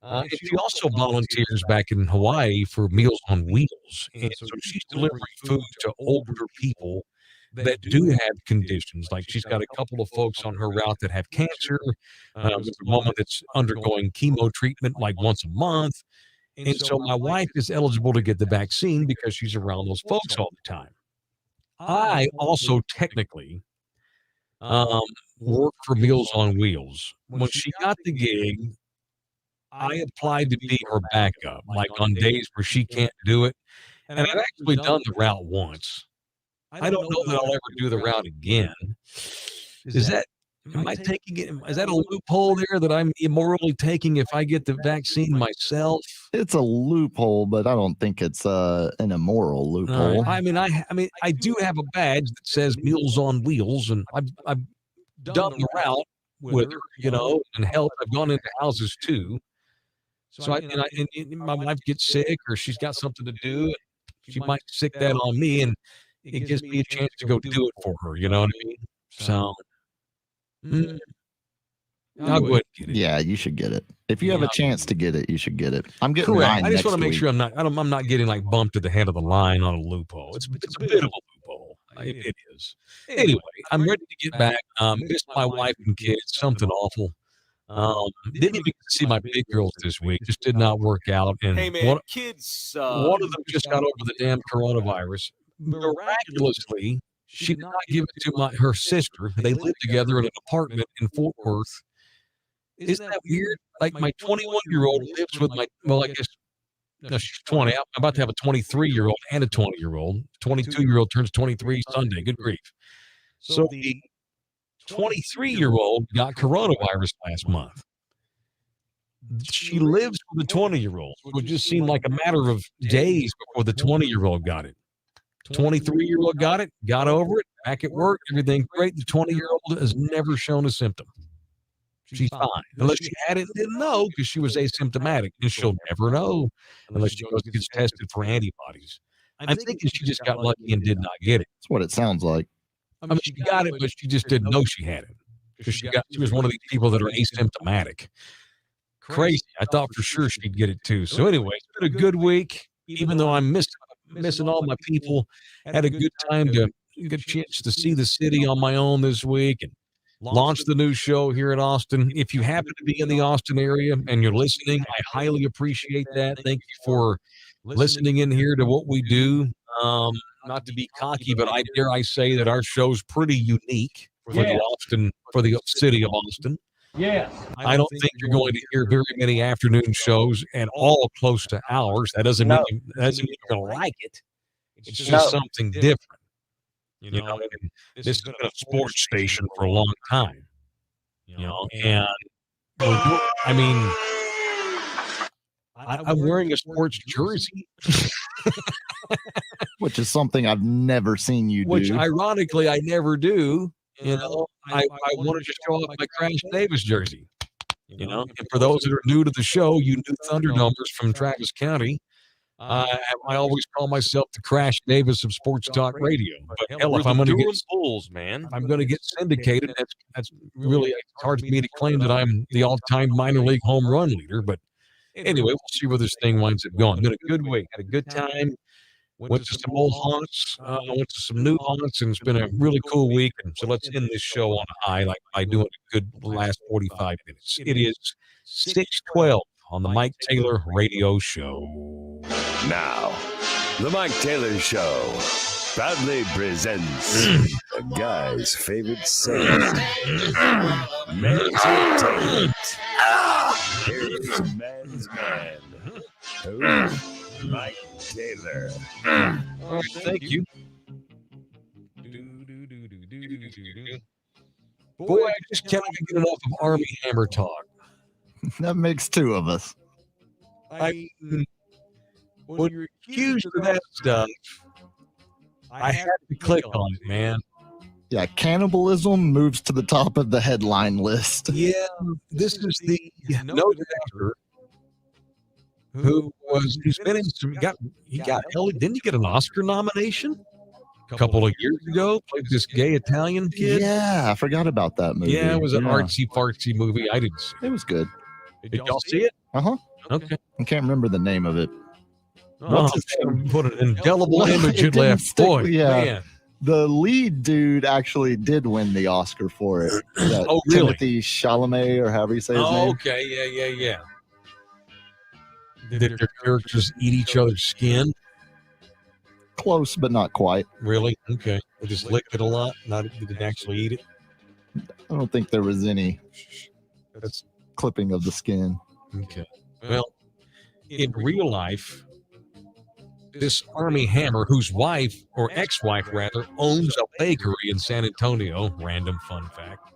And she also volunteers back in Hawaii for Meals on Wheels. And so she's delivering food to older people that do have conditions. Like she's got a couple of folks on her route that have cancer. There's a woman that's undergoing chemo treatment like once a month. And so my wife is eligible to get the vaccine because she's around those folks all the time. I also technically work for Meals on Wheels. When she got the gig, I applied to be her backup, like on days where she can't do it. And I've actually done the route once. I don't know that I'll ever do the route again. Is that Am I taking it? Is that a loophole there that I'm immorally taking if I get the vaccine myself? It's a loophole, but I don't think it's an immoral loophole. I mean, I do have a badge that says Meals on Wheels, and I've done the route with her, and helped. I've gone into houses too. So my wife gets sick or she's got something to do. She might sick that on me, and it gives me a chance to go do it for her. You know what I mean? So. I'll go ahead and get it. Yeah, you should get it. If you have a chance to get it, you should get it. I'm getting correct. mine I just want to make week. sure I'm not getting like bumped at the head of the line on a loophole. It's a bit of a loophole. It is. Anyway, I'm ready to get back. Missed my wife and kids. Something awful. Didn't even see my big girls this week. Just did not work out. And hey man, kids. One of them just got over the damn coronavirus. Miraculously, she did not give it to her sister. They live together in an apartment in Fort Worth. Isn't that weird? Like my 21-year-old lives with I guess no, she's 20. I'm about to have a 23-year-old and a 20-year-old. 22-year-old turns 23 Sunday. Good grief. So the 23-year-old got coronavirus last month. She lives with the 20-year-old. It would just seem like a matter of days before the 20-year-old got it. 23-year-old got it, got over it, back at work, everything great. The 20-year-old has never shown a symptom. She's fine. Unless she had it and didn't know because she was asymptomatic. And she'll never know unless she goes and gets tested for antibodies. I'm thinking she just got lucky and did not get it. That's what it sounds like. I mean, she got it, but she just didn't know she had it. Because she was one of these people that are asymptomatic. Crazy. I thought for sure she'd get it too. So anyway, it's been a good week, even though I'm missing all my people. Had a good time to get a chance to see the city on my own this week and launch the new show here in Austin. If you happen to be in the Austin area and you're listening, I highly appreciate that. Thank you for listening in here to what we do. Not to be cocky, but I dare say that our show's pretty unique for the city of Austin. Yes. I don't think you're going to hear very many afternoon shows at all close to ours. That doesn't mean you're going to like it. It's just something different. This has been a sports station for a long time. And I'm wearing a sports jersey. Which is something I've never seen you do. Which, ironically, I never do. I wanted to show off my Crash Davis jersey. And for those that are new to the show, you knew Thundernumbers from Travis County. I always call myself the Crash Davis of Sports Talk Radio. But hell, if I'm going to get Bulls, man, I'm going to get syndicated. That's really hard for me to claim that I'm the all-time minor league home run leader. But anyway, we'll see where this thing winds up going. Been a good week. Had a good time. Went to some old haunts. Went to some new haunts, and it's been a really cool week. And so let's end this show on a high, like by doing a good last 45 minutes. It is 6:12 on the Mike Taylor Radio Show. Now, the Mike Taylor Show proudly presents a guy's favorite segment, Entertainment. Here's man's man, Mike Taylor. All right, thank you. Boy, I just cannot get enough of Armie Hammer talk. That makes two of us. When you're accused of that stuff, I have to click on it, man. Yeah, cannibalism moves to the top of the headline list. Yeah, this is the noted actor who's been in some. Didn't he get an Oscar nomination a couple of years ago? Played this gay Italian kid. Yeah, I forgot about that movie. Yeah, it was an artsy fartsy movie. I didn't see it. It was good. Did y'all see it? Okay. I can't remember the name of it. Put an indelible image in left. Boy, man. The lead dude actually did win the Oscar for it. Oh, really? Timothy Chalamet, or however you say his name. Okay, yeah. Did their characters eat each other's skin? Close, but not quite. Really? Okay. They just licked it a lot. They didn't actually eat it. I don't think there was any That's clipping of the skin. okay. Well, in real life, this Armie Hammer, whose wife, or ex-wife rather, owns a bakery in San Antonio, random fun fact,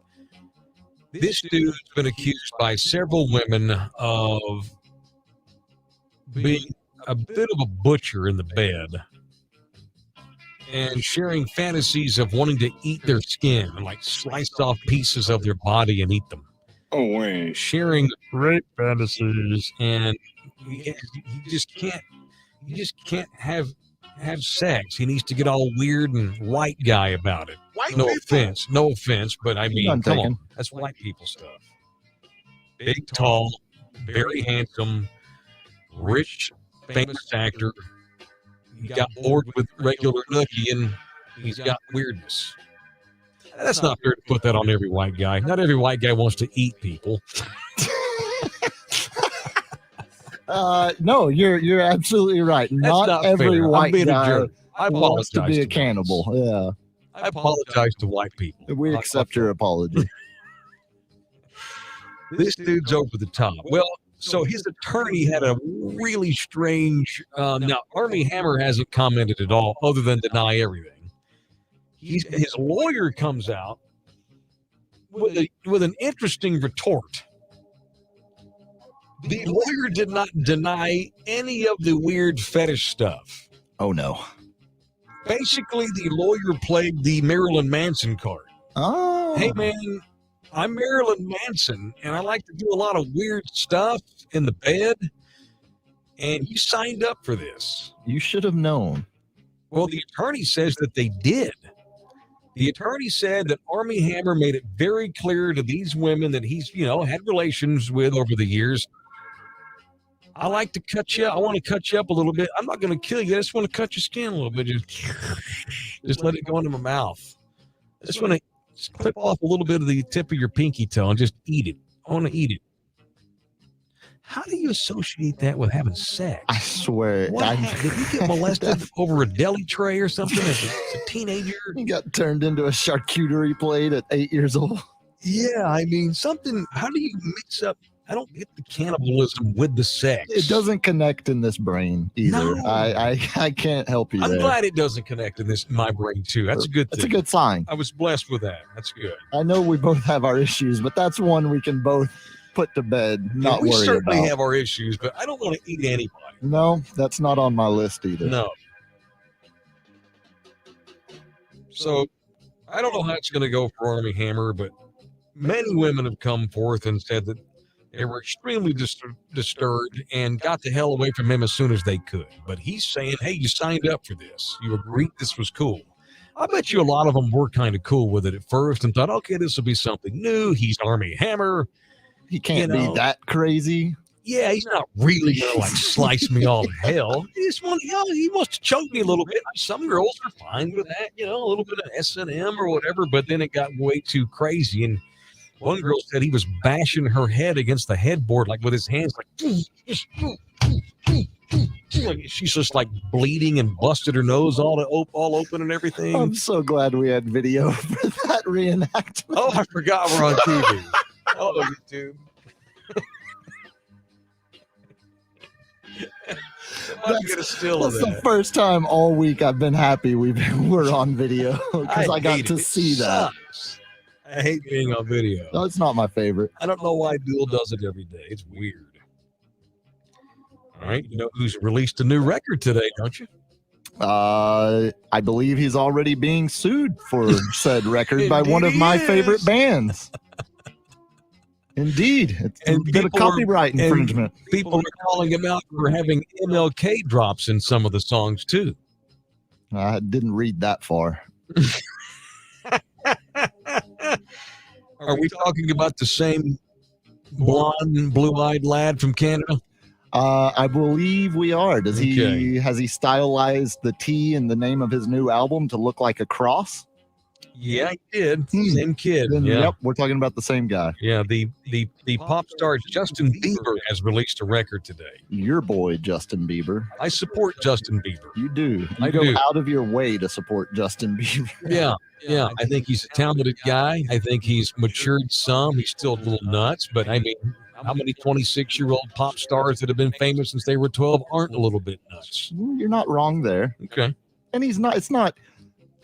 This dude's been accused by several women of being a bit of a butcher in the bed and sharing fantasies of wanting to eat their skin and like slice off pieces of their body and eat them. Oh, wait. Sharing rape fantasies, and you just can't have sex. He needs to get all weird and white guy about it. No offense, but I mean, come on, that's white people stuff. Big, tall, very handsome, rich, famous actor. He got bored with regular nookie and he's got weirdness. That's not fair to put that on every white guy. Not every white guy wants to eat people. No, you're absolutely right. Not every fair. white guy I wants to be a to cannibal. Yeah, I apologize to white people. we accept your apology. This dude's over the top. Well, so his attorney had a really strange. Now, Armie Hammer hasn't commented at all, other than deny everything. His lawyer comes out with an interesting retort. The lawyer did not deny any of the weird fetish stuff. Oh no! Basically, the lawyer played the Marilyn Manson card. Oh, Hey man, I'm Marilyn Manson, and I like to do a lot of weird stuff in the bed, and you signed up for this. you should have known. Well, the attorney says that they did. The attorney said that Armie Hammer made it very clear to these women that he's, had relations with over the years. I like to cut you. I want to cut you up a little bit. I'm not going to kill you. I just want to cut your skin a little bit. Just let it go into my mouth. I just want to clip off a little bit of the tip of your pinky toe and just eat it. I want to eat it. How do you associate that with having sex? I swear. Did you get molested over a deli tray or something as a teenager? He got turned into a charcuterie plate at 8 years old. Yeah, I mean, how do you mix up? I don't get the cannibalism with the sex. It doesn't connect in this brain either. No. I can't help you I'm there. glad it doesn't connect in my brain too. That's a good thing. That's a good sign. I was blessed with that. That's good. I know we both have our issues, but that's one we can both put to bed, not we worry certainly about. have our issues, but I don't want to eat anybody. No, that's not on my list either. No. So I don't know how it's going to go for Armie Hammer, but many women have come forth and said that they were extremely disturbed and got the hell away from him as soon as they could. But he's saying, hey, you signed up for this. You agreed this was cool. I bet you a lot of them were kind of cool with it at first and thought, okay, this will be something new. He's Armie Hammer. He can't be that crazy. Yeah, he's not really going to slice me all to hell. He wants to choke me a little bit. Some girls are fine with that, a little bit of S&M or whatever, but then it got way too crazy. And one girl said he was bashing her head against the headboard, like with his hands, like she's just like bleeding and busted her nose all open and everything. I'm so glad we had video for that reenactment. Oh, I forgot we're on TV. Hello, YouTube. That's the first time all week I've been happy we're on video because I got to see that. I hate being on video. No, it's not my favorite. I don't know why Duel does it every day. It's weird. All right, you know who's released a new record today, don't you? I believe he's already being sued for said record by one of my favorite bands. Indeed. It's a bit of copyright infringement. People are calling him out for having MLK drops in some of the songs, too. I didn't read that far. Are we talking about the same blonde, blue-eyed lad from Canada? I believe we are. Has he stylized the T in the name of his new album to look like a cross? Yeah, he did. Same kid. Then, yeah. Yep, we're talking about the same guy. Yeah, the pop star Justin Bieber has released a record today. Your boy, Justin Bieber. I support Justin Bieber. You do. I go do. out of your way to support Justin Bieber. Yeah. I think he's a talented guy. I think he's matured some. He's still a little nuts, but I mean, how many 26-year-old pop stars that have been famous since they were 12 aren't a little bit nuts? You're not wrong there. Okay. And it's not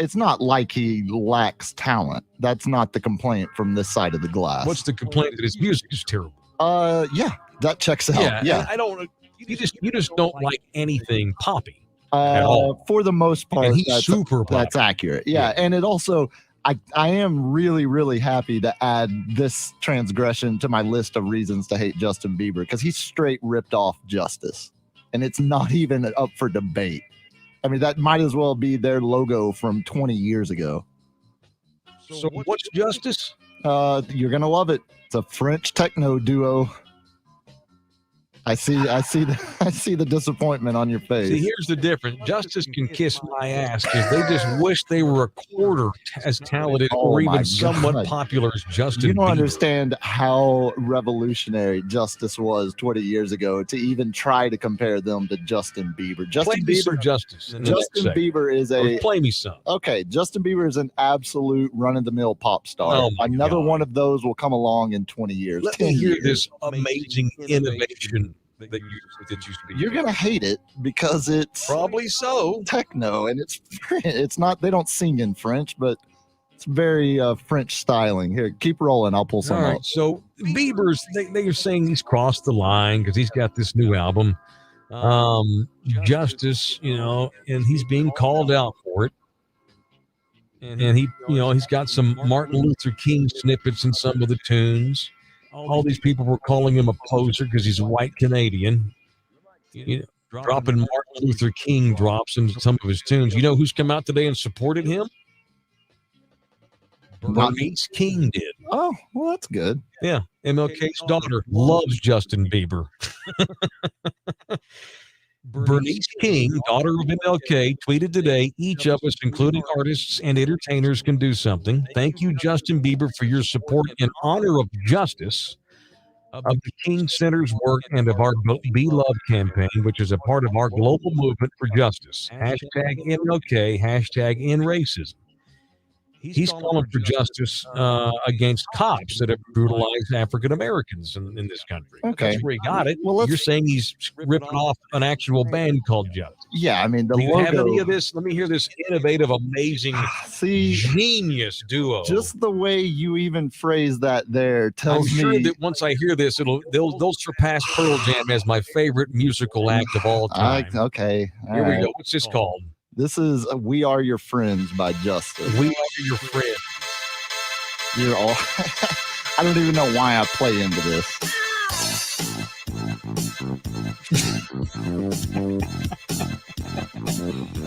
it's not like he lacks talent. That's not the complaint from this side of the glass. What's the complaint? That his music is terrible. Yeah, that checks out. Yeah. I don't. You just don't like anything poppy at all. For the most part, And he's super poppy. that's accurate. Yeah, and it also. I am really, really happy to add this transgression to my list of reasons to hate Justin Bieber because he's straight ripped off Justice, and it's not even up for debate. I mean, that might as well be their logo from 20 years ago. So what's Justice? You're gonna love it. It's a French techno duo. I see the disappointment on your face. See, here's the difference. Justice can kiss my ass because they just wish they were a quarter as talented or even somewhat popular as Justin Bieber. You don't understand how revolutionary Justice was 20 years ago to even try to compare them to Justin Bieber. Justin Bieber, Justice. Justin Bieber is a play me some. Okay, Justin Bieber is an absolute run-of-the-mill pop star. Another one of those will come along in 20 years. Let me hear this amazing innovation that used to be. You're gonna hate it because it's probably so techno, and it's not. They don't sing in French, but it's very French styling. Here, keep rolling. I'll pull some All right, up. so Bieber's they are saying he's crossed the line because he's got this new album, Justice, and he's being called out for it. And he's got some Martin Luther King snippets in some of the tunes. All these people were calling him a poser because he's a white Canadian. Dropping Martin Luther King drops in some of his tunes. You know who's come out today and supported him? Bernice King did. Oh, well, that's good. Yeah, MLK's daughter loves Justin Bieber. Bernice King, daughter of MLK, tweeted today, each of us, including artists and entertainers, can do something. Thank you, Justin Bieber, for your support in honor of justice, of the King Center's work, and of our Be Love campaign, which is a part of our global movement for justice. Hashtag MLK, hashtag end racism. He's calling for justice against cops that have brutalized African Americans in this country. Okay. That's where he got it. Well, you're saying he's ripping off an actual band called Justice. Yeah, I mean, Do you have any of this? Let me hear this innovative, amazing, genius duo. Just the way you even phrase that there tells I'm sure me that once I hear this, they'll surpass Pearl Jam as my favorite musical act of all time. Okay. Here we go. What's this called? This is We Are Your Friends by Justice. We Are Your Friend. You're all. I don't even know why I play into this.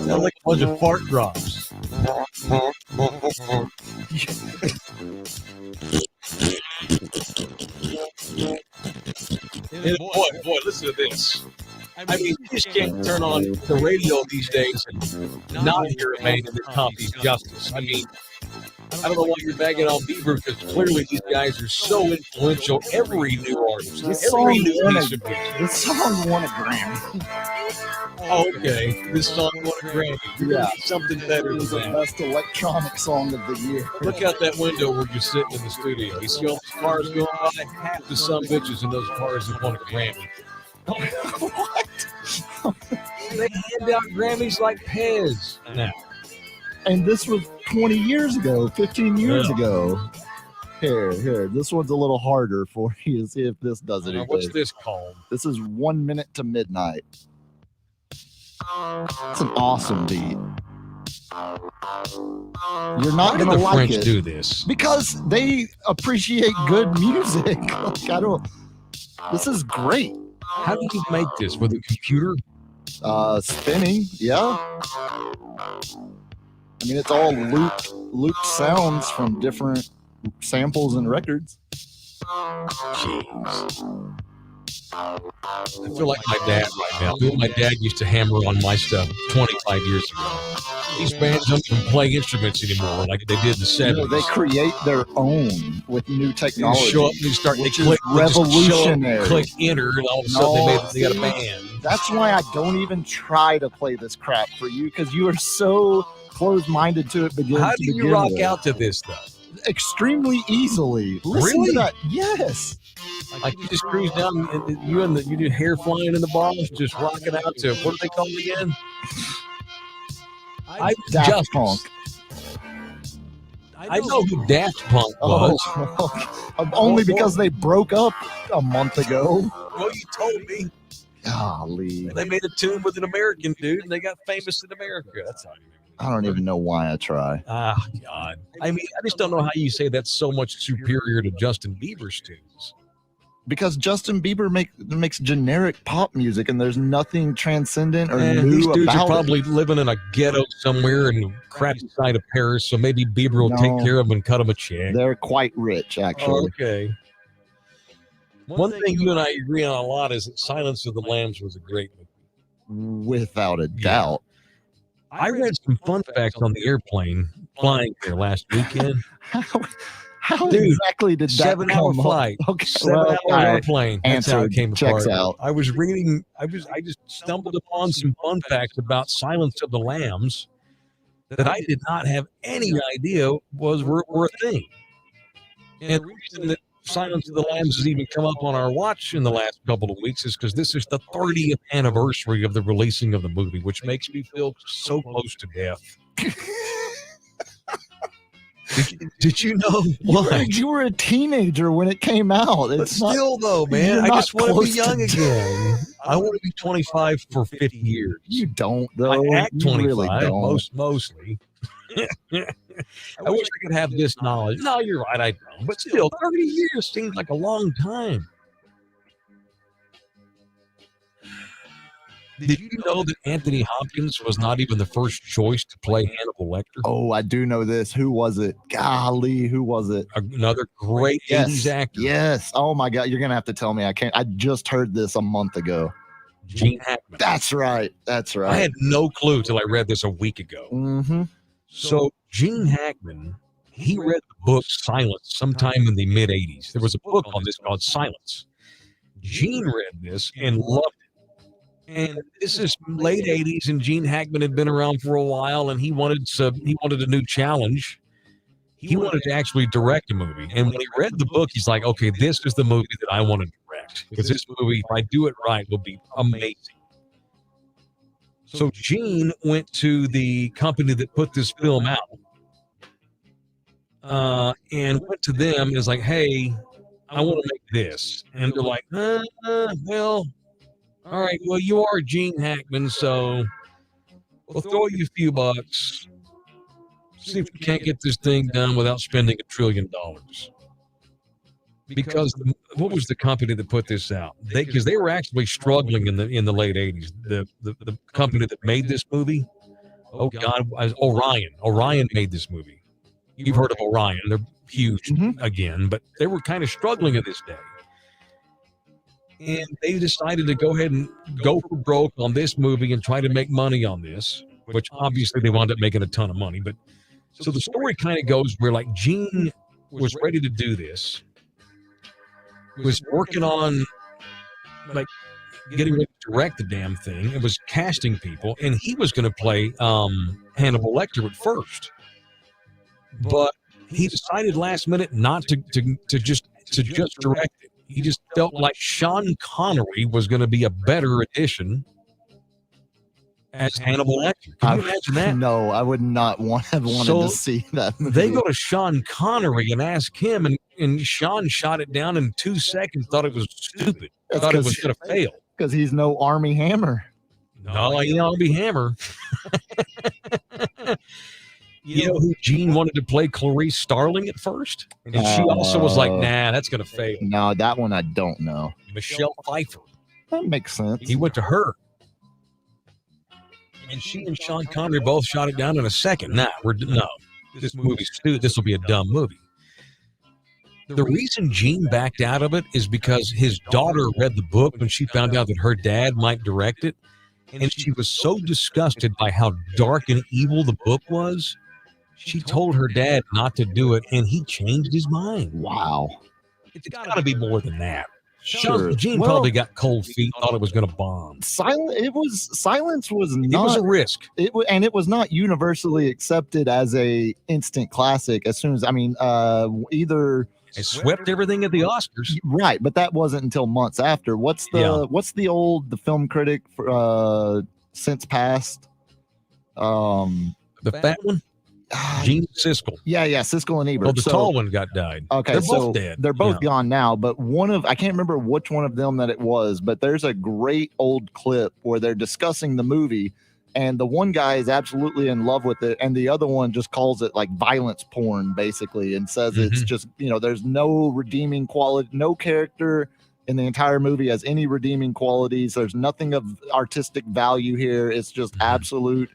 Sound like a bunch of fart drops. And boy, listen to this. I mean, you just can't turn on the radio these days and not hear a man in the copies Justice. I mean, I don't know why you're bagging on Bieber because clearly these guys are so influential. Every new artist, every new piece of music. This song won a Grammy. Oh, okay, this song won a Grammy. Yeah, something better it was than the that. best electronic song of the year. Look out that window where you're sitting in the studio. You see all those cars going by? Half the some bitches in those cars have won a Grammy. What? They hand out Grammys like Pez now. And this was 20 years ago, 15 years ago. Here. This one's a little harder for you to see if this does anything. What's this called? This is 1 minute to midnight. It's an awesome beat. You're not going to like French it. do this? Because they appreciate good music. Like, I don't. This is great. How do you make this with a computer? Spinning, yeah. I mean, it's all looped sounds from different samples and records. Jeez. I feel like my dad right now. I feel like my dad used to hammer on my stuff 25 years ago. These bands don't even play instruments anymore like they did in the 70s. They create their own with new technology. They show up and they start, they click, revolutionary. Click enter, and all of a sudden they got a band. That's why I don't even try to play this crap for you, because you are so closed-minded to it. How do you rock out to this, though? Extremely easily. Listen Really? to that. Yes. Like you just cruise down, and you do hair flying in the balls, just rocking out to what do they call it again? Daft Punk. I know who Daft Punk was. Only because they broke up a month ago. Well, you told me. Golly. They made a tune with an American dude, and they got famous in America. That's how I don't even know why I try. Ah, God. I mean, I just don't know how you say that's so much superior to Justin Bieber's tunes. Because Justin Bieber makes generic pop music, and there's nothing transcendent or new these dudes about are probably living in a ghetto somewhere in the crappy side of Paris, so maybe Bieber will take care of them and cut them a check. They're quite rich, actually. Okay. One thing you and I agree on a lot is that Silence of the Lambs was a great movie. Without a doubt. I read some fun facts on the airplane flying there last weekend. How exactly did that 7-hour come flight? up? Okay, 7-hour airplane. That's how it came checks apart. out. I was reading. I just stumbled upon some fun facts about Silence of the Lambs that I did not have any idea were a thing. And the reason that Silence of the Lambs has even come up on our watch in the last couple of weeks is because this is the 30th anniversary of the releasing of the movie, which makes me feel so close to death. Did you know what? You were a teenager when it came out. But still, though, man, I just want to be young again. I want to be 25 for 50 years. You don't, though. I act 25, really don't. mostly. I wish I could have this knowledge. No, you're right, I don't. But still, 30 years seems like a long time. Did you know that Anthony Hopkins was not even the first choice to play Hannibal Lecter? Oh, I do know this. Who was it? Golly, who was it? Another great 80s actor. Yes. Oh, my God. You're going to have to tell me. I just heard this a month ago. Gene Hackman. That's right. That's right. I had no clue till I read this a week ago. Mm-hmm. So Gene Hackman, he read the book Silence sometime in the mid-'80s. There was a book on this called Silence. Gene read this and loved it. And this is late 80s, and Gene Hackman had been around for a while, and he wanted a new challenge. He wanted to actually direct a movie. And when he read the book, he's like, okay, this is the movie that I want to direct. Because this movie, if I do it right, will be amazing. So Gene went to the company that put this film out and went to them and was like, hey, I want to make this. And they're like, well, all right, well, you are Gene Hackman, so we'll throw you a few bucks. See if we can't get this thing done without spending $1 trillion. Because what was the company that put this out? Because they were actually struggling in the late 80s. The company that made this movie, oh God, Orion. Orion made this movie. You've heard of Orion. They're huge again, but they were kind of struggling at this day. And they decided to go ahead and go for broke on this movie and try to make money on this, which obviously they wound up making a ton of money. But so the story kind of goes where like Gene was ready to do this, was working on like getting ready to direct the damn thing, and was casting people, and he was going to play Hannibal Lecter at first, but he decided last minute not to just direct it. He just felt like Sean Connery was going to be a better addition as Hannibal Lecter. Can you imagine that? No, I would not have wanted to see that movie. They go to Sean Connery and ask him, and Sean shot it down in 2 seconds, thought it was stupid, thought it was going to fail. Because he's no Armie Hammer. No, he ain't Armie Hammer. You know who Gene wanted to play Clarice Starling at first? And she also was like, nah, that's going to fail. No, that one I don't know. Michelle Pfeiffer. That makes sense. He went to her. And she and Sean Connery both shot it down in a second. No, this movie's stupid. This will be a dumb movie. The reason Gene backed out of it is because his daughter read the book when she found out that her dad might direct it. And she was so disgusted by how dark and evil the book was. She told her dad not to do it, and he changed his mind. Wow. It's got to be more than that. Sure. Gene probably got cold feet, thought it was going to bomb. Silence was not. It was a risk. And it was not universally accepted as a instant classic. As soon as either it swept everything at the Oscars, right? But that wasn't until months after. What's the film critic for since passed? The fat one. Gene Siskel. Yeah, Siskel and Ebert. Oh, the tall one died. Okay, they're so both dead. They're both gone now, but I can't remember which one of them that it was, but there's a great old clip where they're discussing the movie, and the one guy is absolutely in love with it, and the other one just calls it like violence porn, basically, and says it's just, there's no redeeming quality, no character in the entire movie has any redeeming qualities. There's nothing of artistic value here. It's just absolute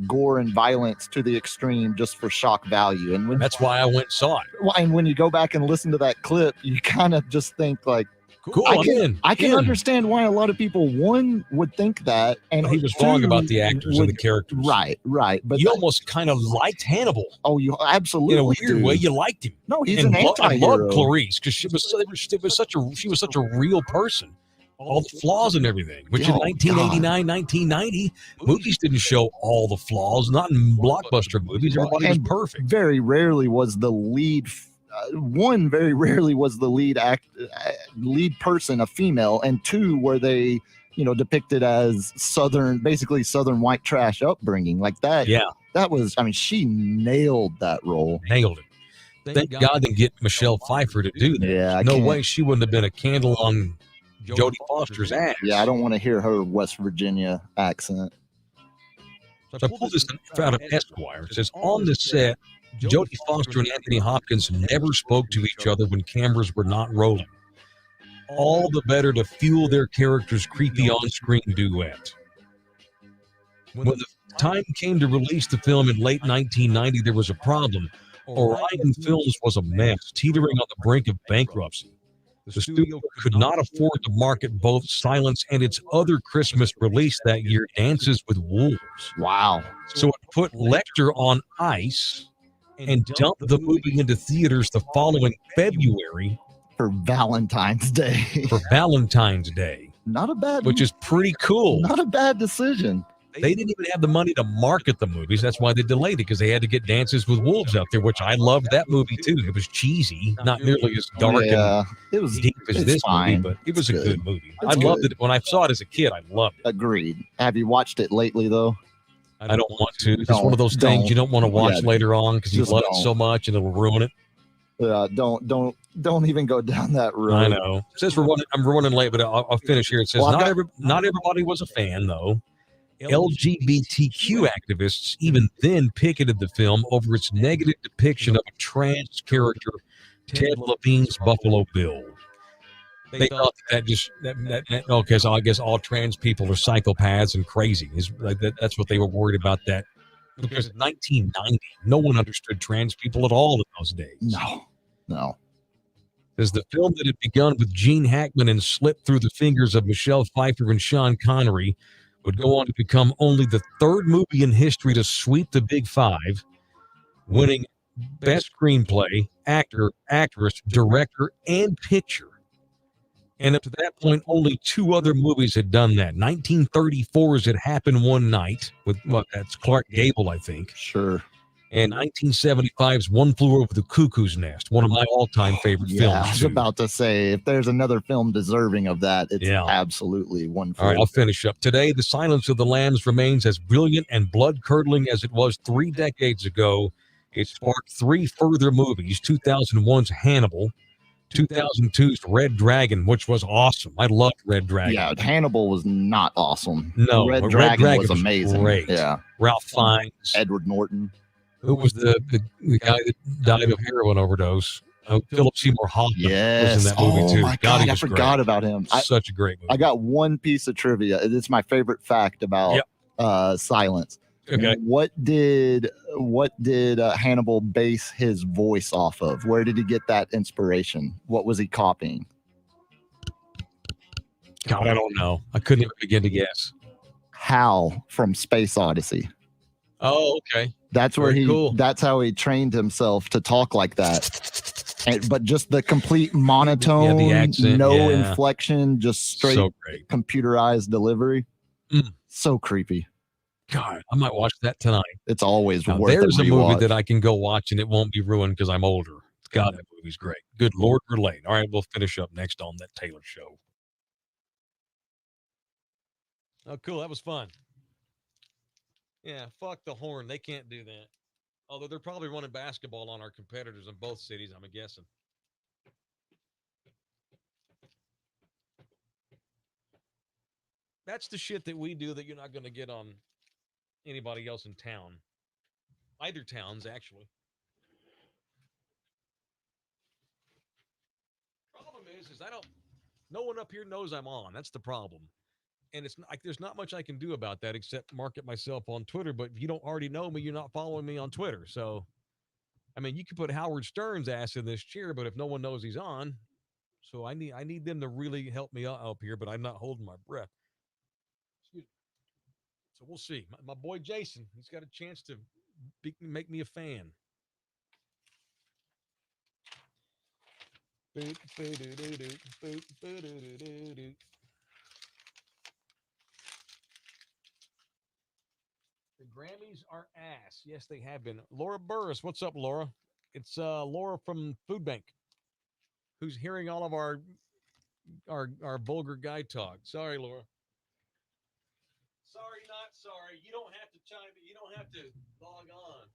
gore and violence to the extreme just for shock value. And that's why I went and saw it. And when you go back and listen to that clip, you kind of just think like, cool, I can understand why a lot of people, one, would think that. And he was wrong about the actors and the characters. Right. But you almost kind of liked Hannibal. Oh, you absolutely in a weird way. You liked him. No, he's an anti-hero. I loved Clarice because she was such a real person. All the flaws and everything, which in 1989, 1990, movies didn't show all the flaws. Not in blockbuster movies. Everybody was perfect. Very rarely was the lead. Very rarely was the lead person a female, and two, were they, depicted as basically Southern white trash upbringing like that. Yeah, that was. I mean, she nailed that role. Nailed it. Thank God they get Michelle Pfeiffer to do that. Yeah, no way she wouldn't have been a candle on Jodie Foster's ass. Yeah, I don't want to hear her West Virginia accent. So I pulled this out of Esquire. It says, on the set, Jodie Foster and Anthony Hopkins never spoke to each other when cameras were not rolling. All the better to fuel their characters' creepy on-screen duet. When the time came to release the film in late 1990, there was a problem. Orion Films was a mess, teetering on the brink of bankruptcy. The studio could not afford to market both Silence and its other Christmas release that year, Dances with Wolves. Wow. So it put Lecter on ice and dumped the movie into theaters the following February. For Valentine's Day. Not a bad Which is pretty cool. Not a bad decision. They didn't even have the money to market the movies. That's why they delayed it, because they had to get Dances with Wolves out there, which I loved that movie too. It was cheesy, not nearly as dark and it was deep as this fine. movie, but it was a good movie. I loved it. When I saw it as a kid, I loved it. Agreed. Have you watched it lately, though? I don't want to. It's one of those things you don't want to watch later on because you love it so much and it'll ruin it. Don't even go down that road. I know. It says I'm running late, but I'll finish here. It says not everybody was a fan, though. LGBTQ activists even then picketed the film over its negative depiction of a trans character, Ted Levine's Buffalo Bill. They thought okay, so I guess all trans people are psychopaths and crazy. That's what they were worried about that. Because in 1990, no one understood trans people at all in those days. No. As the film that had begun with Gene Hackman and slipped through the fingers of Michelle Pfeiffer and Sean Connery would go on to become only the third movie in history to sweep the Big Five, winning Best Screenplay, Actor, Actress, Director, and Picture. And up to that point, only two other movies had done that. 1934's It Happened One Night, with that's Clark Gable, I think. Sure. And 1975's One Flew Over the Cuckoo's Nest, one of my all-time favorite films. I was about to say, if there's another film deserving of that, it's absolutely One Flew. All right, I'll finish up. Today, The Silence of the Lambs remains as brilliant and blood-curdling as it was 3 decades ago. It sparked 3 further movies, 2001's Hannibal, 2002's Red Dragon, which was awesome. I loved Red Dragon. Yeah, Hannibal was not awesome. No, Red Dragon was amazing. Great. Yeah. Ralph Fiennes. Edward Norton. Who was the guy that died of heroin overdose? Philip Seymour Hoffman was in that movie too. My God, I forgot about him. Such a great movie. I got one piece of trivia. It's my favorite fact about Silence. Okay. What did Hannibal base his voice off of? Where did he get that inspiration? What was he copying? God, I don't know. I couldn't even begin to guess. Hal from Space Odyssey. Oh, okay. That's where that's how he trained himself to talk like that. But just the complete monotone, the accent, no inflection, just straight computerized delivery. So creepy. God, I might watch that tonight. It's always worth There's a movie that I can go watch and it won't be ruined because I'm older. God, that movie's great. Good Lord, we're late. All right, we'll finish up next on That Taylor Show. Oh, cool. That was fun. Yeah, fuck the horn. They can't do that. Although they're probably running basketball on our competitors in both cities, I'm guessing. That's the shit that we do that you're not going to get on anybody else in town. Either towns, actually. Problem is no one up here knows I'm on. That's the problem. And it's like there's not much I can do about that except market myself on Twitter. But if you don't already know me, you're not following me on Twitter. So, I mean, you can put Howard Stern's ass in this chair, but if no one knows he's on, so I need them to really help me out up here, but I'm not holding my breath. Excuse me. So we'll see. My boy Jason, he's got a chance to make me a fan. The Grammys are ass. Yes, they have been. Laura Burris, what's up, Laura? It's Laura from Food Bank, who's hearing all of our vulgar guy talk. Sorry, Laura. Sorry, not sorry. You don't have to chime in. You don't have to log on.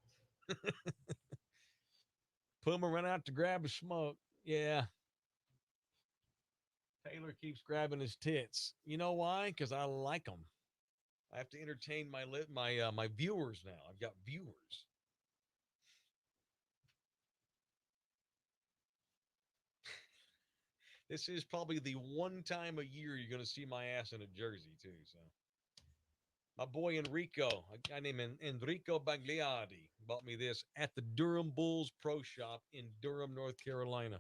Puma ran out to grab a smoke. Yeah. Taylor keeps grabbing his tits. You know why? Because I like them. I have to entertain my viewers now. I've got viewers. This is probably the one time a year you're going to see my ass in a jersey, too. So, my boy Enrico, a guy named Enrico Bagliardi, bought me this at the Durham Bulls Pro Shop in Durham, North Carolina.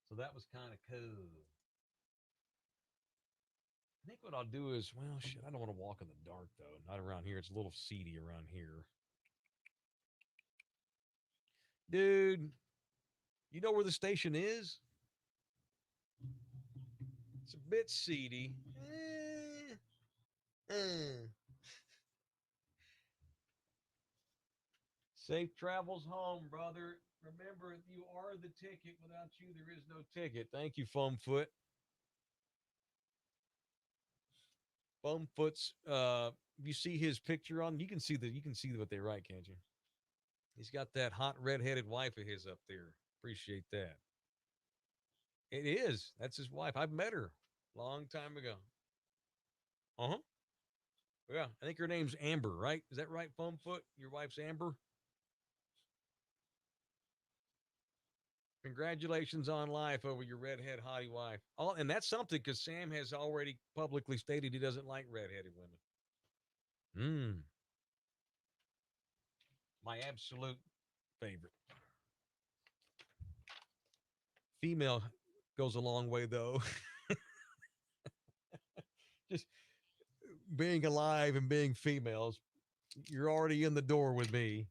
So that was kind of cool. I think what I'll do is, well, shit, I don't want to walk in the dark, though. Not around here. It's a little seedy around here. Dude, you know where the station is? It's a bit seedy. Safe travels home, brother. Remember, you are the ticket. Without you, there is no ticket. Thank you, Foamfoot. Foamfoot's, you see his picture on, you can see what they write, can't you? He's got that hot redheaded wife of his up there. Appreciate that. It is. That's his wife. I've met her a long time ago. Uh-huh. Yeah, I think her name's Amber, right? Is that right, Foamfoot? Your wife's Amber? Congratulations on life over your redhead hottie wife. And that's something because Sam has already publicly stated he doesn't like redheaded women. My absolute favorite. Female goes a long way, though. Just being alive and being females, you're already in the door with me.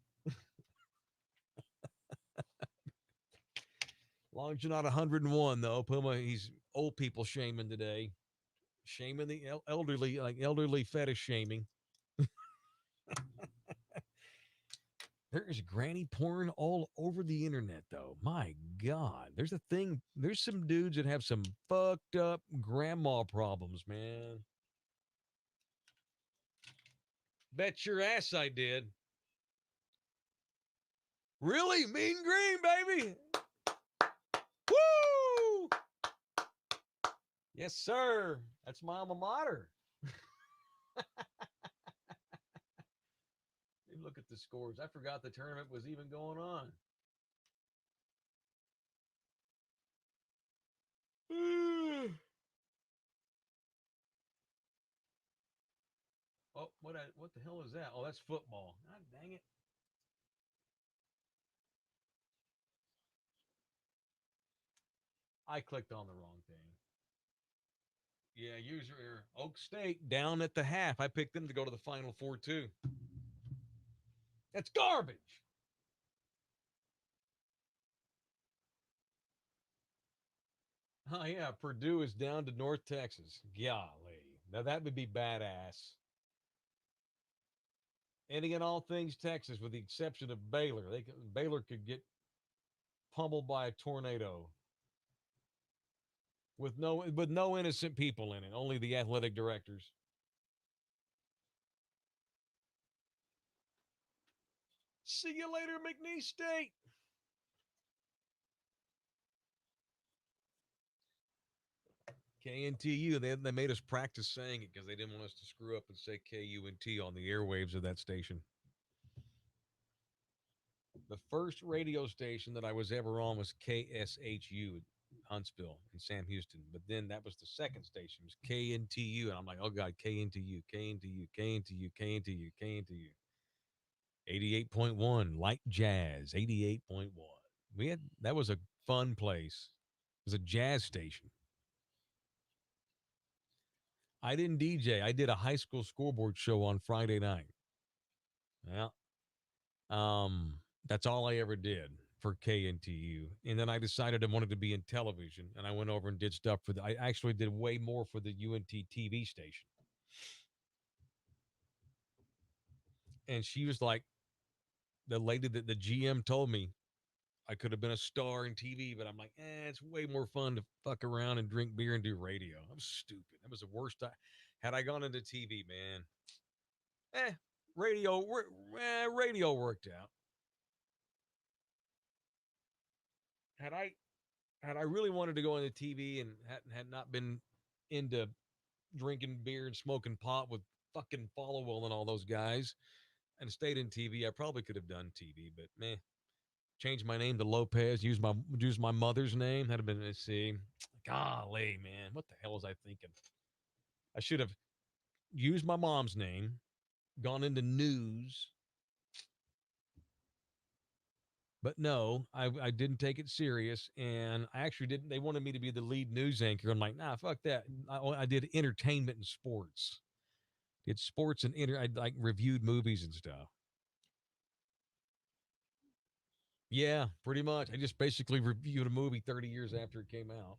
Long as you're not 101, though. Puma, he's old people shaming today. Shaming the elderly, like elderly fetish shaming. There is granny porn all over the internet, though. My God. There's some dudes that have some fucked up grandma problems, man. Bet your ass I did. Really? Mean Green, baby. Woo! Yes, sir. That's my alma mater. Look at the scores. I forgot the tournament was even going on. Oh, what the hell is that? Oh, that's football. God dang it. I clicked on the wrong thing. Yeah, user error. Oak State down at the half. I picked them to go to the Final Four, too. That's garbage. Oh, yeah. Purdue is down to North Texas. Golly. Now, that would be badass. Any and all things Texas, with the exception of Baylor. Baylor could get pummeled by a tornado. With no innocent people in it, only the athletic directors. See you later, McNeese State. KNTU. They made us practice saying it because they didn't want us to screw up and say KUNT on the airwaves of that station. The first radio station that I was ever on was KSHU, Huntsville in Sam Houston. But then that was the second station. It was KNTU. And I'm like, oh, God, KNTU, KNTU, KNTU, KNTU, KNTU. 88.1, Light Jazz, 88.1. That was a fun place. It was a jazz station. I didn't DJ. I did a high school scoreboard show on Friday night. Yeah. That's all I ever did for KNTU. And then I decided I wanted to be in television, and I went over and did stuff I actually did way more for the UNT TV station. And she was like, the lady that the GM told me I could have been a star in TV, but I'm like, it's way more fun to fuck around and drink beer and do radio. I'm stupid. That was the worst. Had I gone into TV, man, radio worked out. Had I really wanted to go into TV and had not been into drinking beer and smoking pot with fucking Followell and all those guys and stayed in TV, I probably could have done TV, but meh. Changed my name to Lopez, use my mother's name. That'd have been, let's see. Golly, man. What the hell was I thinking? I should have used my mom's name, gone into news. But no, I didn't take it serious, and I actually didn't. They wanted me to be the lead news anchor. I'm like, nah, fuck that. I did entertainment and sports. Did sports and I like reviewed movies and stuff. Yeah, pretty much. I just basically reviewed a movie 30 years after it came out.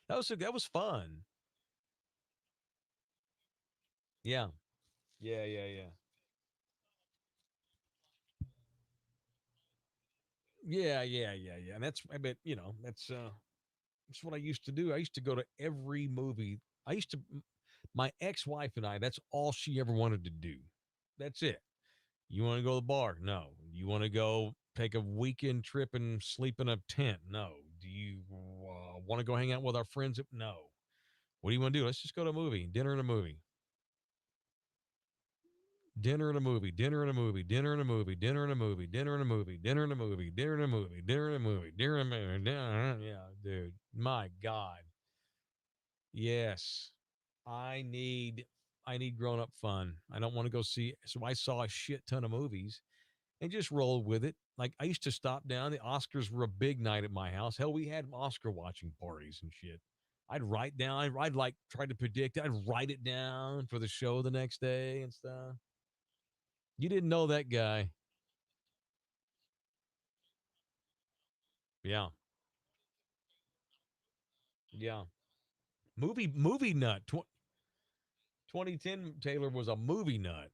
That was fun. Yeah. Yeah. And that's, I bet, that's what I used to do. I used to go to every movie. My ex-wife and I, that's all she ever wanted to do. That's it. You want to go to the bar? No. You want to go take a weekend trip and sleep in a tent? No. Do you want to go hang out with our friends? No. What do you want to do? Let's just go to a movie. Dinner and a movie. Dinner and a movie. Dinner and a movie. Dinner and a movie. Dinner and a movie. Dinner and a movie. Dinner and a movie. Dinner and a movie. Dinner and a movie. Dinner and a movie. Yeah, dude. My God. Yes. I need grown-up fun. I don't want to go see. So I saw a shit ton of movies and just rolled with it. Like, I used to stop down. The Oscars were a big night at my house. Hell, we had Oscar watching parties and shit. I'd write down. I'd like try to predict. I'd write it down for the show the next day and stuff. You didn't know that guy. Yeah. Yeah. Movie nut. 2010 Taylor was a movie nut.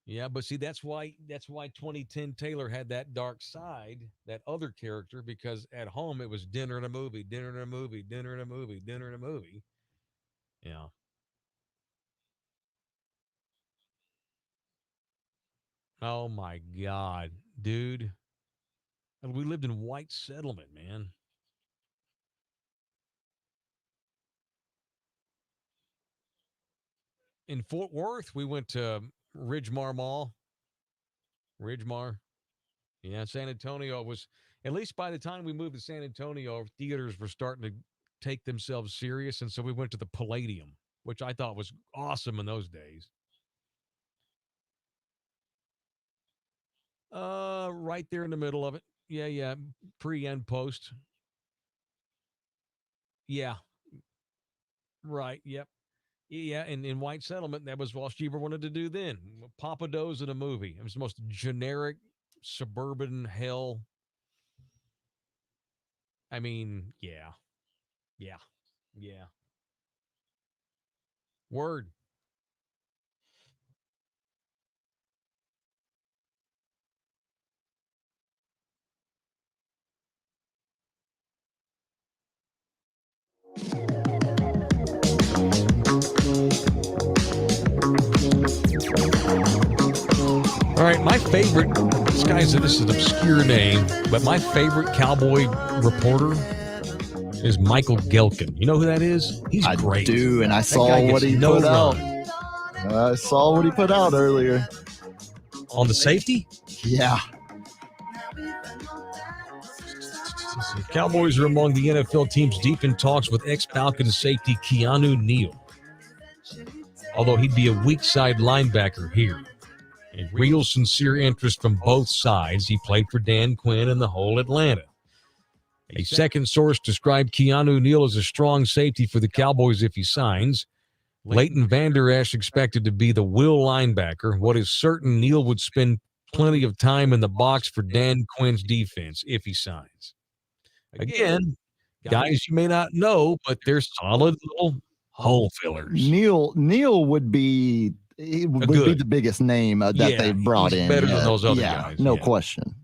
Yeah, but see, that's why 2010 Taylor had that dark side, that other character, because at home it was dinner and a movie, dinner and a movie, dinner and a movie, dinner and a movie. Yeah. Oh my God, dude. And we lived in White Settlement, man. In Fort Worth, we went to Ridgemar Mall. Ridgemar. Yeah, San Antonio was, at least by the time we moved to San Antonio, theaters were starting to take themselves serious. And so we went to the Palladium, which I thought was awesome in those days. Right there in the middle of it. Yeah. Pre and post. Yeah. Right. Yep. Yeah, and in White Settlement, that was all she ever wanted to do then. Papa Do's in a movie. It was the most generic suburban hell. I mean, yeah. Word. favorite, this is an obscure name, but my favorite Cowboy reporter is Michael Gelkin. You know who that is? He's great. I do, and I That saw guy what gets he no put out. run. I saw what he put out earlier. On the safety? Yeah. Cowboys are among the NFL teams deep in talks with ex-Falcons safety Keanu Neal. Although he'd be a weak side linebacker here. A real sincere interest from both sides. He played for Dan Quinn and the whole Atlanta. A second source described Keanu Neal as a strong safety for the Cowboys if he signs. Leighton Vander Esch expected to be the will linebacker. What is certain, Neal would spend plenty of time in the box for Dan Quinn's defense if he signs. Again, guys you may not know, but they're solid little hole fillers. Neal would be the biggest name that they've brought in. Better than those other guys. No question.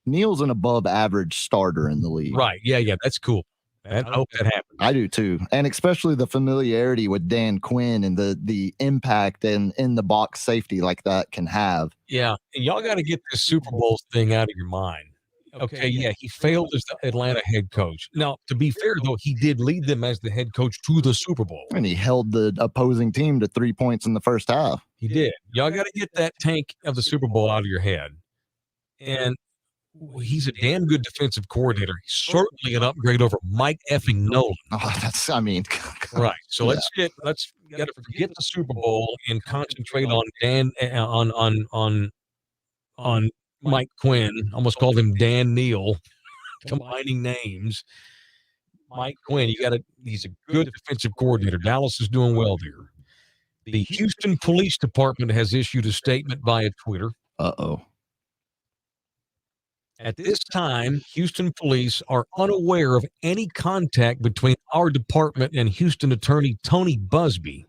Neal's an above average starter in the league. Right. Yeah. That's cool. I hope that happens. I do too. And especially the familiarity with Dan Quinn and the impact and in the box safety like that can have. Yeah. And y'all got to get this Super Bowl thing out of your mind. Okay, yeah, he failed as the Atlanta head coach. Now, to be fair, though, he did lead them as the head coach to the Super Bowl. And he held the opposing team to 3 points in the first half. He did. Y'all got to get that tank of the Super Bowl out of your head. And he's a damn good defensive coordinator. He's certainly an upgrade over Mike effing Nolan. Right. So let's forget the Super Bowl and concentrate on Mike Quinn. Almost called him Dan Neal, combining names. Mike Quinn, he's a good defensive coordinator. Dallas is doing well there. The Houston Police Department has issued a statement via Twitter. Uh-oh. At this time, Houston police are unaware of any contact between our department and Houston attorney Tony Busby.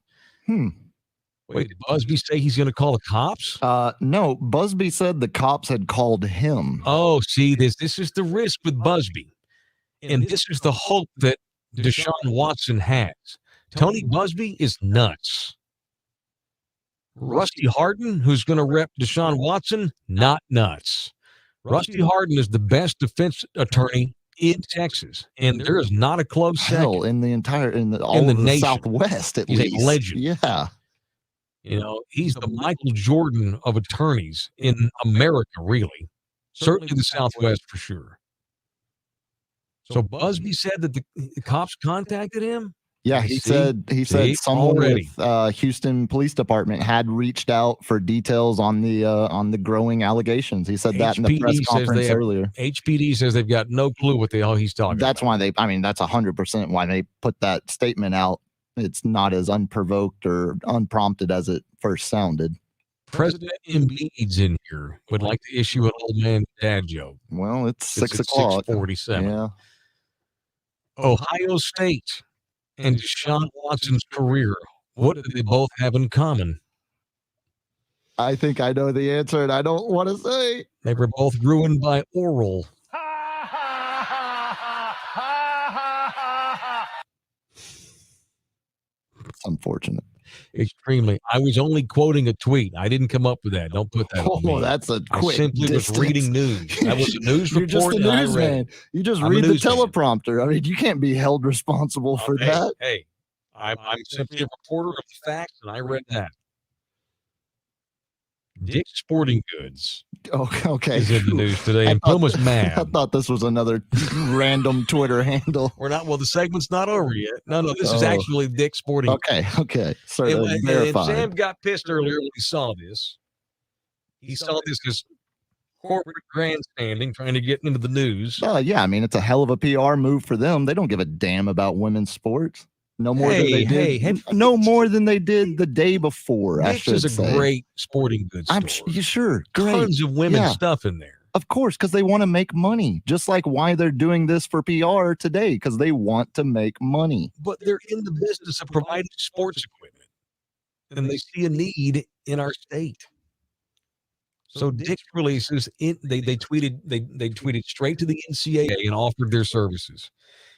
Wait, did Busby say he's going to call the cops? No, Busby said the cops had called him. Oh, see, this is the risk with Busby. And this is the hope that Deshaun Watson has. Tony Busby is nuts. Rusty Hardin, who's going to rep Deshaun Watson, not nuts. Rusty Hardin is the best defense attorney in Texas, and there is not a close second. In the nation. Southwest, at least. He's a legend. Yeah. He's the Michael Jordan of attorneys in America, really. Certainly the Southwest for sure. So Busby said that the cops contacted him? Yeah, he said someone with Houston Police Department had reached out for details on the growing allegations. He said that in the press conference earlier. HPD says they've got no clue what the hell he's talking about. That's why that's 100% why they put that statement out. It's not as unprovoked or unprompted as it first sounded. President Embiid's in here. Would like to issue an old man dad joke. Well, it's 6 o'clock. 6:47. Yeah. Ohio State and Deshaun Watson's career, what do they both have in common? I think I know the answer, and I don't want to say. They were both ruined by oral. It's unfortunate. Extremely. I was only quoting a tweet. I didn't come up with that. Don't put that on me. That's a quick I simply was reading news. That was a news report. You're just a newsman. You just read the teleprompter. I mean, you can't be held responsible for that. Hey, I'm simply a reporter of the facts, and I read that. Dick's Sporting Goods. Okay. Is in the news today, and Puma's mad. I thought this was another random Twitter handle. We're not. Well, the segment's not over yet. No, this is actually Dick's Sporting Goods. Okay. And Sam got pissed earlier when he saw this. He saw this as corporate grandstanding, trying to get into the news. Yeah, I mean, it's a hell of a PR move for them. They don't give a damn about women's sports. No more than they did. No more than they did the day before. This is a great sporting goods store. I'm sure. Great. Tons of women's stuff in there. Of course, because they want to make money. Just like why they're doing this for PR today, because they want to make money. But they're in the business of providing sports equipment, and they see a need in our state. So Dick's releases they tweeted straight to the NCAA and offered their services.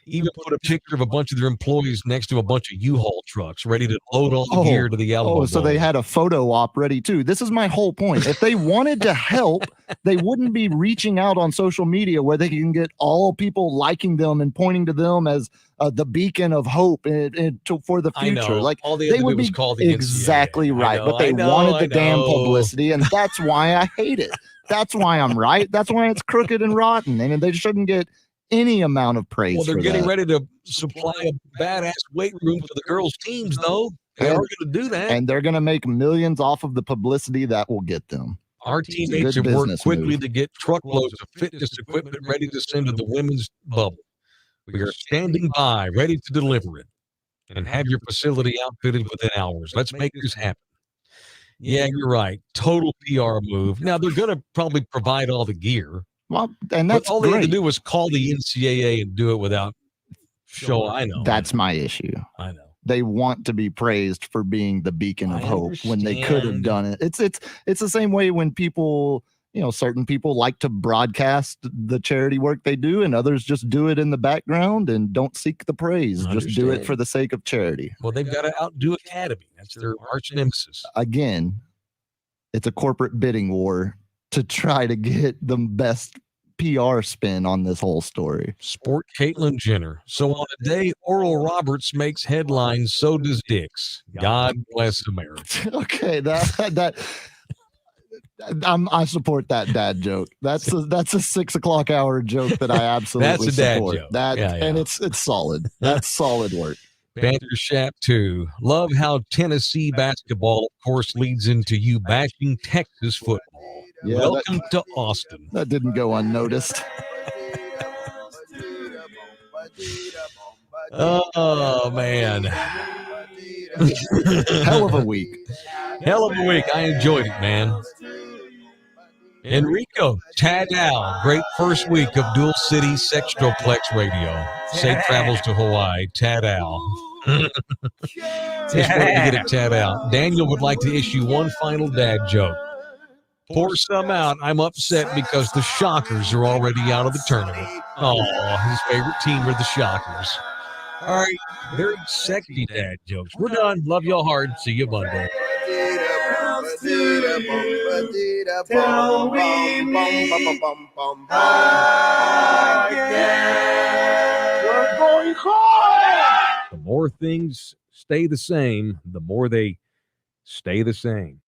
even put a picture of a bunch of their employees next to a bunch of U-Haul trucks ready to load all the gear to the Alamo. Oh, so they Bowl. had a photo op ready too. This is my whole point. If they wanted to help, they wouldn't be reaching out on social media where they can get all people liking them and pointing to them as the beacon of hope for the future. I know. Like all they they had to would do was be call the exactly NCAA. right, but they wanted the damn publicity, and that's why I hate it. That's why I'm right. That's why it's crooked and rotten, and they shouldn't get any amount of praise. Well, they're for getting that. ready to supply a badass weight room for the girls' teams, though. They are going to do that. And they're going to make millions off of the publicity that will get them. Our teammates have worked quickly to get truckloads of fitness equipment ready to send to the women's bubble. We are standing by, ready to deliver it, and have your facility outfitted within hours. Let's make this happen. Yeah, you're right. Total PR move. Now, they're going to probably provide all the gear. Well, and that's all great. they had to do was call the NCAA and do it without show. I know. That's my issue. I know. They want to be praised for being the beacon of hope when they could have done it. It's the same way when people, certain people like to broadcast the charity work they do, and others just do it in the background and don't seek the praise. Just do it for the sake of charity. Well, they've got to outdo Academy. That's their arch nemesis. Again, it's a corporate bidding war to try to get the best PR spin on this whole story. Sport Caitlyn Jenner. So on a day Oral Roberts makes headlines, so does Dix. God bless America. Okay, I support that dad joke. That's a 6 o'clock hour joke that I absolutely That's a dad support. joke. And it's solid. That's solid work. Banter Shap 2. Love how Tennessee basketball, of course, leads into you bashing Texas football. Yeah, welcome to Austin. That didn't go unnoticed. Oh, man. Hell of a week. Hell of a week. I enjoyed it, man. Enrico, Tadal, great first week of Dual City Sextroplex Radio. Safe travels to Hawaii. Tadal. Just wanted to get it Tadal. Daniel would like to issue one final dad joke. Pour some out. I'm upset because the Shockers are already out of the tournament. Oh, his favorite team are the Shockers. All right, very sexy dad jokes. We're done. Love y'all hard. See you Monday. Tell me we're going home. The more things stay the same, the more they stay the same.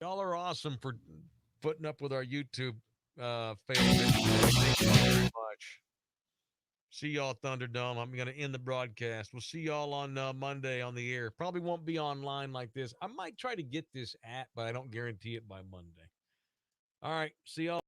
Y'all are awesome for putting up with our YouTube failure. Thank you very much. See y'all, Thunderdome. I'm going to end the broadcast. We'll see y'all on Monday on the air. Probably won't be online like this. I might try to get this app, but I don't guarantee it by Monday. All right. See y'all.